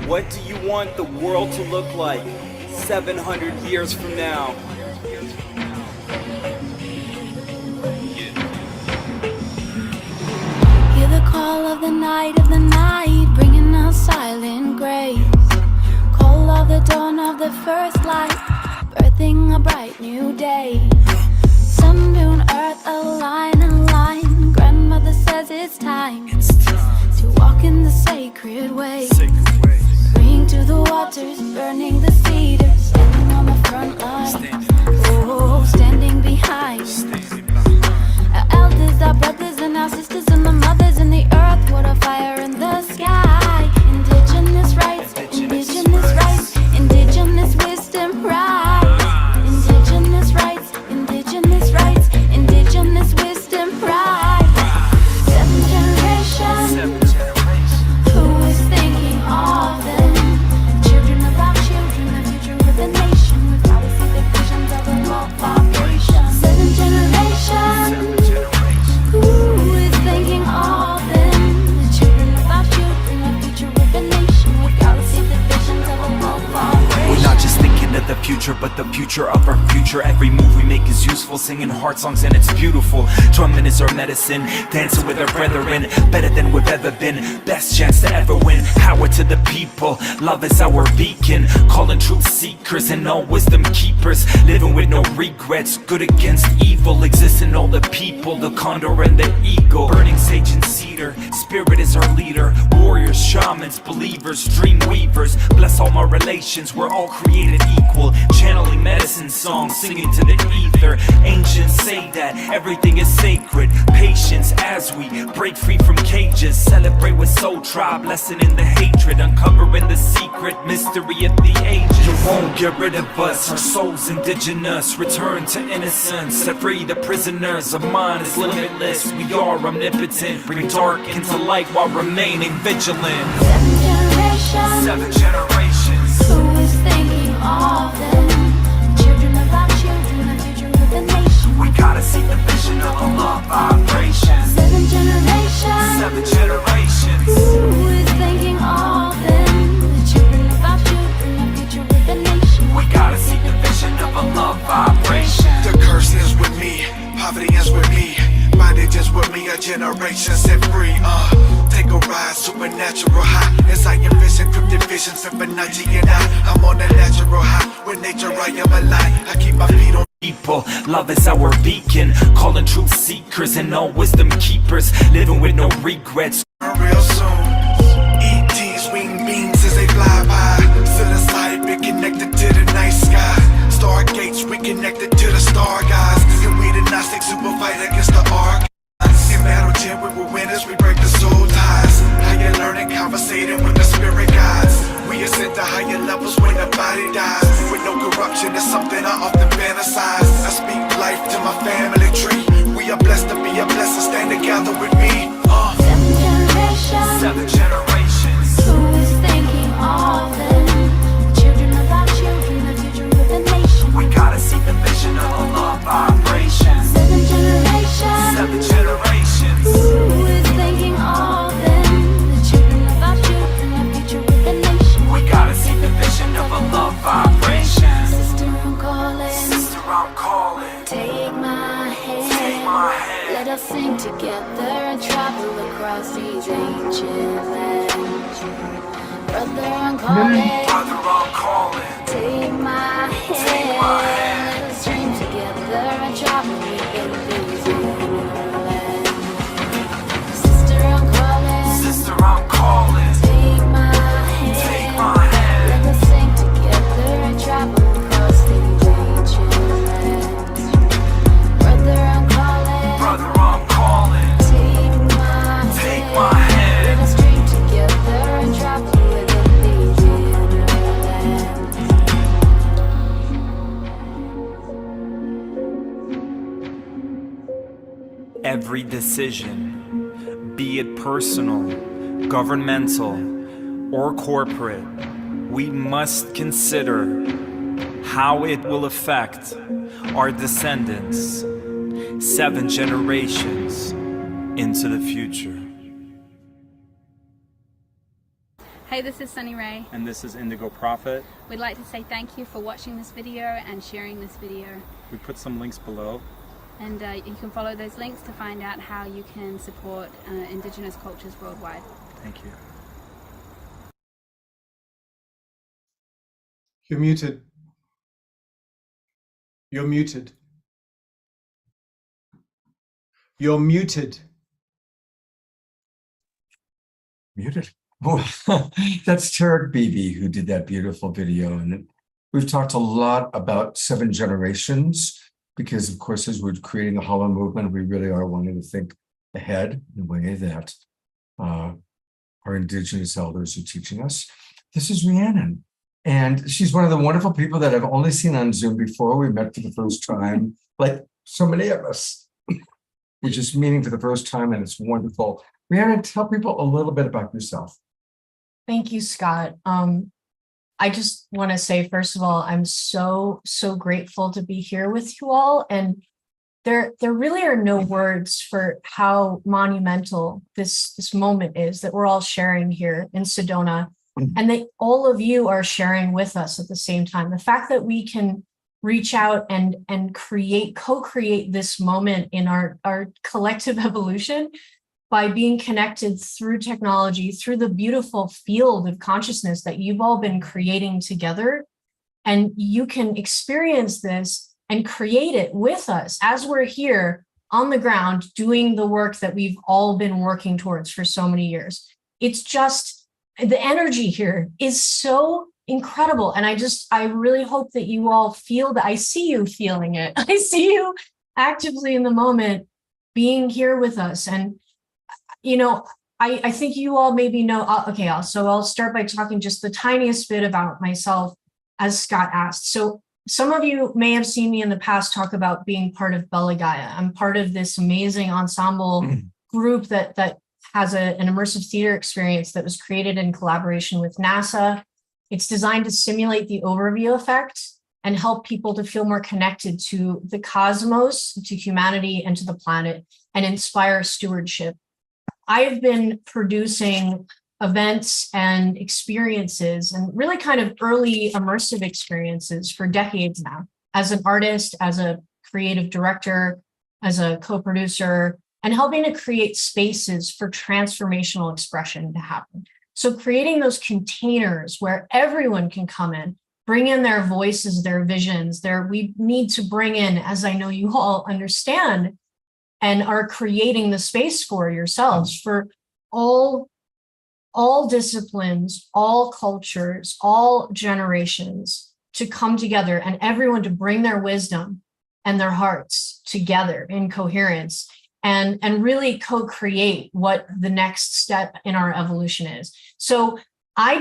What do you want the world to look like 700 years from now? Hear the call of the night, bringing us silent grace. Call of the dawn of the first light, birthing a bright new day. Sun, moon, earth, align. Grandmother says it's time to walk in the sacred way. Bring to the waters, burning the cedars, standing on the front line. Oh, standing behind. Our elders, our brothers, and our sisters, and the mothers in the earth, water, fire, in the sky. Indigenous rights, indigenous rights, indigenous wisdom, right. Indigenous rights, indigenous rights, indigenous wisdom, right. 7 generations. Who is thinking of them? Children of future of our future. Every move we make is useful, singing heart songs and it's beautiful. Drumming is our medicine, dancing with our brethren, better than we've ever been, best chance to ever win. Power to the people, love is our beacon, calling truth seekers and all wisdom keepers, living with no regrets, good against evil, exists in all the people, the condor and the eagle, burning sage and cedar, spirit is our leader, warriors, shamans, believers, dream weavers, bless all my relations, we're all created equal, channeling medicine songs, singing to the ether, ancients say that everything is sacred, patience as we break free from cages, celebrate with soul tribe, lessening the hatred, uncovering the secret mystery of the ages. You won't get rid of us, our souls indigenous, return to innocence, set free the prisoners, our mind is limitless, we are omnipotent, bring dark into light while remaining vigilant. 7 generations. Who is thinking of them? Children of our children, the future of the nation. We gotta see the vision of a love vibration. 7 generations. 7 generations. Who is thinking of them? The children of our children, the future of the nation. We gotta see the vision of a love vibration. The curse is with me, poverty is with me, bondage is with me, a generation set free. Take a ride, supernatural high. As I envision cryptic visions, Fibonacci and I'm on a natural high. With nature I am alive, I keep my feet on People, love is our beacon, calling truth seekers and all wisdom keepers, living with no regrets. real soon. ETs, wing beams as they fly by. Psilocybin, be connected to the night sky. Stargates, we connected to the star guys. And we the Gnostic super fight against the arc. In battle 10, we were winners, we break the soul ties. Higher learning, conversating with the spirit guides. We ascend to higher levels when the body dies. With no corruption, it's something I often fantasize. I speak life to my family tree. We are blessed to be a blessing, stand together with me. 7 generations. 7 generations. Who is thinking of them? Children of our children, the future of the nation. We gotta see the vision of a love vibration. 7 generations. 7 generations. Who is thinking of them? The children of our children, the future of the nation. We gotta see the vision of a love vibration. Sister, I'm calling. Sister, I'm calling. Take my hand. Take my hand. Let us sing together and travel across these ancient lands. Brother, I'm calling. Brother, I'm calling. Take my hand. Take my hand. Let us dream together and travel within these inner lands. Sister, I'm calling. Sister, I'm calling. Take my hand. Take my hand. Let us sing together and travel across these ancient lands. Brother, I'm calling. Brother, I'm calling. Take my hand. Let us dream together and travel within these inner lands. Every decision, be it personal, governmental, or corporate, we must consider how it will affect our descendants 7 generations into the future. Hey, this is Sunny Ray. And this is Indigo Prophet. We'd like to say thank you for watching this video and sharing this video. We put some links below. And you can follow those links to find out how you can support Indigenous cultures worldwide. Thank you. You're muted. You're muted. You're muted. Muted. Oh, that's Tarek Bibi who did that beautiful video. And we've talked a lot about 7 generations because, of course, as we're creating the HoloMovement, we really are wanting to think ahead in a way that our Indigenous elders are teaching us. This is Rhiannon, and she's one of the wonderful people that I've only seen on Zoom before. We met for the first time, like so many of us. We're just meeting for the first time, and it's wonderful. Rhiannon, tell people a little bit about yourself. Thank you, Scott. I just want to say, first of all, I'm so grateful to be here with you all. And there really are no words for how monumental this moment is that we're all sharing here in Sedona. And that all of you are sharing with us at the same time. The fact that we can reach out and co-create this moment in our collective evolution by being connected through technology, through the beautiful field of consciousness that you've all been creating together. And you can experience this and create it with us as we're here on the ground doing the work that we've all been working towards for so many years. It's just, the energy here is so incredible. And I really hope that you all feel that. I see you feeling it. I see you actively in the moment being here with us. And, you know, I think you all maybe know, okay, so I'll start by talking just the tiniest bit about myself, as Scott asked. So some of you may have seen me in the past talk about being part of Bella Gaia. I'm part of this amazing ensemble group that has an immersive theater experience that was created in collaboration with NASA. It's designed to simulate the overview effect and help people to feel more connected to the cosmos, to humanity, and to the planet, and inspire stewardship. I have been producing events and experiences and really kind of early immersive experiences for decades now, as an artist, as a creative director, as a co-producer, and helping to create spaces for transformational expression to happen. So creating those containers where everyone can come in, bring in their voices, their visions, we need to bring in, as I know you all understand, and are creating the space for yourselves, for all disciplines, all cultures, all generations to come together and everyone to bring their wisdom and their hearts together in coherence and really co-create what the next step in our evolution is. So I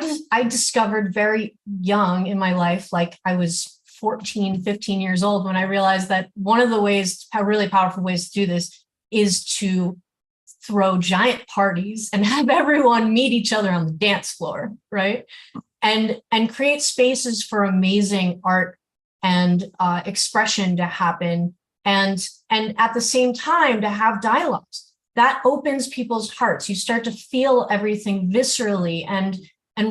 discovered very young in my life, like I was 14, 15 years old, when I realized that one of the ways, really powerful ways to do this is to throw giant parties and have everyone meet each other on the dance floor, right? And create spaces for amazing art and expression to happen. And at the same time, to have dialogues that opens people's hearts. You start to feel everything viscerally and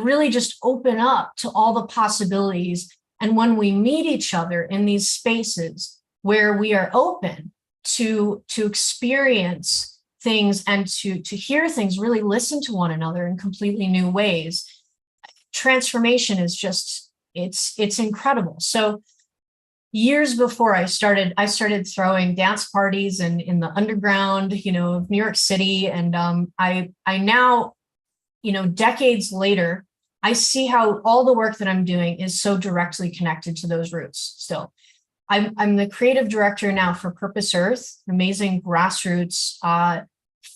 really just open up to all the possibilities. And when we meet each other in these spaces where we are open to experience things and to hear things, really listen to one another in completely new ways, transformation is just, it's incredible. So years before I started throwing dance parties and in the underground, of New York City. And I now, decades later, I see how all the work that I'm doing is so directly connected to those roots still. I'm the creative director now for Purpose Earth, amazing grassroots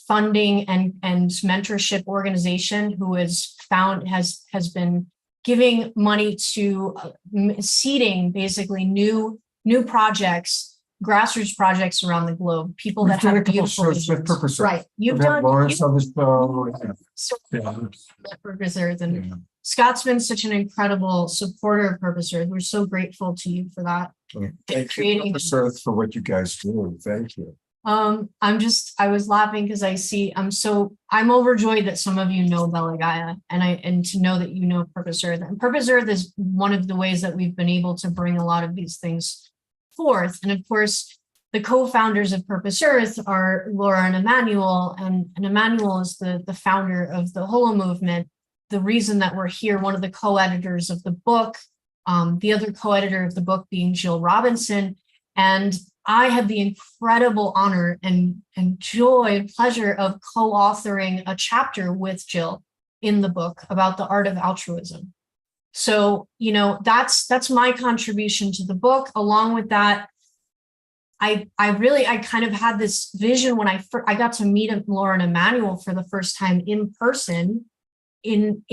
funding and mentorship organization who has been giving money to seeding basically new projects, grassroots projects around the globe. People that have beautiful visions. With Purpose Earth. Right. You've done Lawrence on the show. Purpose Earth, and Scott's been such an incredible supporter of Purpose Earth. We're so grateful to you for that. Thank you, Purpose Earth, for what you guys do. Thank you. I was laughing because I'm overjoyed that some of you know Bella Gaia and to know that you know Purpose Earth. And Purpose Earth is one of the ways that we've been able to bring a lot of these things forth. And of course, the co-founders of Purpose Earth are Laura and Emmanuel, and Emmanuel is the founder of the HoloMovement. The reason that we're here, one of the co-editors of the book, the other co-editor of the book being Jill Robinson. And I had the incredible honor and joy and pleasure of co-authoring a chapter with Jill in the book about the art of altruism. So, that's my contribution to the book. Along with that, I kind of had this vision when I got to meet Laura and Emmanuel for the first time in person in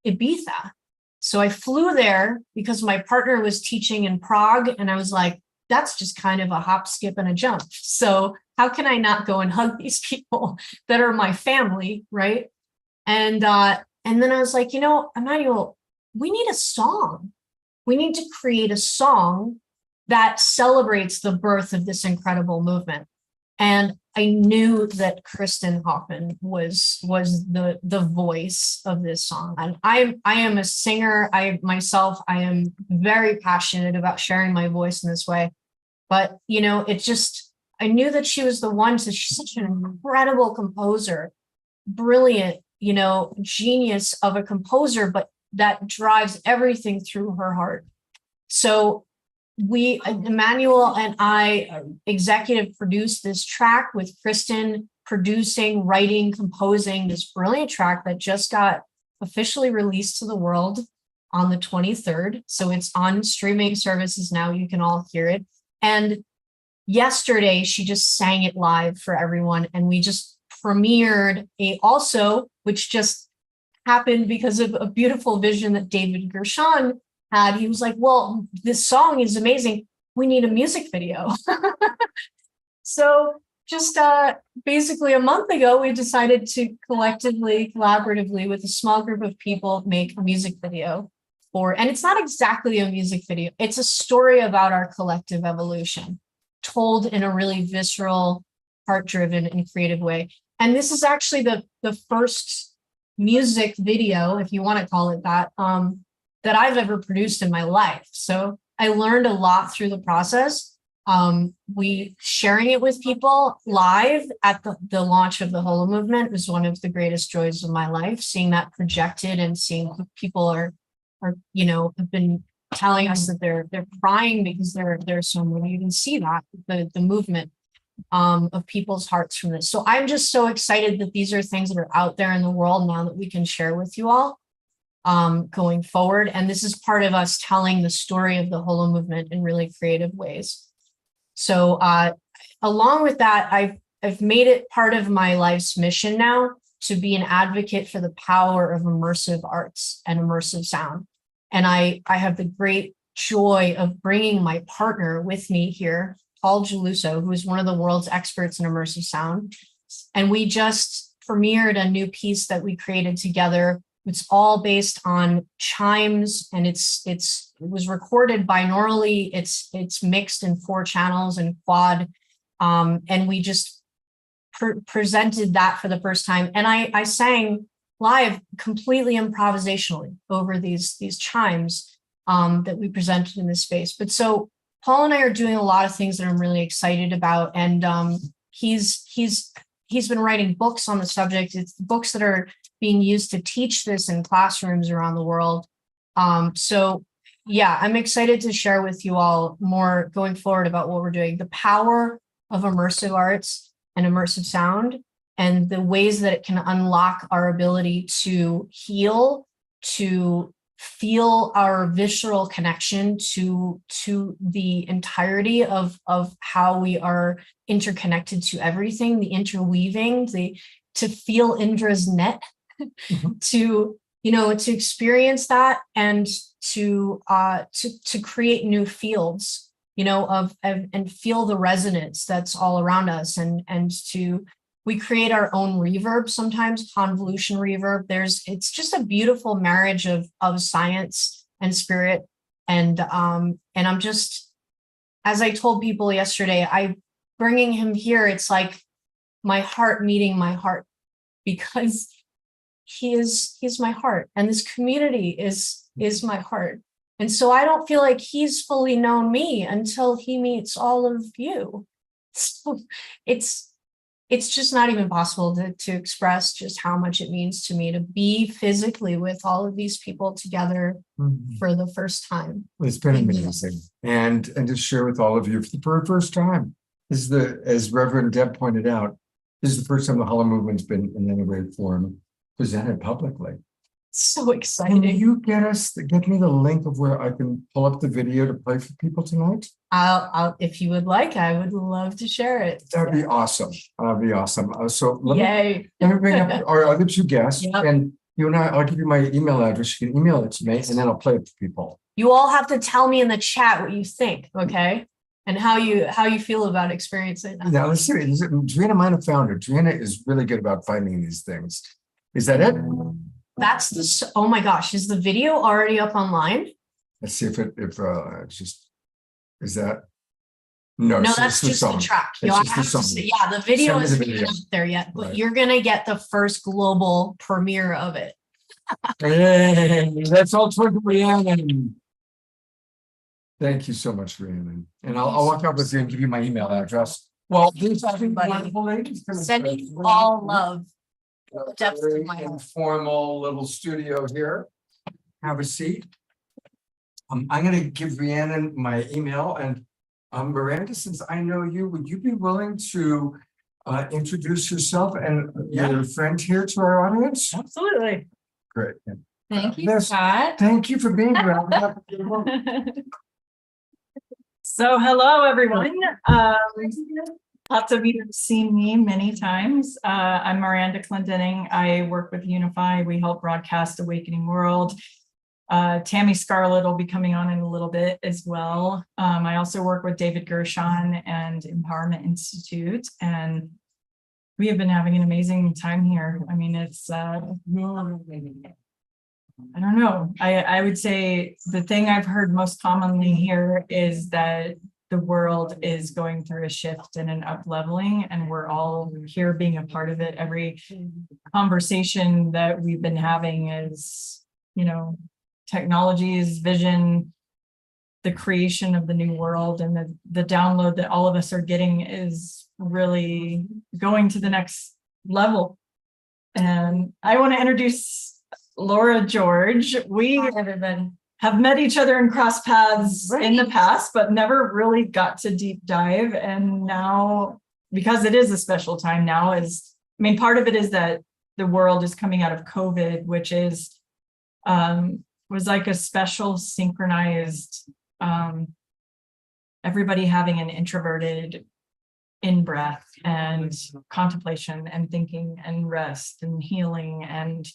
Ibiza. So I flew there because my partner was teaching in Prague, and I was like, that's just kind of a hop, skip, and a jump. So how can I not go and hug these people that are my family, right? And then I was like, Emmanuel, we need a song. We need to create a song that celebrates the birth of this incredible movement. And I knew that Kristen Hoffman was the voice of this song. And I am a singer. I am very passionate about sharing my voice in this way. But you know, I knew that she was the one. So she's such an incredible composer, brilliant, you know, genius of a composer, but that drives everything through her heart. So Emmanuel and I executive produced this track with Kristen producing, writing, composing this brilliant track that just got officially released to the world on the 23rd. So it's on streaming services now. You can all hear it. And yesterday, she just sang it live for everyone. And we just premiered which just happened because of a beautiful vision that David Gershon had. He was like, well, this song is amazing. We need a music video. So just basically a month ago, we decided to collaboratively with a small group of people, make a music video and it's not exactly a music video. It's a story about our collective evolution told in a really visceral, heart-driven and creative way. And this is actually the first music video, if you want to call it that, that I've ever produced in my life. So I learned a lot through the process. We sharing it with people live at the launch of the HoloMovement was one of the greatest joys of my life. Seeing that projected and seeing people are have been telling us that they're crying because they're so moved. You can see that the movement of people's hearts from this. So I'm just so excited that these are things that are out there in the world now that we can share with you all going forward. And this is part of us telling the story of the HoloMovement in really creative ways. So along with that, I've made it part of my life's mission now to be an advocate for the power of immersive arts and immersive sound. And I have the great joy of bringing my partner with me here, Paul Geluso, who is one of the world's experts in immersive sound. And we just premiered a new piece that we created together. It's all based on chimes, and it was recorded binaurally. It's mixed in 4 channels and quad. And we just presented that for the first time. And I sang live completely improvisationally over these chimes that we presented in this space. But so Paul and I are doing a lot of things that I'm really excited about. And he's been writing books on the subject. It's books that are being used to teach this in classrooms around the world. So yeah, I'm excited to share with you all more going forward about what we're doing, the power of immersive arts and immersive sound, and the ways that it can unlock our ability to heal, to feel our visceral connection to the entirety of how we are interconnected to everything, the interweaving, to feel Indra's net, to experience that and to create new fields, and feel the resonance that's all around us, and we create our own reverb, sometimes convolution reverb. It's just a beautiful marriage of science and spirit. And I'm just, as I told people yesterday, bringing him here, it's like my heart meeting my heart, because he's my heart, and this community is my heart. And so I don't feel like he's fully known me until he meets all of you. So it's just not even possible to express just how much it means to me to be physically with all of these people together for the first time. It's been amazing. And to share with all of you for the very first time, as Reverend Deb pointed out, this is the first time the HoloMovement's been in any way or form presented publicly. So exciting. Can you get me the link of where I can pull up the video to play for people tonight? I'll if you would like, I would love to share it. That'd be awesome. That'd be awesome. So let Yay. me bring up our other 2 guests, Yep. and you and I'll give you my email address. You can email it to me, and then I'll play it for people. You all have to tell me in the chat what you think, okay? And how you feel about experiencing that. Now let's see. Drina might have found it. Drina is really good about finding these things. Is that it? That's oh my gosh, is the video already up online? Let's see if is that. No, No, it's that's the just the song. track. It's You'll just the have to song. see. Yeah, the video Send me the isn't video. up there yet, but Right. you're gonna get the first global premiere of it. Hey, that's all toward Rhiannon. Thank you so much, Rhiannon. And I'll walk out with you and give you my email address. Well, these are wonderful ladies. Sending you all love. Depths of Very my heart. informal little studio here. Have a seat. I'm going to give Rhiannon my email, and Miranda, since I know you, would you be willing to introduce yourself and your friend here to our audience? Absolutely. Great. Thank you, Yes. Scott. Thank you for being here. So hello, everyone. Lots of you have seen me many times. I'm Miranda Clendenning. I work with Unify. We help broadcast Awakening World. Tammy Scarlett will be coming on in a little bit as well. I also work with David Gershon and Empowerment Institute, and we have been having an amazing time here. I mean, it's I don't know. I would say the thing I've heard most commonly here is that the world is going through a shift and an up-leveling, and we're all here being a part of it. Every conversation that we've been having is, you know, technology's vision, the creation of the new world, and the download that all of us are getting is really going to the next level. And I want to introduce Laura George. We have met each other and crossed paths in the past, but never really got to deep dive. And now, because it is a special time now, part of it is that the world is coming out of COVID, which is was like a special synchronized everybody having an introverted in-breath and contemplation and thinking and rest and healing and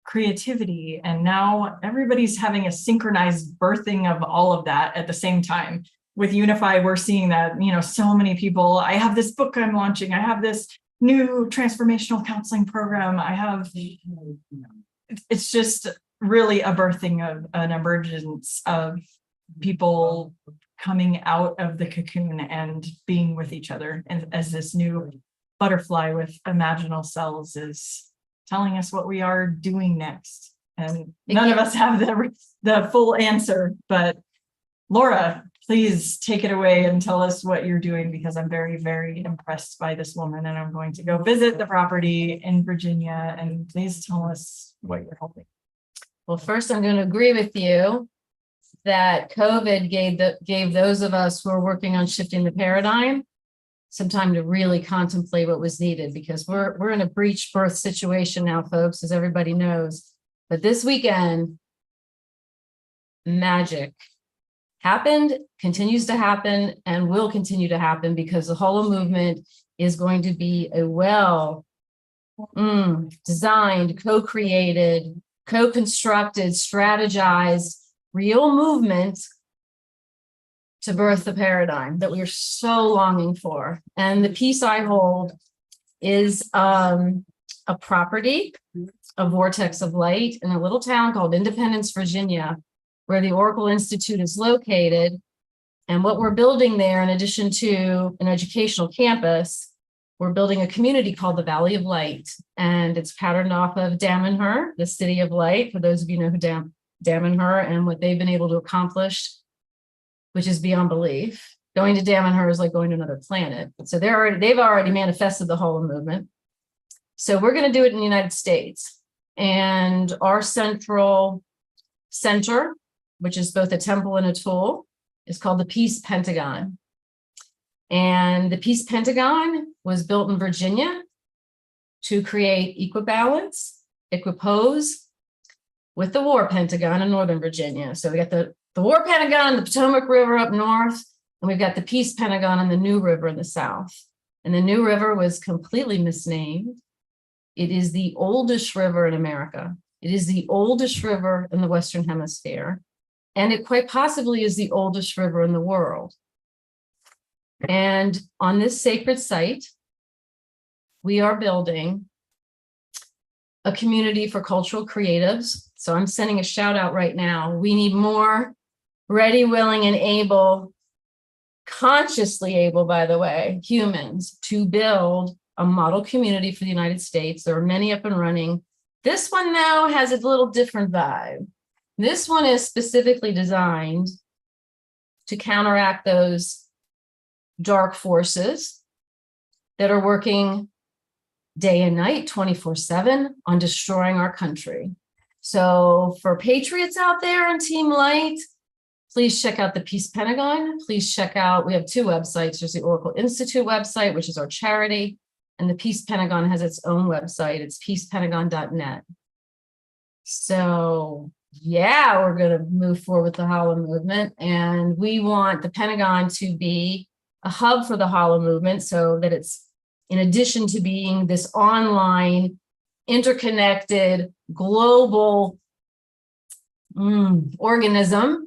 creativity. And now everybody's having a synchronized birthing of all of that at the same time. With Unify, we're seeing that, you know, so many people, I have this book I'm launching, I have this new transformational counseling program, I have, it's just really a birthing of an emergence of people coming out of the cocoon and being with each other. And as this new butterfly with imaginal cells is telling us what we are doing next. And none of us have the full answer, but Laura, please take it away and tell us what you're doing, because I'm very, very impressed by this woman, and I'm going to go visit the property in Virginia, and please tell us what you're helping. Well, first, I'm going to agree with you that COVID gave those of us who are working on shifting the paradigm some time to really contemplate what was needed, because we're in a breech birth situation now, folks, as everybody knows. But this weekend, magic happened, continues to happen, and will continue to happen, because the HoloMovement is going to be a designed, co-created, co-constructed, strategized, real movement to birth the paradigm that we're so longing for. And the piece I hold is a property, a vortex of light in a little town called Independence, Virginia, where the Oracle Institute is located. And what we're building there, in addition to an educational campus, we're building a community called the Valley of Light. And it's patterned off of Damanhur, the city of light, for those of you who know who Damanhur and what they've been able to accomplish, which is beyond belief. Going to Damanhur is like going to another planet. So they've already manifested the HoloMovement. So we're going to do it in the United States. And our central center, which is both a temple and a tool, is called the Peace Pentagon. And the Peace Pentagon was built in Virginia to create equibalance, equipoise with the War Pentagon in Northern Virginia. So we got the War Pentagon, the Potomac River up north, and we've got the Peace Pentagon and the New River in the south. And the New River was completely misnamed. It is the oldest river in America. It is the oldest river in the Western Hemisphere. And it quite possibly is the oldest river in the world. And on this sacred site, we are building a community for cultural creatives. So I'm sending a shout out right now. We need more ready, willing, and able consciously able, by the way, humans to build a model community for the United States. There are many up and running. This one now has a little different vibe. This one is specifically designed to counteract those dark forces that are working day and night, 24/7 on destroying our country. So for patriots out there on Team Light, please check out the Peace Pentagon. Please check out, we have two websites. There's the Oracle Institute website, which is our charity, and the Peace Pentagon has its own website. It's peacepentagon.net. So yeah, we're going to move forward with the HoloMovement, and we want the Pentagon to be a hub for the HoloMovement so that it's, in addition to being this online, interconnected, global organism,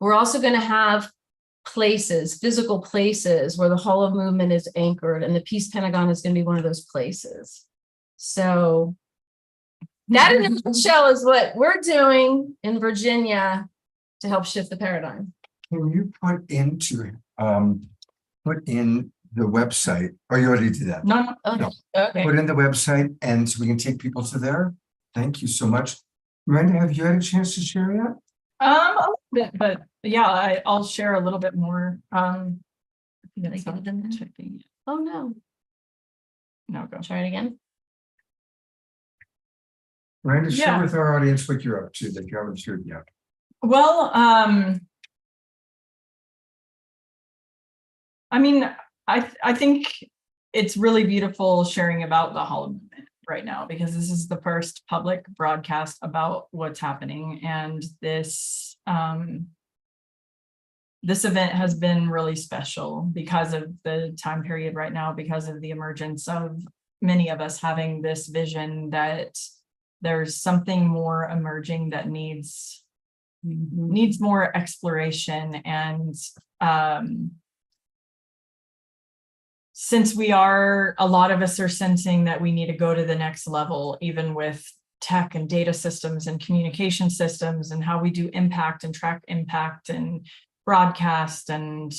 we're also going to have places, physical places where the HoloMovement is anchored, and the Peace Pentagon is going to be one of those places. So that in a nutshell is what we're doing in Virginia to help shift the paradigm. Can you put in the website, or you already did that? No. No. Okay. Put in the website, and so we can take people to there. Thank you so much. Miranda, have you had a chance to share yet? A little bit, but yeah, I'll share a little bit more. Oh no. No, go. Try it again. Miranda, share Yeah. with our audience what you're up to that you haven't shared yet. Well, I mean, I think it's really beautiful sharing about the HoloMovement right now, because this is the first public broadcast about what's happening, and this this event has been really special because of the time period right now, because of the emergence of many of us having this vision that there's something more emerging that needs more exploration. And since a lot of us are sensing that we need to go to the next level, even with tech and data systems and communication systems and how we do impact and track impact and broadcast, and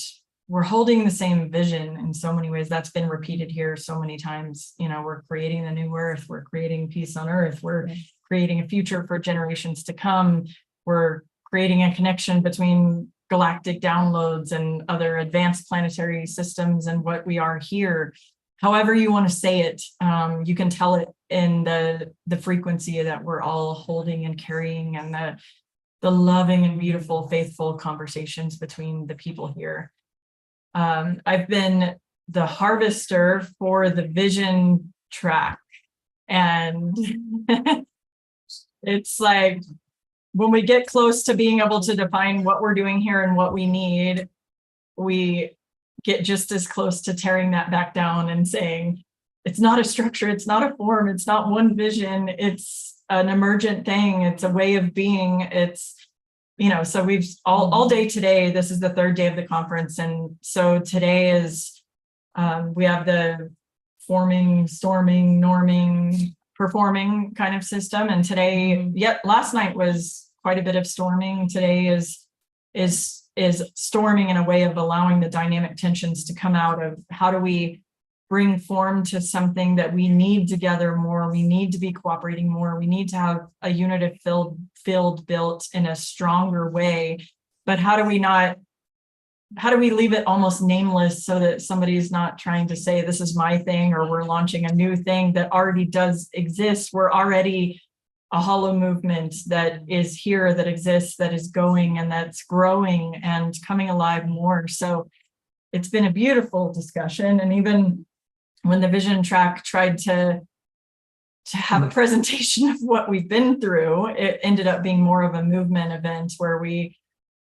we're holding the same vision in so many ways. That's been repeated here so many times. You know, we're creating the new earth, we're creating peace on earth, we're creating a future for generations to come, we're creating a connection between galactic downloads and other advanced planetary systems and what we are here. However you want to say it, you can tell it in the frequency that we're all holding and carrying, and the loving and beautiful, faithful conversations between the people here. I've been the harvester for the vision track, and it's like, when we get close to being able to define what we're doing here and what we need, we get just as close to tearing that back down and saying, it's not a structure, it's not a form, it's not one vision, it's an emergent thing, it's a way of being. It's, you know, so we've all day today, this is the third day of the conference. And so today is, we have the forming, storming, norming, performing kind of system. And today, last night was quite a bit of storming. Today is storming in a way of allowing the dynamic tensions to come out of how do we bring form to something that we need together more. We need to be cooperating more. We need to have a unitive field built in a stronger way. But how do we leave it almost nameless so that somebody's not trying to say, this is my thing, or we're launching a new thing that already does exist. We're already a HoloMovement that is here, that exists, that is going, and that's growing and coming alive more. So it's been a beautiful discussion. And even when the vision track tried to have a presentation of what we've been through, it ended up being more of a movement event where we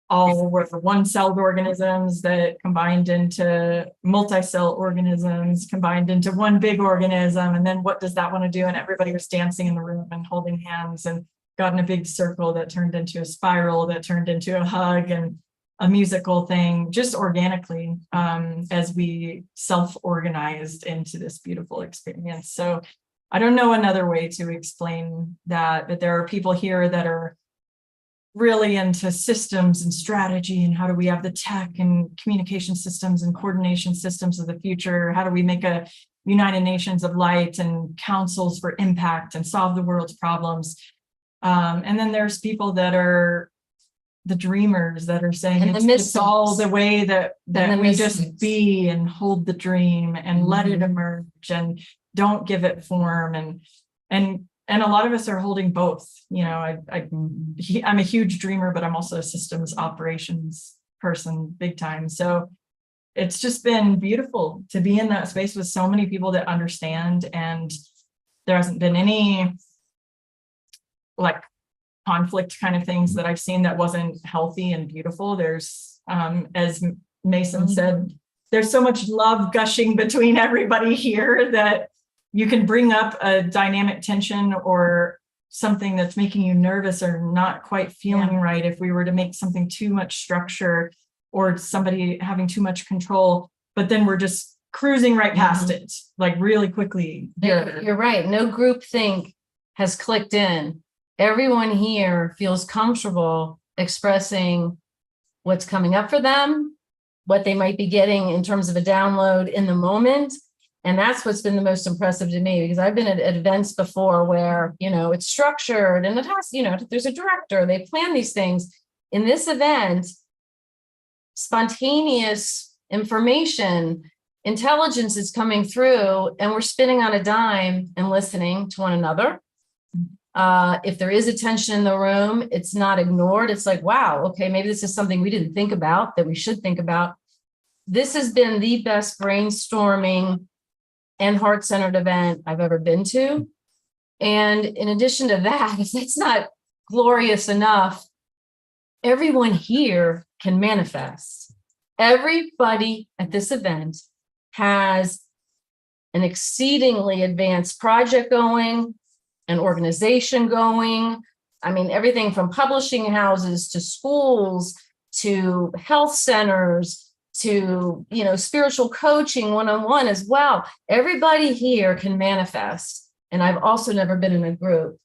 all were one-celled organisms that combined into multi-cell organisms, combined into one big organism. And then what does that want to do? And everybody was dancing in the room and holding hands and got in a big circle that turned into a spiral, that turned into a hug and a musical thing, just organically, as we self-organized into this beautiful experience. So I don't know another way to explain that, but there are people here that are really into systems and strategy and how do we have the tech and communication systems and coordination systems of the future? How do we make a United Nations of light and councils for impact and solve the world's problems? And then there's people that are the dreamers that are saying it's all the way that we just be and hold the dream and let it emerge and don't give it form. And a lot of us are holding both. You know, I'm a huge dreamer, but I'm also a systems operations person, big time. So it's just been beautiful to be in that space with so many people that understand, and there hasn't been any like conflict kind of things that I've seen that wasn't healthy and beautiful. There's, as Mason said, there's so much love gushing between everybody here that you can bring up a dynamic tension or something that's making you nervous or not quite feeling right. If we were to make something too much structure or somebody having too much control, but then we're just cruising right past it, like really quickly. You're right. No group think has clicked in. Everyone here feels comfortable expressing what's coming up for them, what they might be getting in terms of a download in the moment. And that's what's been the most impressive to me, because I've been at events before where, you know, it's structured and it has, you know, there's a director, they plan these things. In this event, spontaneous information, intelligence is coming through, and we're spinning on a dime and listening to one another. If there is a tension in the room, it's not ignored. It's like, wow, okay, maybe this is something we didn't think about that we should think about. This has been the best brainstorming and heart-centered event I've ever been to. And in addition to that, if that's not glorious enough, everyone here can manifest. Everybody at this event has an exceedingly advanced project going, an organization going. I mean, everything from publishing houses to schools to health centers to, you know, spiritual coaching one-on-one as well. Everybody here can manifest. And I've also never been in a group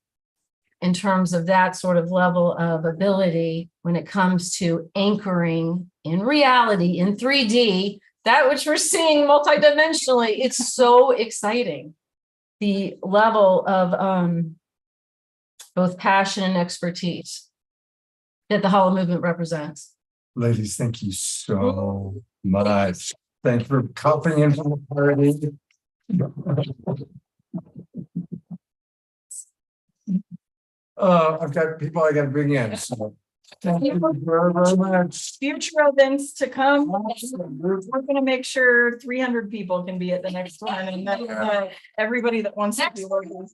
in terms of that sort of level of ability when it comes to anchoring in reality, in 3D, that which we're seeing multidimensionally. It's so exciting. The level of both passion and expertise that the HoloMovement represents. Ladies, thank you so much. Thank you for coming into the party. I've got people I got to bring in. So thank you very, very much. Future events to come. We're going to make sure 300 people can be at the next one, and that everybody that wants to be working.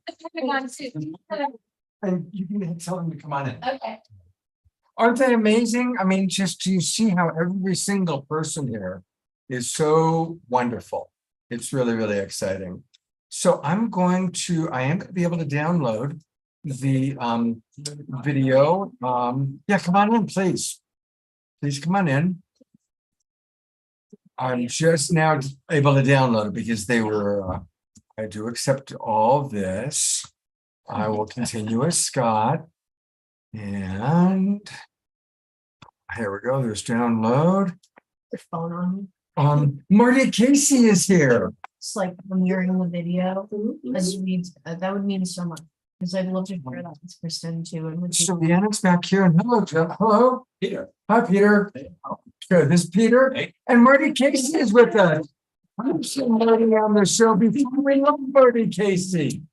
And you can tell them to come on in. Okay. Aren't they amazing? I mean, just to see how every single person here is so wonderful. It's really, really exciting. So I am going to be able to download the video. Yeah, come on in, please. Please come on in. I'm just now able to download it because they were, I do accept all this. I will continue as Scott. And here we go. There's download. The phone on. Marty Casey is here. It's like when you're in the video, that would mean so much. Because I'd love to hear that with Kristen too. And So Rhiannon's back here. And hello, Jeff. Hello, Peter. Hi, Peter. Good. This is Peter. Hey. And Marty Casey is with us. I'm seeing Marty on the show before. We love Marty Casey.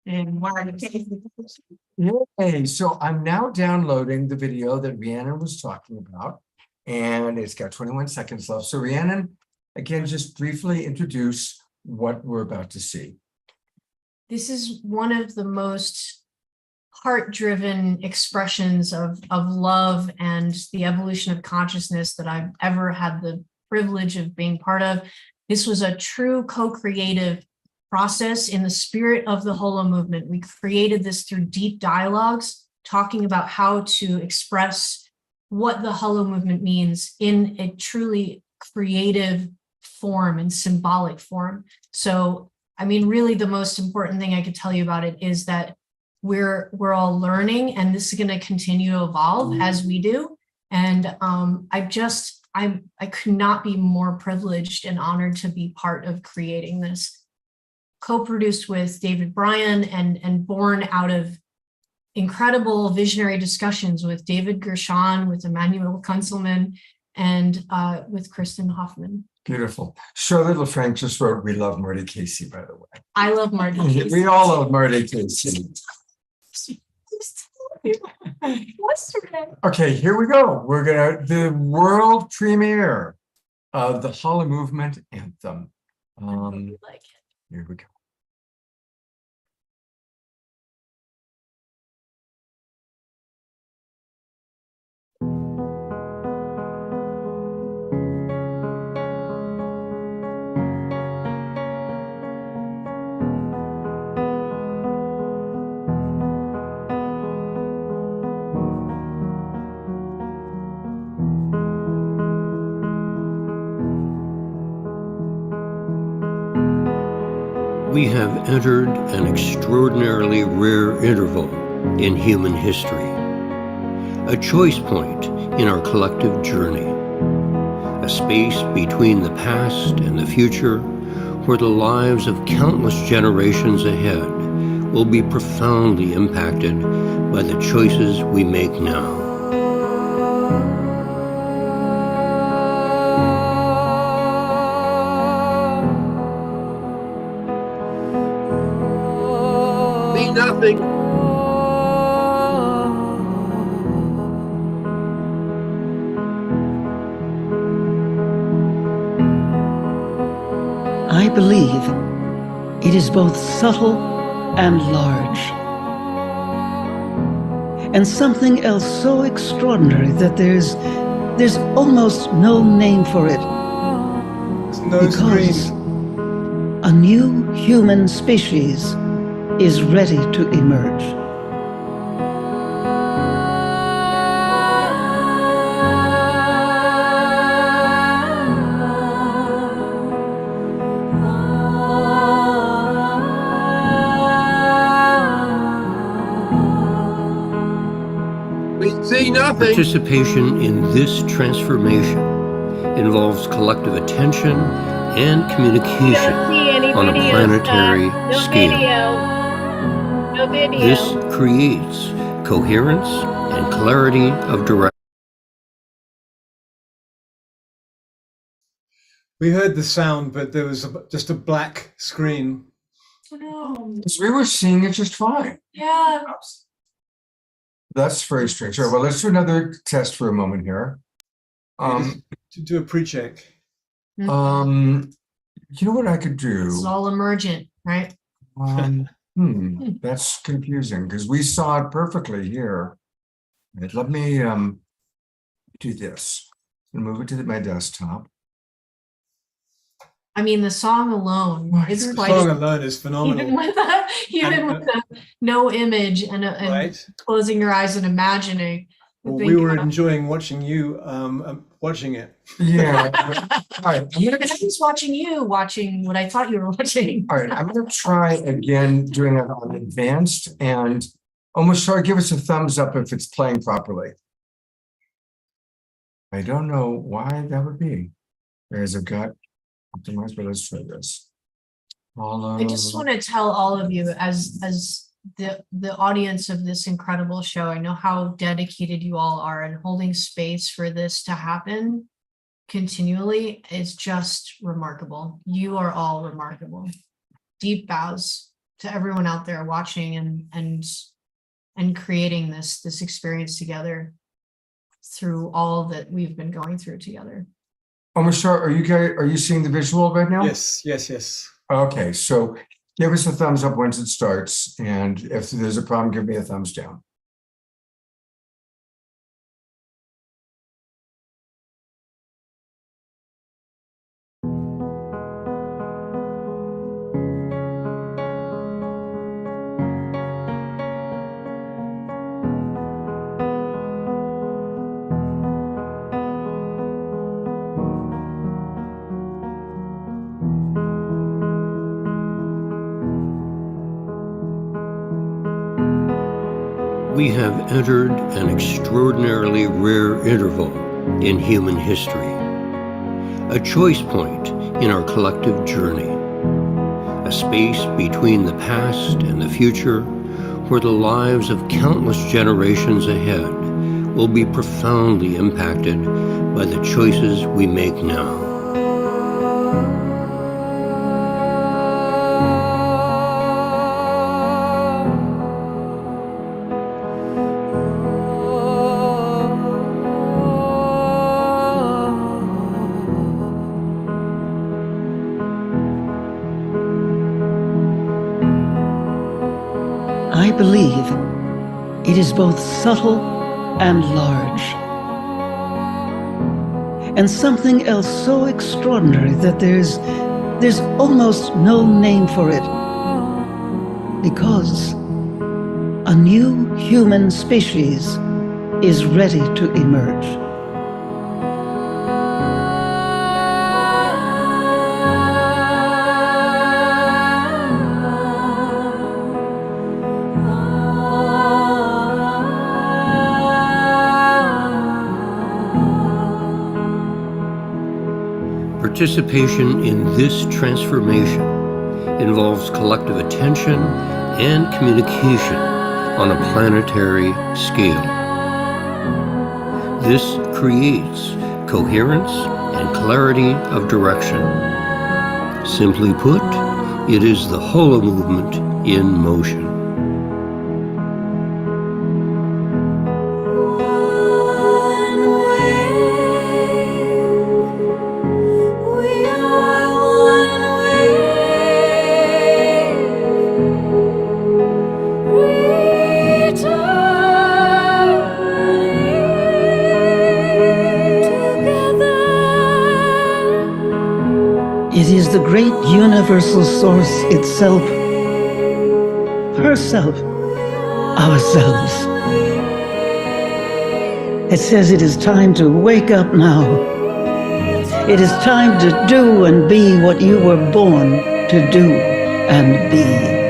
And Marty Casey. Yay. So I'm now downloading the video that Rhiannon was talking about. And it's got 21 seconds left. So Rhiannon, again, just briefly introduce what we're about to see. This is one of the most heart-driven expressions of love and the evolution of consciousness that I've ever had the privilege of being part of. This was a true co-creative process in the spirit of the HoloMovement. We created this through deep dialogues, talking about how to express what the HoloMovement means in a truly creative form and symbolic form. So I mean, really, the most important thing I could tell you about it is that we're all learning, and this is going to continue to evolve as we do. And I could not be more privileged and honored to be part of creating this, co-produced with David Bryan and born out of incredible visionary discussions with David Gershon, with Emmanuel Kunzelman, and with Kristen Hoffman. Beautiful. Charlotte LaFranc just wrote, "We love Marty Casey," by the way. I love Marty Casey. We all love Marty Casey. Okay, here we go. We're the world premiere of the HoloMovement anthem. Here we go. We have entered an extraordinarily rare interval in human history, a choice point in our collective journey, a space between the past and the future where the lives of countless generations ahead will be profoundly impacted by the choices we make now. Nothing. I believe it is both subtle and large, and something else so extraordinary that there's almost no name for it. Because a new human species is ready to emerge. We see nothing. Participation in this transformation involves collective attention and communication on a planetary scale. No video. This creates coherence and clarity of direction. We heard the sound, but there was just a black screen. Because we were seeing it just fine. Yeah. That's very strange. All right, well, let's do another test for a moment here. To do a pre-check. You know what I could do? This is all emergent, right? That's confusing because we saw it perfectly here. Right, let me do this and move it to my desktop. I mean, the song alone is The quite. song alone is phenomenal. Even with no image and Right. closing your eyes and imagining. Well, we were enjoying watching you watching it. Yeah. All right. I was watching you watching what I thought you were watching. All right. I'm going to try again doing it on advanced and almost sure give us a thumbs up if it's playing properly. I don't know why that would be. There's a gut optimized, but let's try this. I just want to tell all of you as the audience of this incredible show, I know how dedicated you all are, and holding space for this to happen continually is just remarkable. You are all remarkable. Deep bows to everyone out there watching and creating this experience together through all that we've been going through together. Oh, Michelle, are you seeing the visual right now? Yes. Okay, so give us a thumbs up once it starts, and if there's a problem, give me a thumbs down. We have entered an extraordinarily rare interval in human history, a choice point in our collective journey, a space between the past and the future where the lives of countless generations ahead will be profoundly impacted by the choices we make now. I believe it is both subtle and large, and something else so extraordinary that there's almost no name for it, because a new human species is ready to emerge. Participation in this transformation involves collective attention and communication on a planetary scale. This creates coherence and clarity of direction. Simply put, it is the Holo movement in motion. It is the great universal source itself, herself, ourselves. It says it is time to wake up now. It is time to do and be what you were born to do and be.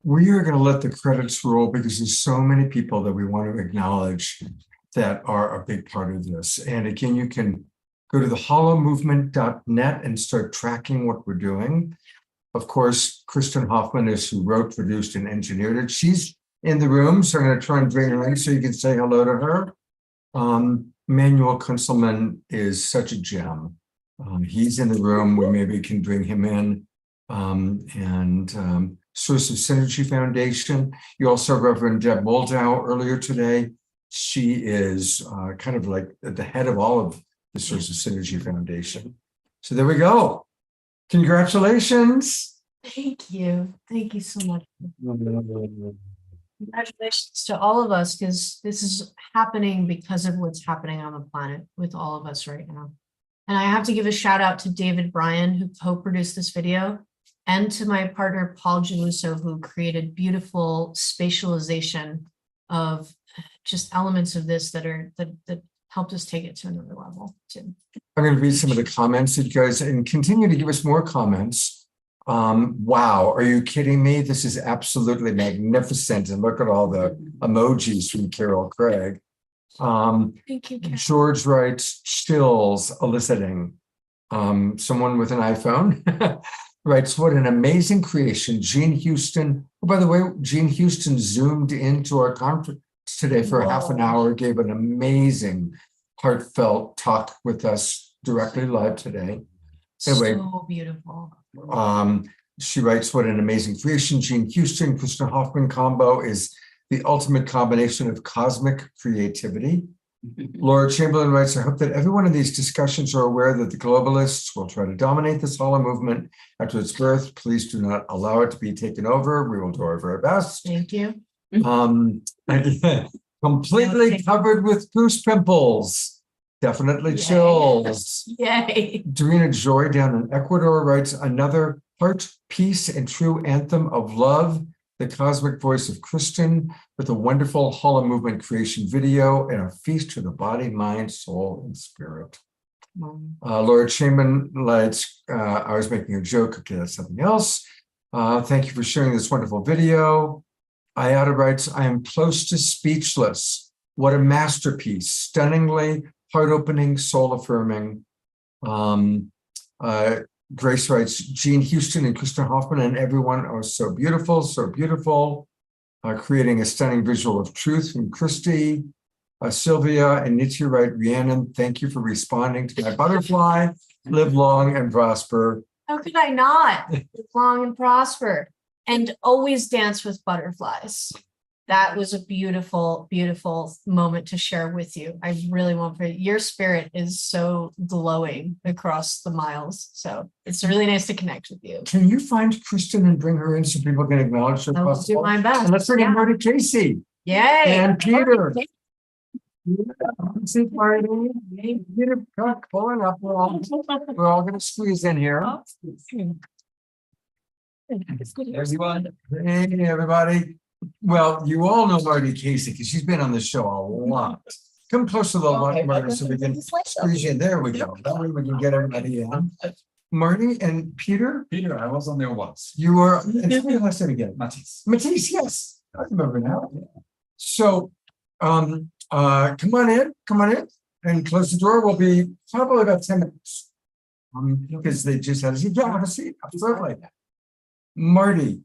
We are going to let the credits roll because there's so many people that we want to acknowledge that are a big part of this. And again, you can go to the HoloMovement.net and start tracking what we're doing. Of course, Kristen Hoffman is who wrote, produced, and engineered it. She's in the room, so I'm going to try and bring her in so you can say hello to her. Manuel Kunselman is such a gem. He's in the room. We maybe can bring him in. Source of Synergy Foundation. You also have Reverend Deb Moldau earlier today. She is kind of like at the head of all of the Source of Synergy Foundation. So there we go. Congratulations. Thank you. Thank you so much. Congratulations to all of us, because this is happening because of what's happening on the planet with all of us right now. And I have to give a shout out to David Bryan, who co-produced this video, and to my partner, Paul Geluso, who created beautiful spatialization of just elements of this that helped us take it to another level too. I'm going to read some of the comments that you guys, and continue to give us more comments. Wow, are you kidding me? This is absolutely magnificent. And look at all the emojis from Carol Craig. Thank you, Carol. George writes, chills eliciting. Someone with an iPhone writes, what an amazing creation. Gene Houston. Oh, by the way, Gene Houston zoomed into our conference today for half an hour, gave an amazing, heartfelt talk with us directly live today. Anyway, So beautiful. She writes, what an amazing creation. Gene Houston, Kristen Hoffman combo is the ultimate combination of cosmic creativity. Laura Chamberlain writes, I hope that everyone in these discussions are aware that the globalists will try to dominate this Holo movement after its birth. Please do not allow it to be taken over. We will do our very best. Thank you. Completely covered with goose pimples. Definitely chills. Yay. Dorina Joy down in Ecuador writes, another heart, peace, and true anthem of love. The cosmic voice of Kristen with a wonderful Holo movement creation video and a feast to the body, mind, soul, and spirit. Laura Chamberlain writes, I was making a joke. Okay, that's something else. Thank you for sharing this wonderful video. Ayada writes, I am close to speechless. What a masterpiece. Stunningly heart-opening, soul-affirming. Grace writes, Gene Houston and Kristen Hoffman and everyone are so beautiful, creating a stunning visual of truth from Christy. Sylvia and Nitya write, Rhiannon, thank you for responding to my butterfly. Live long and prosper. How could I not? Live long and prosper. And always dance with butterflies. That was a beautiful, beautiful moment to share with you. I really want for your spirit is so glowing across the miles. So it's really nice to connect with you. Can you find Kristen and bring her in so people can acknowledge her? I will do my best. And let's bring in Marty Casey. Yay. And Peter. See, Marty, Peter, pulling up. We're all going to squeeze in here. Everyone. Hey, everybody. Well, you all know Marty Casey because she's been on the show a lot. Come close to the light, Marty, so we can squeeze you in. There we go. That way we can get everybody in. Marty and Peter. Peter, I was on there once. You were, and tell me your last name again. Matisse. Matisse, yes. I remember now. So come on in, and close the door. Will be probably about 10 minutes. Because they just had a seat. Yeah, have a seat. Absolutely. Marty,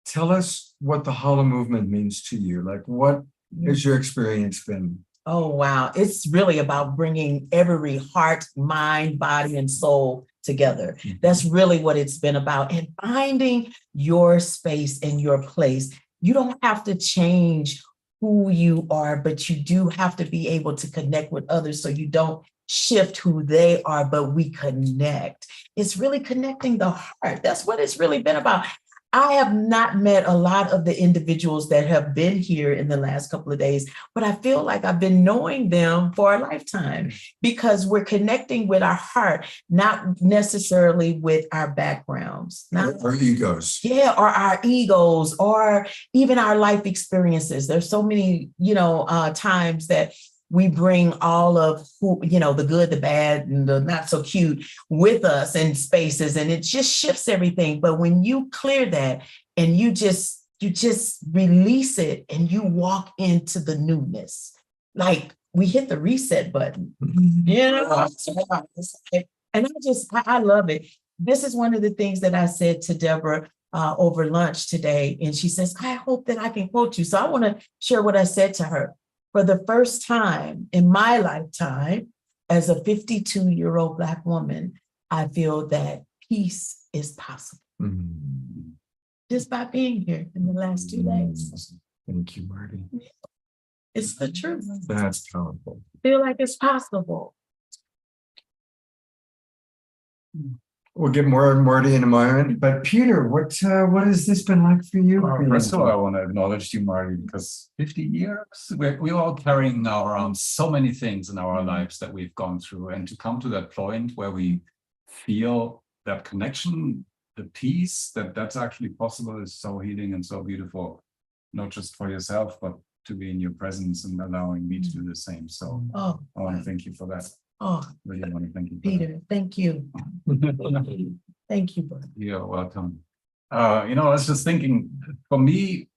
tell us what the Holo movement means to you. Like, what has your experience been? Oh, wow. It's really about bringing every heart, mind, body, and soul together. That's really what it's been about. And finding your space and your place. You don't have to change who you are, but you do have to be able to connect with others so you don't shift who they are, but we connect. It's really connecting the heart. That's what it's really been about. I have not met a lot of the individuals that have been here in the last couple of days, but I feel like I've been knowing them for a lifetime because we're connecting with our heart, not necessarily with our backgrounds. Not our egos. Yeah, or our egos, or even our life experiences. There's so many, times that we bring all of who, the good, the bad, and the not so cute with us in spaces, and it just shifts everything. But when you clear that and you just release it and you walk into the newness, like we hit the reset button, and I love it. This is one of the things that I said to Deborah over lunch today. And she says, I hope that I can quote you. So I want to share what I said to her. For the first time in my lifetime, as a 52-year-old Black woman, I feel that peace is possible. Just by being here in the last 2 days. Thank you, Marty. It's the truth. That's powerful. Feel like it's possible. We'll get more on Marty in a moment. But Peter, what has this been like for you? First of all, I want to acknowledge you, Marty, because 50 years, we're all carrying now around so many things in our lives that we've gone through. And to come to that point where we feel that connection, the peace, that's actually possible is so healing and so beautiful, not just for yourself, but to be in your presence and allowing me to do the same. So I want to thank you for that. Really want to thank you, Peter. Thank you. Thank you, brother. You're welcome. I was just thinking, for me,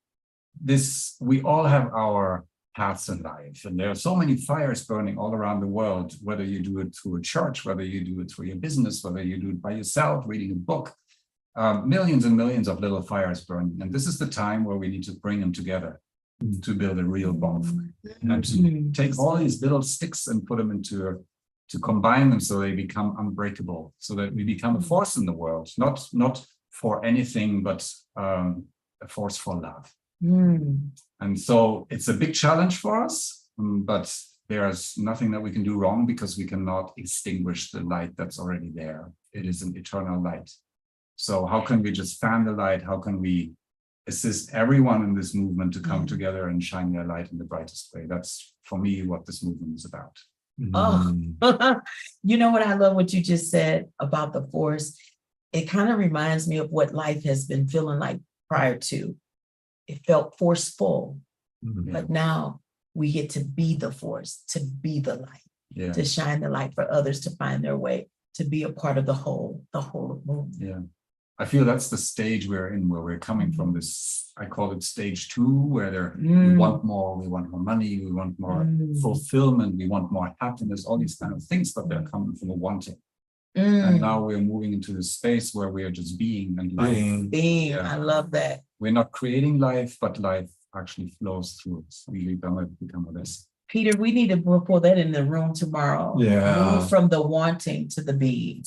we all have our paths in life, and there are so many fires burning all around the world, whether you do it through a church, whether you do it through your business, whether you do it by yourself, reading a book, millions and millions of little fires burning. And this is the time where we need to bring them together to build a real bonfire, and to take all these little sticks and put them to combine them so they become unbreakable, so that we become a force in the world, not for anything, but a force for love. And so it's a big challenge for us, but there's nothing that we can do wrong, because we cannot extinguish the light that's already there. It is an eternal light. So how can we just fan the light? How can we assist everyone in this movement to come together and shine their light in the brightest way? That's, for me, what this movement is about. You know what? I love what you just said about the force. It kind of reminds me of what life has been feeling like prior to. It felt forceful, but now we get to be the force, to be the light, to shine the light for others to find their way, to be a part of the whole movement. Yeah. I feel that's the stage we're in, where we're coming from this, I call it stage 2, where we want more money, we want more fulfillment, we want more happiness, all these kind of things, but they're coming from a wanting. And now we're moving into the space where we are just being and life. Being, I love that. We're not creating life, but life actually flows through us. We become a blessing. Peter, we need to pull that in the room tomorrow. Move from the wanting to the being.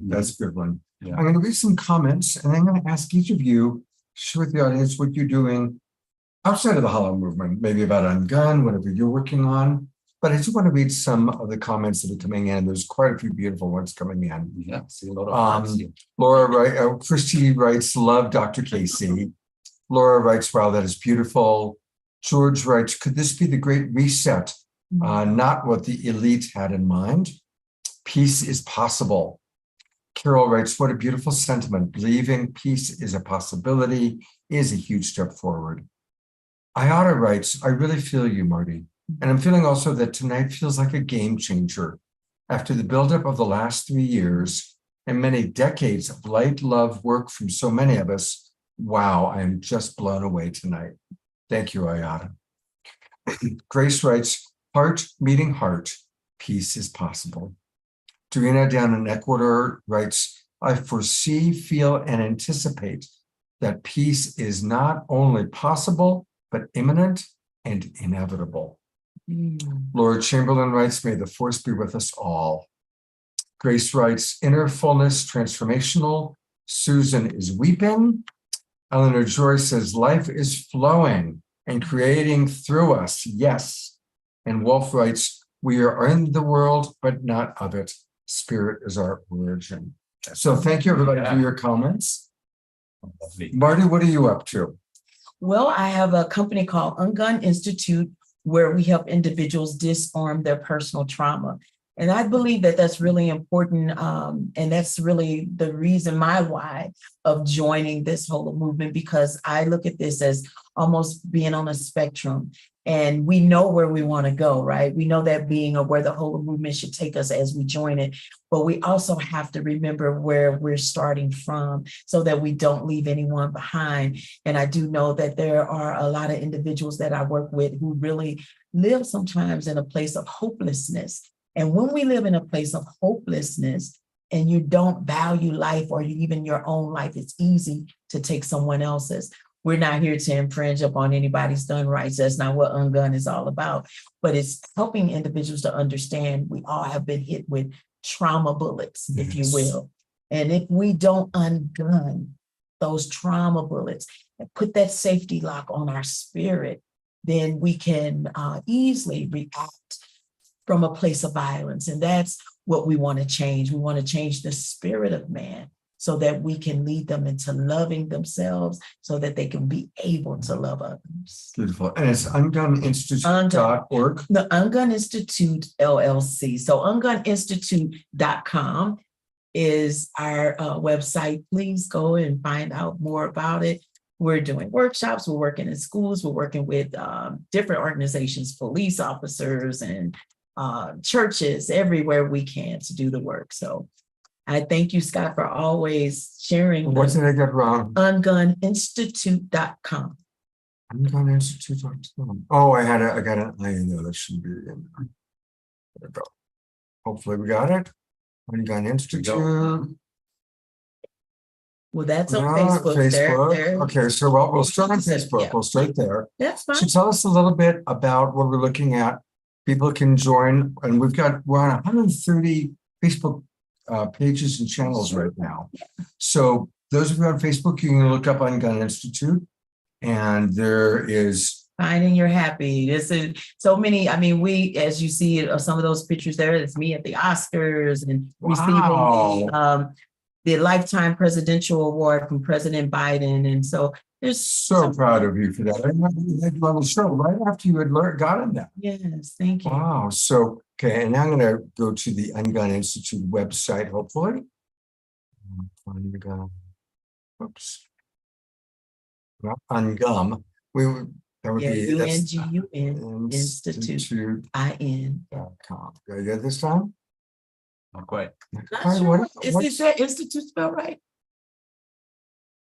That's a good one. I'm going to read some comments, and I'm going to ask each of you, share with the audience what you're doing outside of the Holo movement, maybe about Ungun, whatever you're working on. But I just want to read some of the comments that are coming in. There's quite a few beautiful ones coming in. Yeah, see a lot of Laura Christy writes, love Dr. Casey. Laura writes, wow, that is beautiful. George writes, could this be the great reset? Not what the elite had in mind. Peace is possible. Carol writes, what a beautiful sentiment. Believing peace is a possibility is a huge step forward. Ayada writes, I really feel you, Marty. And I'm feeling also that tonight feels like a game changer. After the buildup of the last 3 years and many decades of light, love, work from so many of us, wow, I am just blown away tonight. Thank you, Ayada. Grace writes, heart meeting heart, peace is possible. Dorina down in Ecuador writes, I foresee, feel, and anticipate that peace is not only possible, but imminent and inevitable. Laura Chamberlain writes, may the force be with us all. Grace writes, inner fullness transformational. Susan is weeping. Eleanor Joy says, life is flowing and creating through us. Yes. And Wolf writes, we are in the world, but not of it. Spirit is our origin. So thank you, everybody, for your comments. Marty, what are you up to? Well, I have a company called Ungun Institute, where we help individuals disarm their personal trauma. And I believe that that's really important. And that's really the reason, my why of joining this whole movement, because I look at this as almost being on a spectrum. And we know where we want to go, right? We know that being or where the Holo movement should take us as we join it. But we also have to remember where we're starting from so that we don't leave anyone behind. And I do know that there are a lot of individuals that I work with who really live sometimes in a place of hopelessness. And when we live in a place of hopelessness and you don't value life or even your own life, it's easy to take someone else's. We're not here to infringe upon anybody's gun rights. That's not what Ungun is all about. But it's helping individuals to understand we all have been hit with trauma bullets, if you will. And if we don't ungun those trauma bullets and put that safety lock on our spirit, then we can easily react from a place of violence. And that's what we want to change. We want to change the spirit of man, so that we can lead them into loving themselves so that they can be able to love others. Beautiful. And it's unguninstitute.org. The Ungun Institute LLC. So unguninstitute.com is our website. Please go and find out more about it. We're doing workshops. We're working in schools. We're working with different organizations, police officers and churches, everywhere we can to do the work. So I thank you, Scott, for always sharing. What did I get wrong? Unguninstitute.com. Unguninstitute.com. Oh, I got an I in there. That shouldn't be in there. There we go. Hopefully we got it. Ungun Institute. Well, that's on Facebook. Facebook. Okay, so we'll start on Facebook. Yeah. We'll start there. That's fine. So tell us a little bit about what we're looking at. People can join, and we're on 130 Facebook pages and channels right now. So those of you on Facebook, you can look up Ungun Institute, and there is Finding You're Happy. This is so many. I mean, we, as you see some of those pictures there, it's me at the Oscars and receiving the Lifetime Presidential Award from President Biden. And so there's so proud of you for that. I remember you had you on the show right after you had gotten that. Yes, thank you. Wow. So, okay, and now I'm going to go to the Ungun Institute website, hopefully. Oops. Well, Ungum. That would be UNGUN Institute.com. Did I get this time? Not quite. Is that institute spelled right?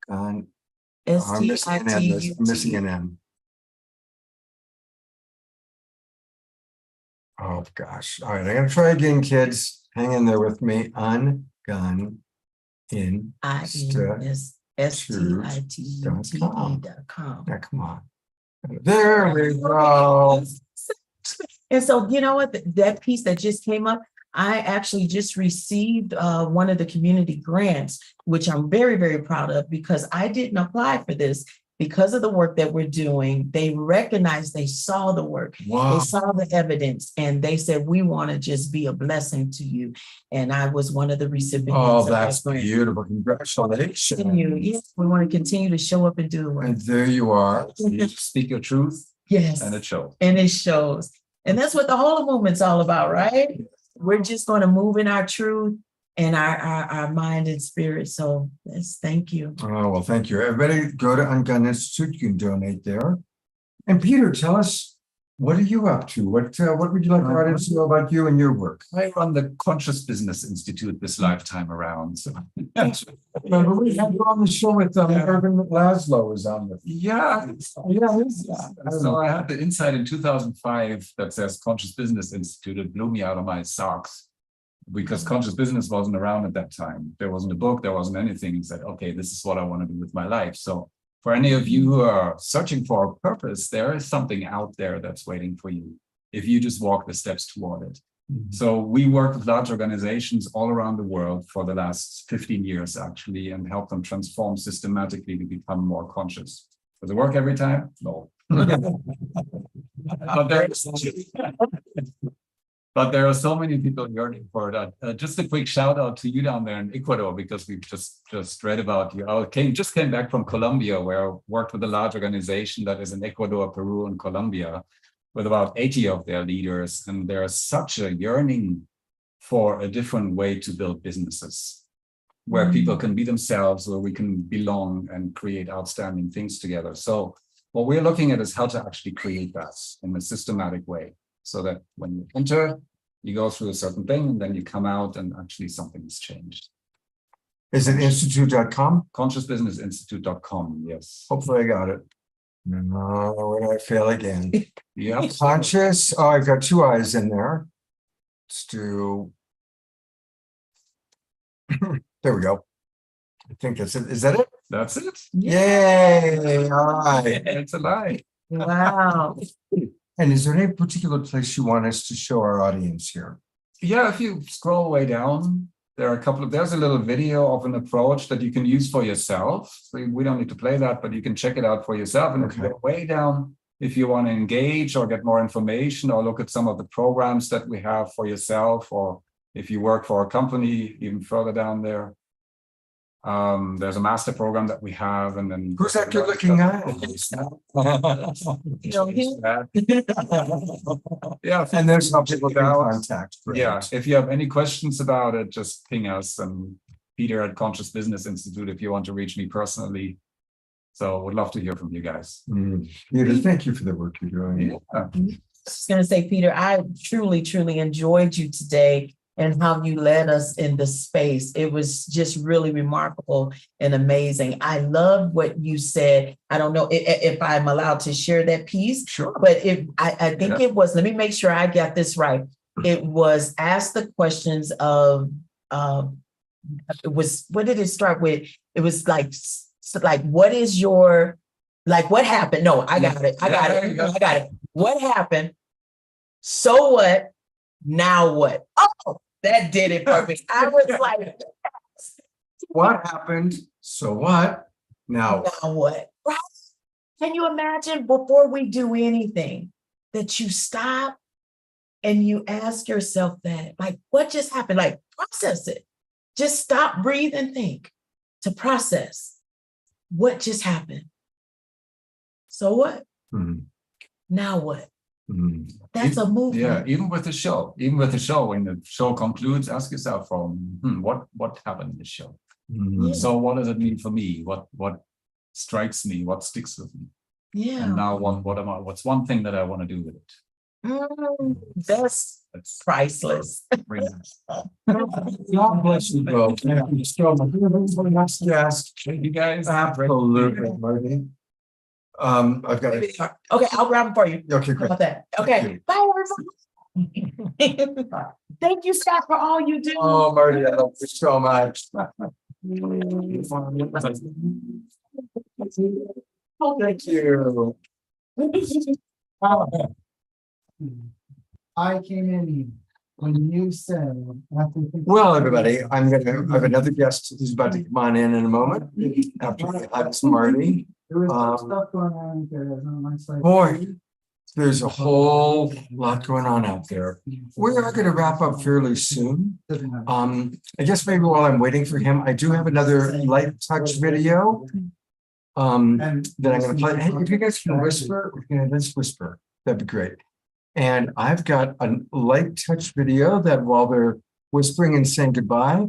I'm missing an M. Oh gosh. All right, I'm gonna try again, kids. Hang in there with me. Ungun Institute.com. Yeah, come on. There we go. And so, you know what, that piece that just came up, I actually just received one of the community grants, which I'm very, very proud of, because I didn't apply for this. Because of the work that we're doing, they recognized, they saw the work, They saw the evidence, and they said, we want to just be a blessing to you. And I was one of the recipients. Oh, that's beautiful. Congratulations. Yes, we want to continue to show up and do the work. And there you are. You speak your truth. Yes. And it shows. And it shows. And that's what the Holo movement's all about, right? We're just going to move in our truth and our mind and spirit. So yes, thank you. Oh, well, thank you. Everybody go to Ungun Institute. You can donate there. And Peter, tell us, what are you up to? What would you like the audience to know about you and your work? I run the Conscious Business Institute this lifetime around. So remember, we had you on the show with Urban Laszlo was on with. Yeah. So I had the insight in 2005 that says Conscious Business Institute. It blew me out of my socks, because conscious business wasn't around at that time. There wasn't a book, there wasn't anything. He said, okay, this is what I want to do with my life. So for any of you who are searching for a purpose, there is something out there that's waiting for you if you just walk the steps toward it. Mm-hmm. So we work with large organizations all around the world for the last 15 years, actually, and help them transform systematically to become more conscious. Does it work every time? No. But there are so many people yearning for that. Just a quick shout out to you down there in Ecuador, because we've just read about you. I just came back from Colombia, where I worked with a large organization that is in Ecuador, Peru, and Colombia, with about 80 of their leaders. And there's such a yearning for a different way to build businesses, where people can be themselves, where we can belong and create outstanding things together. So what we're looking at is how to actually create that in a systematic way, so that when you enter, you go through a certain thing, and then you come out and actually something has changed. Is it institute.com? Consciousness.institute.com, yes. Hopefully I got it. No, where did I fail again? Yeah. Conscious, oh, I've got two eyes in there. Let's do. There we go. I think that's it. Is that it? That's it. Yay, all right. It's a lie. Wow. And is there any particular place you want us to show our audience here? Yeah, if you scroll way down, there are a couple of, there's a little video of an approach that you can use for yourself. So we don't need to play that, but you can check it out for yourself. And if you go way down, if you want to engage or get more information or look at some of the programs that we have for yourself, or if you work for a company, even further down there, there's a master program that we have. And then who's that good looking guy? Yeah, and there's some people contact. Yeah, if you have any questions about it, just ping us, and Peter at Conscious Business Institute if you want to reach me personally. So would love to hear from you guys. Peter, thank you for the work you're doing. I was going to say, Peter, I truly, truly enjoyed you today and how you led us in the space. It was just really remarkable and amazing. I love what you said. I don't know if I'm allowed to share that piece, sure. But I think it was, let me make sure I got this right. It was ask the questions of, it was, what did it start with? It was like, what is your, like, what happened? No, I got it. I got it. What happened? So what? Now what? Oh, that did it for me. I was like, what happened? So what? Now what? Right? Can you imagine before we do anything that you stop and you ask yourself that, like, what just happened? Like, process it. Just stop, breathe, and think to process what just happened. So what? Now what? That's a movement. Yeah, even with the show, when the show concludes, ask yourself what happened in the show? So what does it mean for me? What strikes me? What sticks with me? Yeah. And now what's one thing that I want to do with it? That's priceless. God bless you both. Thank you so much. Yes. Thank you guys. Absolutely, Marty. I've got it. Okay, I'll grab them for you. Okay, How great. about that? Okay, bye everybody. Thank you, Scott, for all you do. Oh, Marty, I love you so much. Oh, thank you. I came in when you said. Well, everybody, I have another guest who's about to come on in a moment. After that's Marty. There was stuff going on there. Boy, there's a whole lot going on out there. We are going to wrap up fairly soon. I guess maybe while I'm waiting for him, I do have another light touch video that I'm going to play. Hey, if you guys can whisper, let's whisper. That'd be great. And I've got a light touch video that while they're whispering and saying goodbye,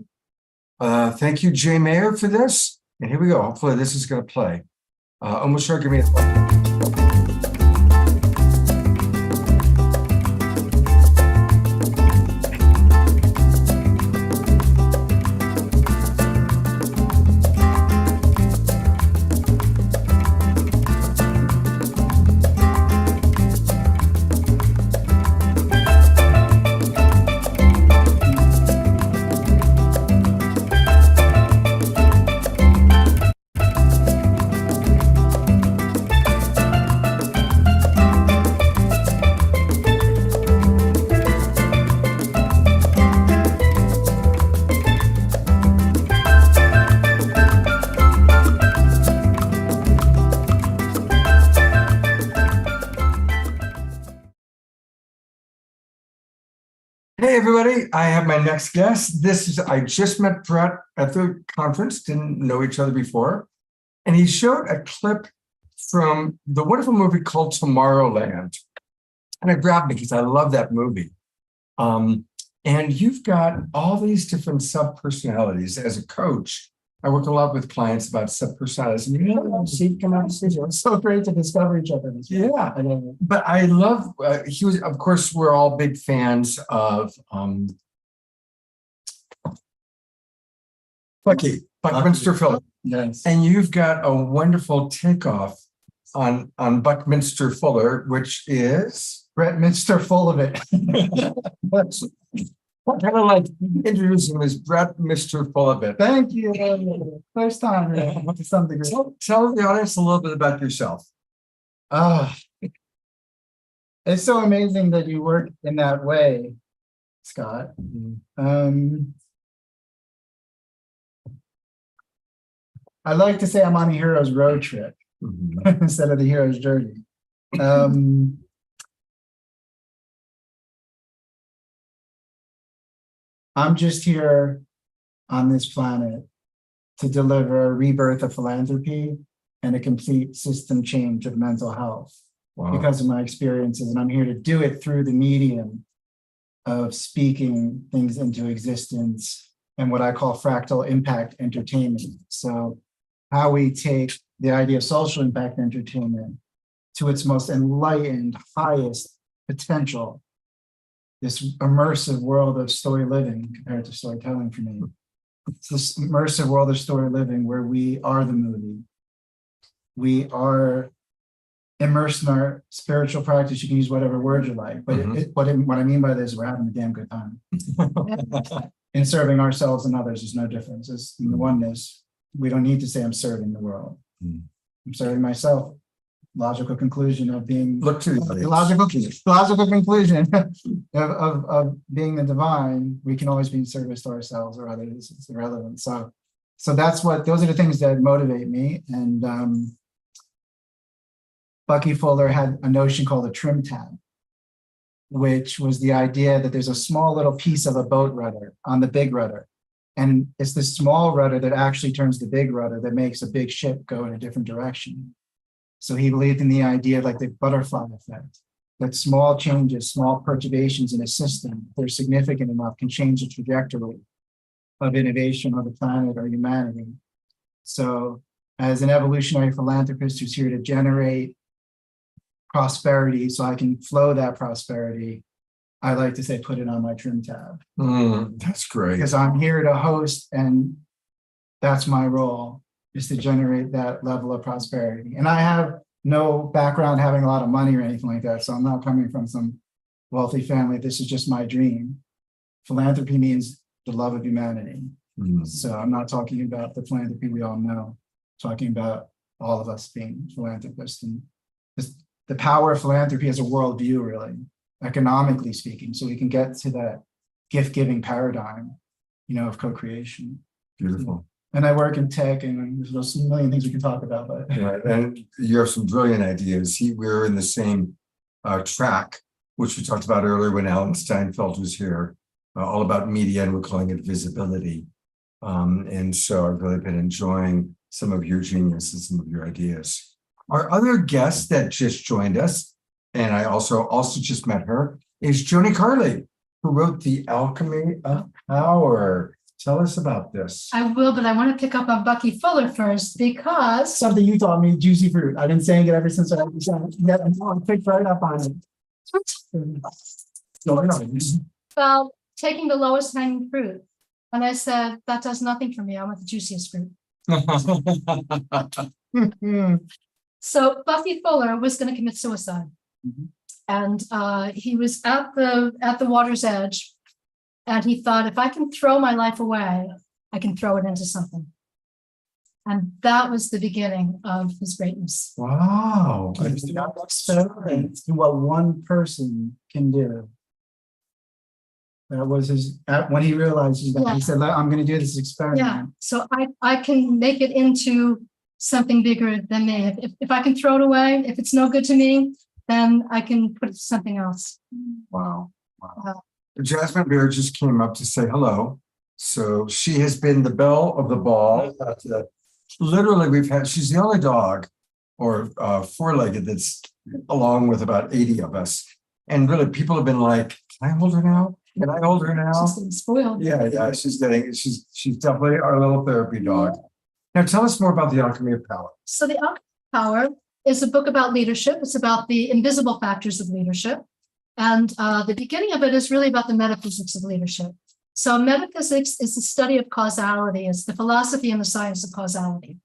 thank you, Jay Mayer, for this. And here we go. Hopefully this is going to play. Almost sure, give me a Hey everybody, I have my next guest. I just met Brett at the conference, didn't know each other before. And he showed a clip from the wonderful movie called Tomorrowland. And it grabbed me because I love that movie. And you've got all these different sub-personalities as a coach. I work a lot with clients about subpersonality. See, come on, it's so great to discover each other. Yeah, but I love, he was, of course, we're all big fans of Buckminster Fuller. Yes. And you've got a wonderful takeoff on Buckminster Fuller, which is Brett full of it. What kind of like introducing him as Brett Mr. Full of It. Thank you. First time, to some degree. Tell the audience a little bit about yourself. It's so amazing that you work in that way, Scott. I like to say I'm on a hero's road trip instead of the hero's journey. I'm just here on this planet to deliver a rebirth of philanthropy and a complete system change of mental health because of my experiences. And I'm here to do it through the medium of speaking things into existence and what I call fractal impact entertainment. So how we take the idea of social impact entertainment to its most enlightened, highest potential, this immersive world of story living compared to storytelling for me. It's this immersive world of story living where we are the movie. We are immersed in our spiritual practice. You can use whatever word you like, but what I mean by this is we're having a damn good time. In serving ourselves and others, there's no difference. It's in the oneness. We don't need to say I'm serving the world. I'm serving myself. Logical conclusion of being logical conclusion of being the divine. We can always be in service to ourselves or others. It's irrelevant. So those are the things that motivate me. And Bucky Fuller had a notion called a trim tab, which was the idea that there's a small little piece of a boat rudder on the big rudder. And it's the small rudder that actually turns the big rudder that makes a big ship go in a different direction. So he believed in the idea of like the butterfly effect, that small changes, small perturbations in a system, if they're significant enough, can change the trajectory of innovation on the planet or humanity. So as an evolutionary philanthropist who's here to generate prosperity so I can flow that prosperity, I like to say, put it on my trim tab. That's great. Because I'm here to host, and that's my role, is to generate that level of prosperity. And I have no background having a lot of money or anything like that. So I'm not coming from some wealthy family. This is just my dream. Philanthropy means the love of humanity. So I'm not talking about the philanthropy we all know, I'm talking about all of us being philanthropists. And the power of philanthropy as a worldview, really, economically speaking, so we can get to that gift-giving paradigm, of co-creation. Beautiful. And I work in tech, and there's a million things we can talk about. But and you have some brilliant ideas. We're in the same track, which we talked about earlier when Alan Steinfeld was here, all about media, and we're calling it visibility. And so I've really been enjoying some of your genius and some of your ideas. Our other guest that just joined us, and I also just met her, is Joni Carley, who wrote The Alchemy of Power. Tell us about this. I will, but I want to pick up on Bucky Fuller first because something you taught me, juicy fruit. I've been saying it ever since I picked right up on it. Well, taking the lowest hanging fruit. And I said, that does nothing for me. I want the juiciest fruit. So Bucky Fuller was going to commit suicide. And he was at the water's edge. And he thought, if I can throw my life away, I can throw it into something. And that was the beginning of his greatness. Wow. What one person can do. That was his, when he realized that, he said, I'm going to do this experiment. Yeah, so I can make it into something bigger than me. If I can throw it away, if it's no good to me, then I can put it to something else. Wow. Jasmine Beer just came up to say hello. So she has been the belle of the ball. Literally, she's the only dog or four-legged that's along with about 80 of us. And really, people have been like, can I hold her now? Can I hold her now? She's spoiled. Yeah. She's definitely our little therapy dog. Now tell us more about the Alchemy of Power. So the Alchemy of Power is a book about leadership. It's about the invisible factors of leadership. And the beginning of it is really about the metaphysics of leadership. So metaphysics is the study of causality. It's the philosophy and the science of causality.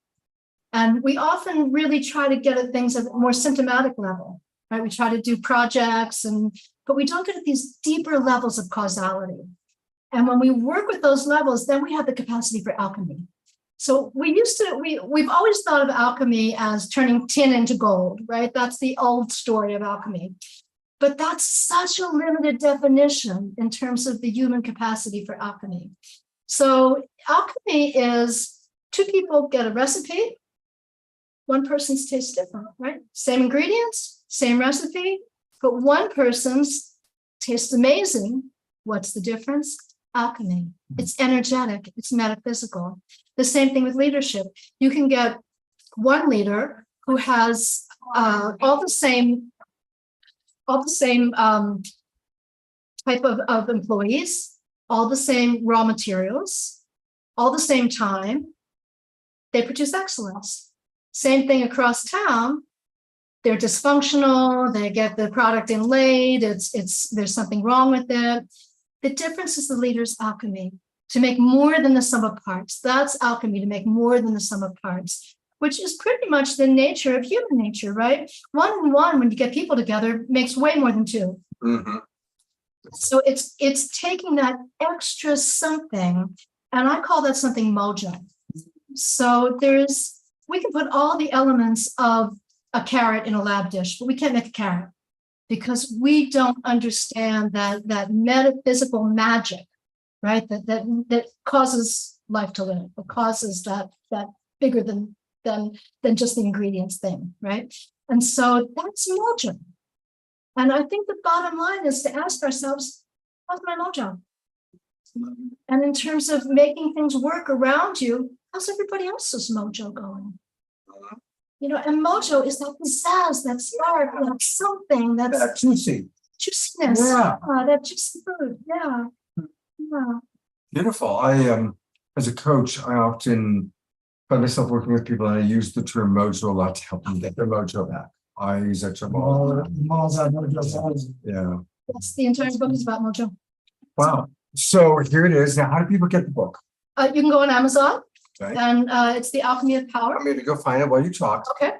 And we often really try to get at things at a more symptomatic level, right? We try to do projects, but we don't get at these deeper levels of causality. And when we work with those levels, then we have the capacity for alchemy. So we've always thought of alchemy as turning tin into gold, right? That's the old story of alchemy. But that's such a limited definition in terms of the human capacity for alchemy. So alchemy is two people get a recipe, one person's tastes different, right? Same ingredients, same recipe, but one person's tastes amazing. What's the difference? Alchemy. It's energetic, it's metaphysical. The same thing with leadership. You can get one leader who has all the same type of employees, all the same raw materials, all the same time. They produce excellence. Same thing across town. They're dysfunctional. They get the product in late. There's something wrong with it. The difference is the leader's alchemy, to make more than the sum of parts. That's alchemy, to make more than the sum of parts, which is pretty much the nature of human nature, right? 1 and 1, when you get people together, makes way more than 2. Mm-hmm. So it's taking that extra something, and I call that something mojo. So we can put all the elements of a carrot in a lab dish, but we can't make a carrot because we don't understand that metaphysical magic, right? That causes life to live, or causes that bigger than just the ingredients thing, right? And so that's mojo. And I think the bottom line is to ask ourselves, how's my mojo? And in terms of making things work around you, how's everybody else's mojo going? You know, and mojo is that pizzazz, that spark, that something that's juiciness. Yeah. That juicy food. Yeah. Beautiful. I as a coach, I often find myself working with people, and I use the term mojo a lot to help them get their mojo back. I use that term all the time. Yeah. That's the entire book is about mojo. Wow. So here it is. Now, how do people get the book? You can go on Amazon, Okay. and it's The Alchemy of Power. I'm going to go find it while you talk. Okay.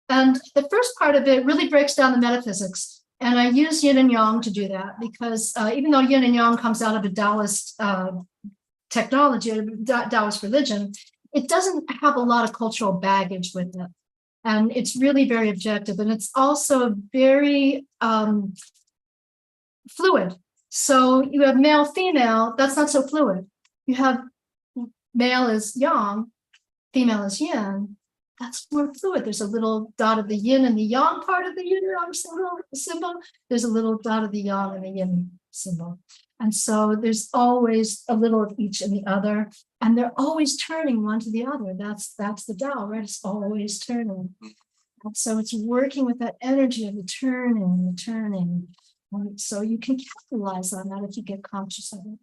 And the first part of it really breaks down the metaphysics. And I use yin and yang to do that because even though yin and yang comes out of a Taoist technology, Taoist religion, it doesn't have a lot of cultural baggage with it. And it's really very objective. And it's also very fluid. So you have male, female, that's not so fluid. You have male is yang, female is yin. That's more fluid. There's a little dot of the yin and the yang part of the yin symbol. There's a little dot of the yang and the yin symbol. And so there's always a little of each in the other. And they're always turning one to the other. That's the Tao, right? It's always turning. And so it's working with that energy of the turning. And so you can capitalize on that if you get conscious of it.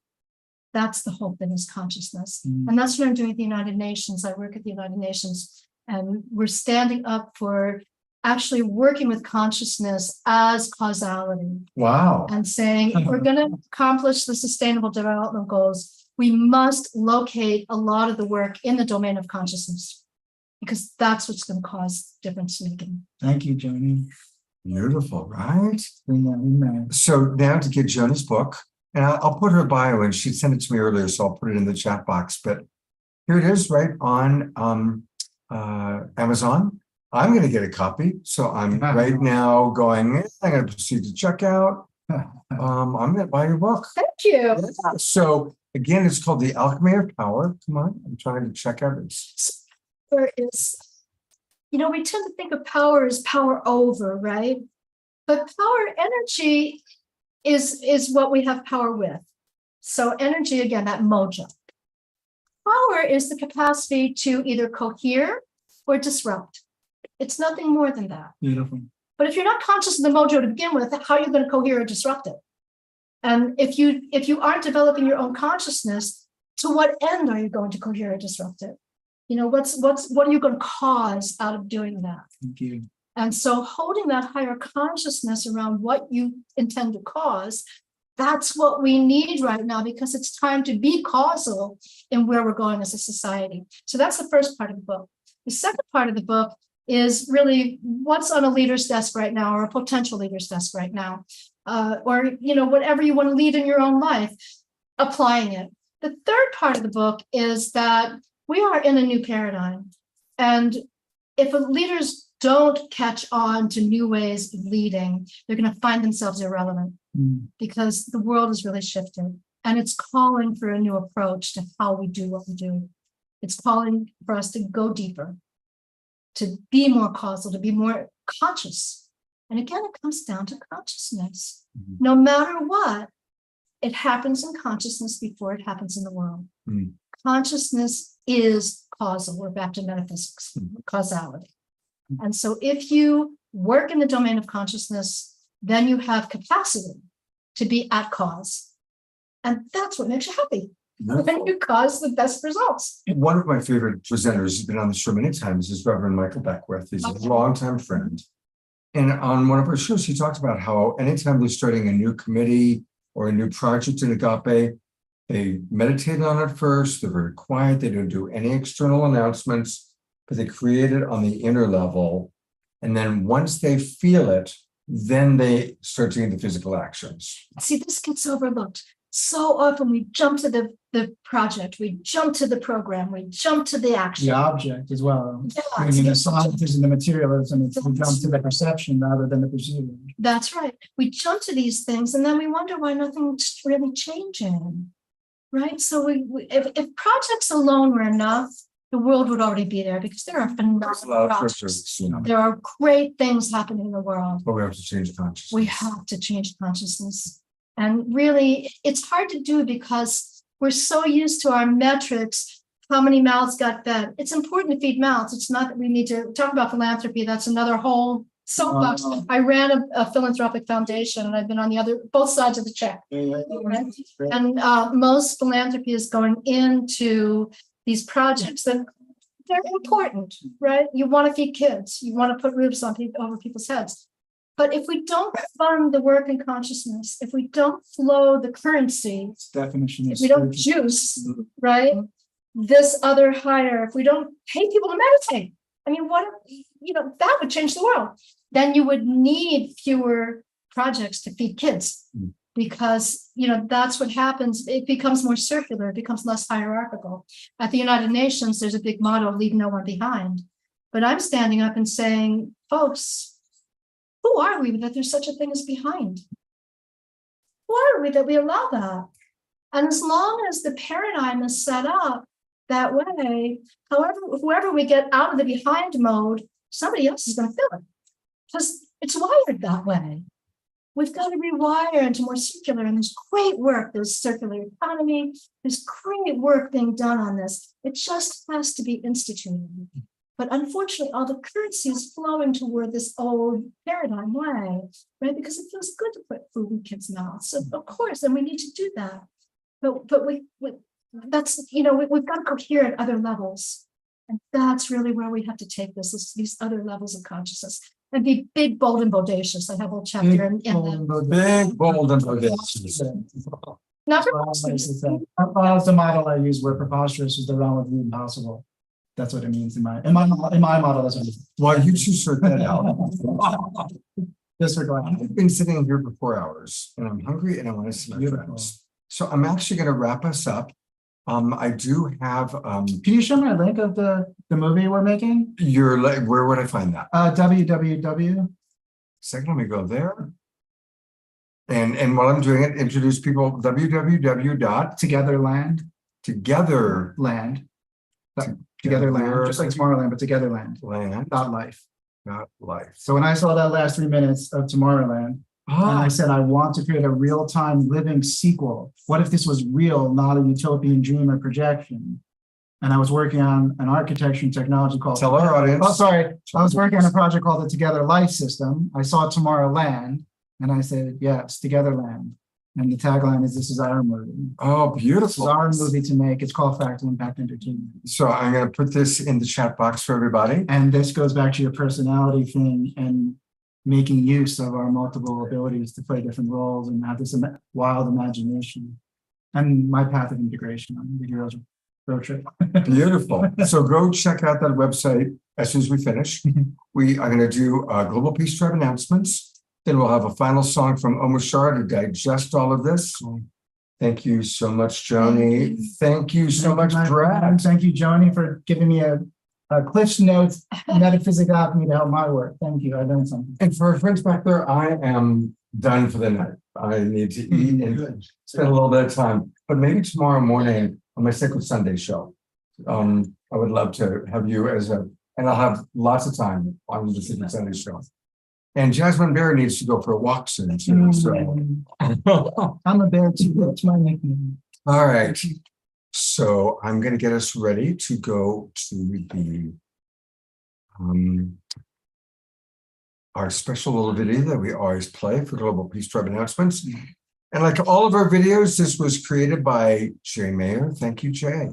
That's the whole thing, is consciousness. And that's what I'm doing at the United Nations. I work at the United Nations. And we're standing up for actually working with consciousness as causality. Wow. And saying, if we're going to accomplish the Sustainable Development Goals, we must locate a lot of the work in the domain of consciousness, because that's what's going to cause difference making. Thank you, Joni. Beautiful, right? Amen. So now to get Joni's book, and I'll put her bio in. She sent it to me earlier, so I'll put it in the chat box. But here it is, right on Amazon. I'm going to get a copy, so I'm right now going. I'm going to proceed to checkout. I'm going to buy your book. Thank you. Yeah. So again, it's called The Alchemy of Power. Come on, I'm trying to check out this. There is, we tend to think of power as power over, right? But power, energy, is what we have power with. So energy, again, that mojo. Power is the capacity to either cohere or disrupt. It's nothing more than that. Beautiful. But if you're not conscious of the mojo to begin with, how are you going to cohere or disrupt it? And if you aren't developing your own consciousness, to what end are you going to cohere or disrupt it? what are you going to cause out of doing that? Thank you. And so holding that higher consciousness around what you intend to cause, that's what we need right now, because it's time to be causal in where we're going as a society. So that's the first part of the book. The second part of the book is really what's on a leader's desk right now, or a potential leader's desk right now, or whatever you want to lead in your own life, applying it. The third part of the book is that we are in a new paradigm, and if leaders don't catch on to new ways of leading, they're going to find themselves irrelevant, because the world is really shifting, and it's calling for a new approach to how we do what we do. It's calling for us to go deeper, to be more causal, to be more conscious. And again, it comes down to consciousness. No matter what, it happens in consciousness before it happens in the world. Consciousness is causal. We're back to metaphysics, causality. And so if you work in the domain of consciousness, then you have capacity to be at cause. And that's what makes you happy. When you cause the best results. One of my favorite presenters who's been on the show many times is Reverend Michael Beckwith. He's a longtime friend. And on one of our shows, he talked about how anytime they're starting a new committee or a new project in Agape, they meditate on it first. They're very quiet. They don't do any external announcements, but they create it on the inner level. And then once they feel it, then they start doing the physical actions. See, this gets overlooked. So often we jump to the project, we jump to the program, we jump to the action. The object as well. Yeah, Bringing the scientism and the materialism, it's we jump to the perception rather than the perceiving. That's right. We jump to these things and then we wonder why nothing's really changing, right? So if projects alone were enough, the world would already be there, because there are phenomenal projects. There are great things happening in the world. But we have to change consciousness. We have to change consciousness. And really, it's hard to do because we're so used to our metrics, how many mouths got fed. It's important to feed mouths. It's not that we need to talk about philanthropy. That's another whole soapbox. I ran a philanthropic foundation, and I've been on both sides of the check. Right? And most philanthropy is going into these projects that they're important, right? You want to feed kids. You want to put roofs on over people's heads. But if we don't fund the work in consciousness, if we don't flow the currency, if we don't juice, right, this other higher, if we don't pay people to meditate, I mean, that would change the world. Then you would need fewer projects to feed kids, because, that's what happens. It becomes more circular. It becomes less hierarchical. At the United Nations, there's a big motto, leave no one behind. But I'm standing up and saying, folks, who are we that there's such a thing as behind? Who are we that we allow that? And as long as the paradigm is set up that way, whoever we get out of the behind mode, somebody else is going to fill it, because it's wired that way. We've got to rewire into more circular, and there's great work. There's circular economy. There's great work being done on this. It just has to be instituted. But unfortunately, all the currency is flowing toward this old paradigm way, right? Because it feels good to put food in kids' mouths. So of course, and we need to do that. But that's, we've got to cohere at other levels. And that's really where we have to take these other levels of consciousness. And be big, bold, and bodacious. I have a whole chapter in that. Big, bold, and bodacious. Not that's the model I use, where preposterous is the realm of the impossible. That's what it means in my model. That's what it means. Well, you two sort that out. Just for going. I've been sitting here for 4 hours, and I'm hungry, and I want to see my friends. So I'm actually going to wrap us up. I do have. Can you show me a link of the movie we're making? Where would I find that? www. Second, let me go there. And while I'm doing it, introduce people. www.togetherland. Togetherland. Togetherland, just like Tomorrowland, but Togetherland. .life. So when I saw that last 3 minutes of Tomorrowland, and I said, I want to create a real-time living sequel. What if this was real, not a utopian dream or projection? And I was working on an architecture and technology called— Tell our audience. Oh, sorry. I was working on a project called the Together Life System. I saw Tomorrowland, and I said, yes, Togetherland. And the tagline is, "This is our movie. Oh, This is beautiful. our movie to make. It's called Fact Impact Entertainment." So I'm going to put this in the chat box for everybody. And this goes back to your personality thing and making use of our multiple abilities to play different roles and have this wild imagination. And my path of integration on the hero's road trip. Beautiful. So go check out that website as soon as we finish. We are going to do Global Peace Tribe announcements. Then we'll have a final song from Omar Shah to digest all of this. Thank you so much, Joni. Thank you so much, Brad. Thank you, Joni, for giving me a Cliff's Notes metaphysics alchemy to help my work. Thank you. I learned something. And for our friends back there, I am done for the night. I need to eat and spend a little bit of time, but maybe tomorrow morning on my Sacred Sunday show. I would love to have you and I'll have lots of time on the Sacred Sunday show. And Jasmine Bear needs to go for a walk soon too. So I'm a bear too. That's my nickname. all right. So I'm going to get us ready to go to the our special little video that we always play for Global Peace Tribe announcements. And like all of our videos, this was created by Jay Mayer. Thank you, Jay.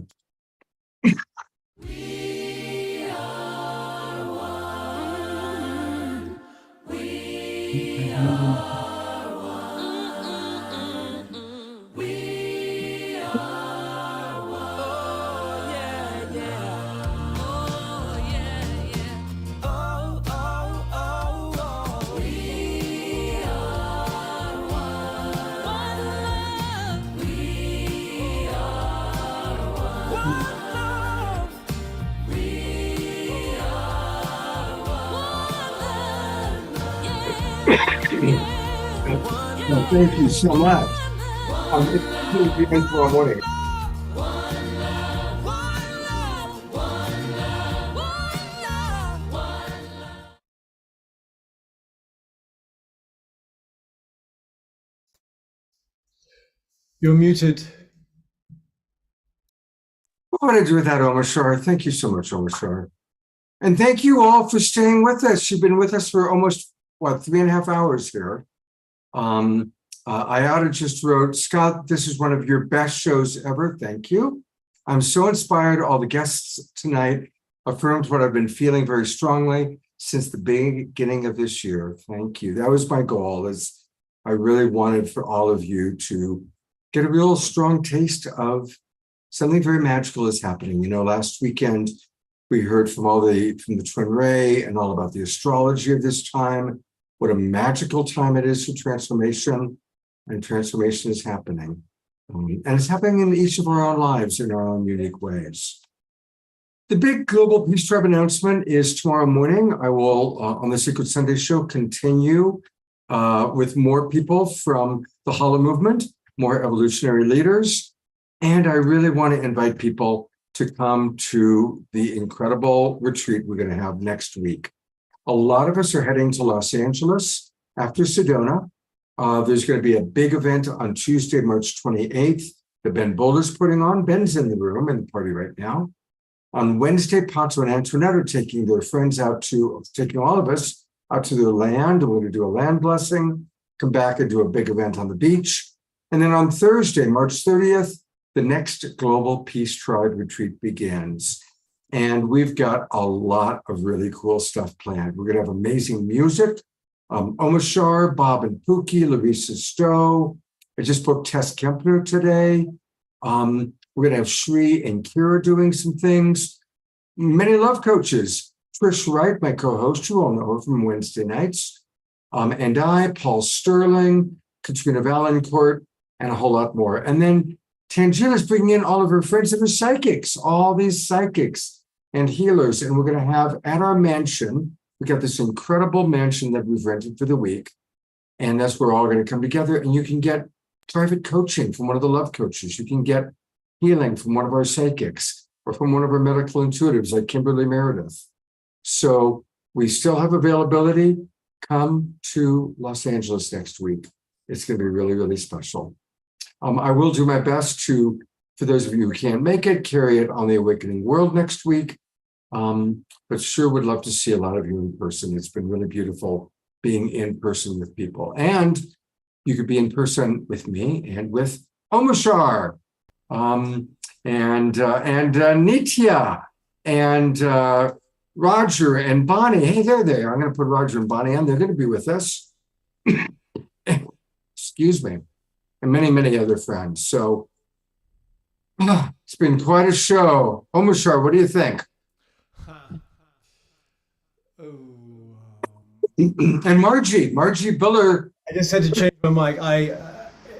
Well, thank you so much. It's begin tomorrow morning. You're muted. What did I do with that, Omar Shar? Thank you so much, Omar Shar. And thank you all for staying with us. You've been with us for almost, 3.5 hours here. Ayada just wrote, Scott, this is one of your best shows ever. Thank you. I'm so inspired. All the guests tonight affirmed what I've been feeling very strongly since the beginning of this year. Thank you. That was my goal, is I really wanted for all of you to get a real strong taste of something very magical is happening. You know, last weekend, we heard from the Twin Ray and all about the astrology of this time, what a magical time it is for transformation, and transformation is happening. And it's happening in each of our own lives in our own unique ways. The big Global Peace Tribe announcement is tomorrow morning. I will, on the Sacred Sunday show, continue with more people from the HoloMovement, more evolutionary leaders. And I really want to invite people to come to the incredible retreat we're going to have next week. A lot of us are heading to Los Angeles after Sedona. There's going to be a big event on Tuesday, March 28th, that Ben Boulder's putting on. Ben's in the room in the party right now. On Wednesday, Pato and Antoinette are taking their friends taking all of us out to their land. We're going to do a land blessing, come back and do a big event on the beach. And then on Thursday, March 30th, the next Global Peace Tribe retreat begins. And we've got a lot of really cool stuff planned. We're going to have amazing music. Omashar, Bob and Pookie, Larissa Stowe. I just booked Tess Kempner today. We're going to have Shri and Kira doing some things. Many love coaches. Trish Wright, my co-host, you all know her from Wednesday nights. And I, Paul Sterling, Katrina Valancourt, and a whole lot more. And then Tangina's bringing in all of her friends that are psychics, all these psychics and healers. And we're going to have at our mansion, we got this incredible mansion that we've rented for the week. And that's where we're all going to come together. And you can get private coaching from one of the love coaches. You can get healing from one of our psychics or from one of our medical intuitives like Kimberly Meredith. So we still have availability. Come to Los Angeles next week. It's going to be really, really special. I will do my best to, for those of you who can't make it, carry it on the Awakening World next week. But sure would love to see a lot of you in person. It's been really beautiful being in person with people. And you could be in person with me and with Omashar, and Nitya, and Roger and Bonnie. Hey, they're there. I'm going to put Roger and Bonnie on. They're going to be with us. Excuse me. And many, many other friends. So it's been quite a show. Omashar, what do you think? And Margie Biller. I just had to change my mic.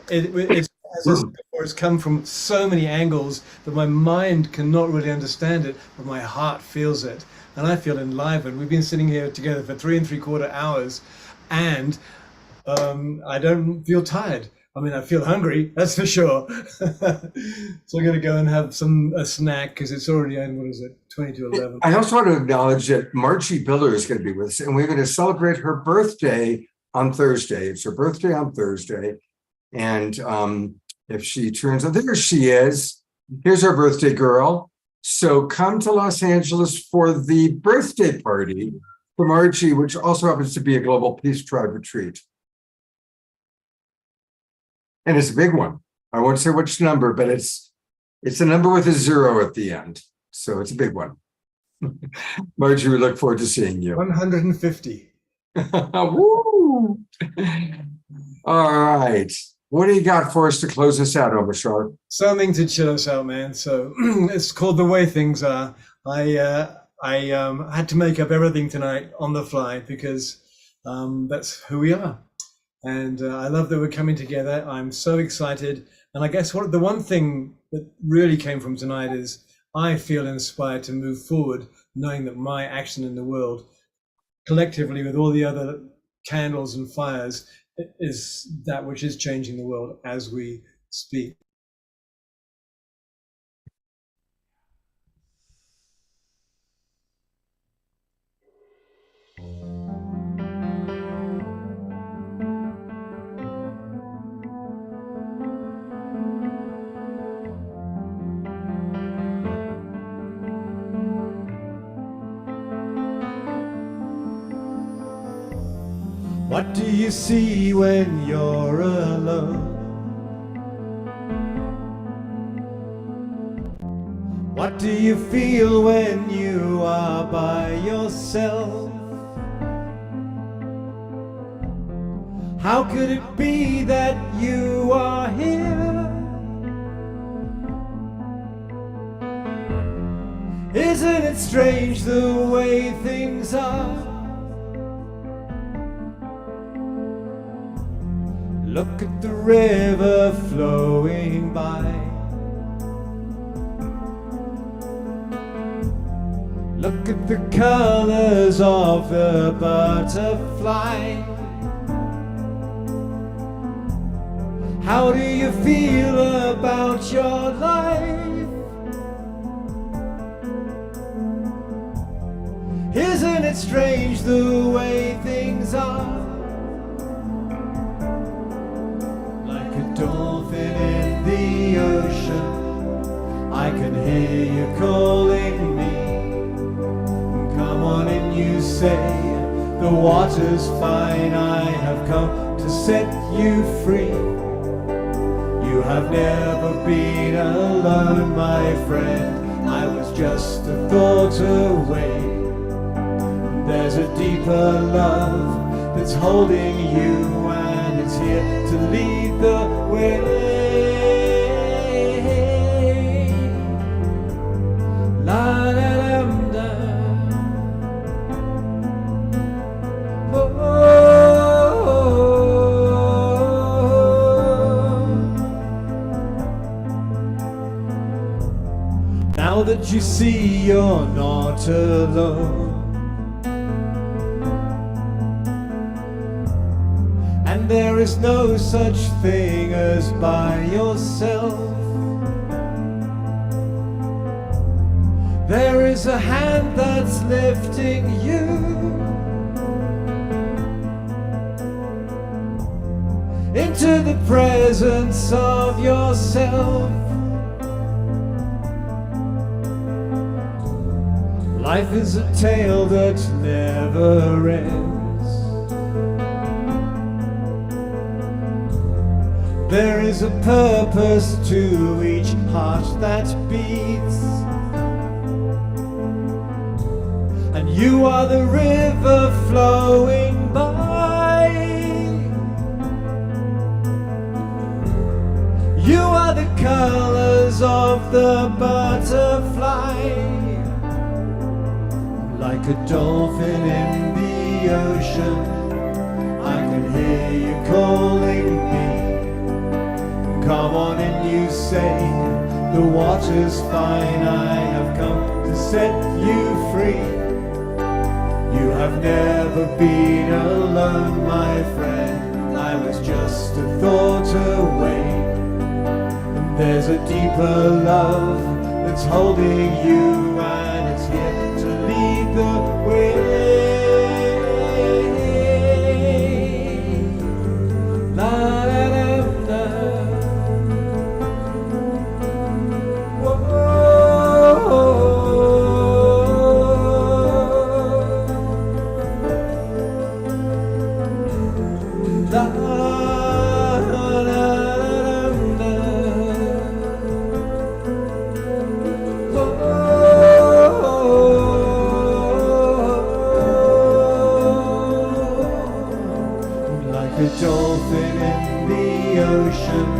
It's as I said before, it's come from so many angles that my mind cannot really understand it, but my heart feels it, and I feel enlivened. We've been sitting here together for 3 3/4 hours, and I don't feel tired. I mean, I feel hungry, that's for sure. So I'm going to go and have a snack because it's already, what is it, 20 to 11. I also want to acknowledge that Margie Biller is going to be with us, and we're going to celebrate her birthday on Thursday. It's her birthday on Thursday. And if she turns out, there she is. Here's our birthday girl. So come to Los Angeles for the birthday party for Margie, which also happens to be a Global Peace Tribe retreat. And it's a big one. I won't say which number, but it's a number with a 0 at the end. So it's a big one. Margie, we look forward to seeing you. 150. Woo! All right. What do you got for us to close us out, Omashar? Something to chill us out, man. So it's called The Way Things Are. I had to make up everything tonight on the fly because that's who we are. And I love that we're coming together. I'm so excited. And I guess the one thing that really came from tonight is I feel inspired to move forward, knowing that my action in the world, collectively with all the other candles and fires, is that which is changing the world as we speak. What do you see when you're alone? What do you feel when you are by yourself? How could it be that you are here? Isn't it strange the way things are? Look at the river flowing by. Look at the colors of the butterfly. How do you feel about your life? Isn't it strange the way things are? Dolphin in the ocean, I can hear you calling me. Come on in, you say, the water's fine. I have come to set you free. You have never been alone, my friend. I was just a thought away. There's a deeper love that's holding you, and it's here to lead the way. La la lam da. Now that you see you're not alone, there is no such thing as by yourself. There is a hand that's lifting you. Into the presence of yourself. Life is a tale that never ends. There is a purpose to each heart that beats, and you are the river flowing by. You are the colors of the butterfly, like a dolphin in the ocean. I can hear you calling me. Come on and you say, the water's fine, I have come to set you free. You have never been alone, my friend, I was just a thought away. And there's a deeper love that's holding you, and it's here to lead the way. La, da, da, da. Dolphin in the ocean,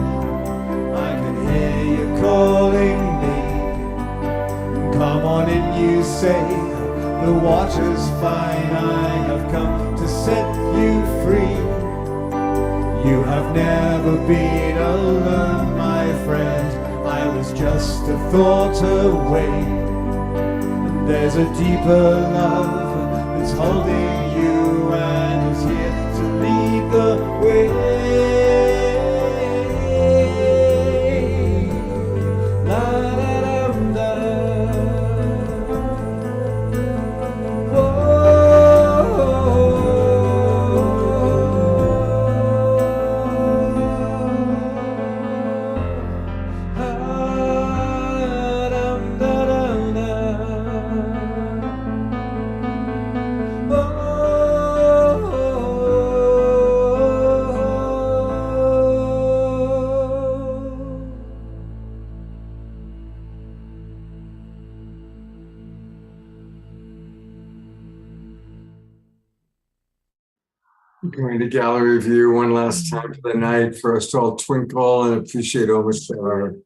I can hear you calling me. Come on and you say, the water's fine, I have come to set you free. You have never been alone, my friend, I was just a thought away. And there's a deeper love that's holding you, and is here to lead the way. La, da, da, da. Going to gallery view one last time for the night. First, all twinkle and appreciate Omashar.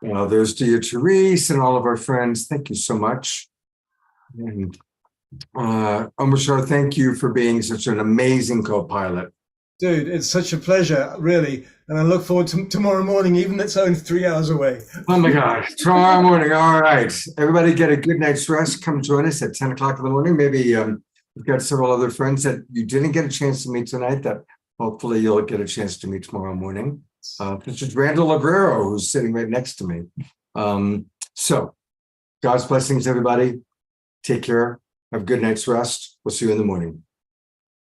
There's Dia Therese and all of our friends. Thank you so much. And Omashar, thank you for being such an amazing co-pilot. Dude, it's such a pleasure, really. And I look forward to tomorrow morning, even though it's only 3 hours away. Oh my God, tomorrow morning. All right. Everybody get a good night's rest. Come join us at 10 o'clock in the morning. Maybe we've got several other friends that you didn't get a chance to meet tonight that hopefully you'll get a chance to meet tomorrow morning. This is Randall Aguero, who's sitting right next to me. So God's blessings, everybody. Take care. Have a good night's rest. We'll see you in the morning.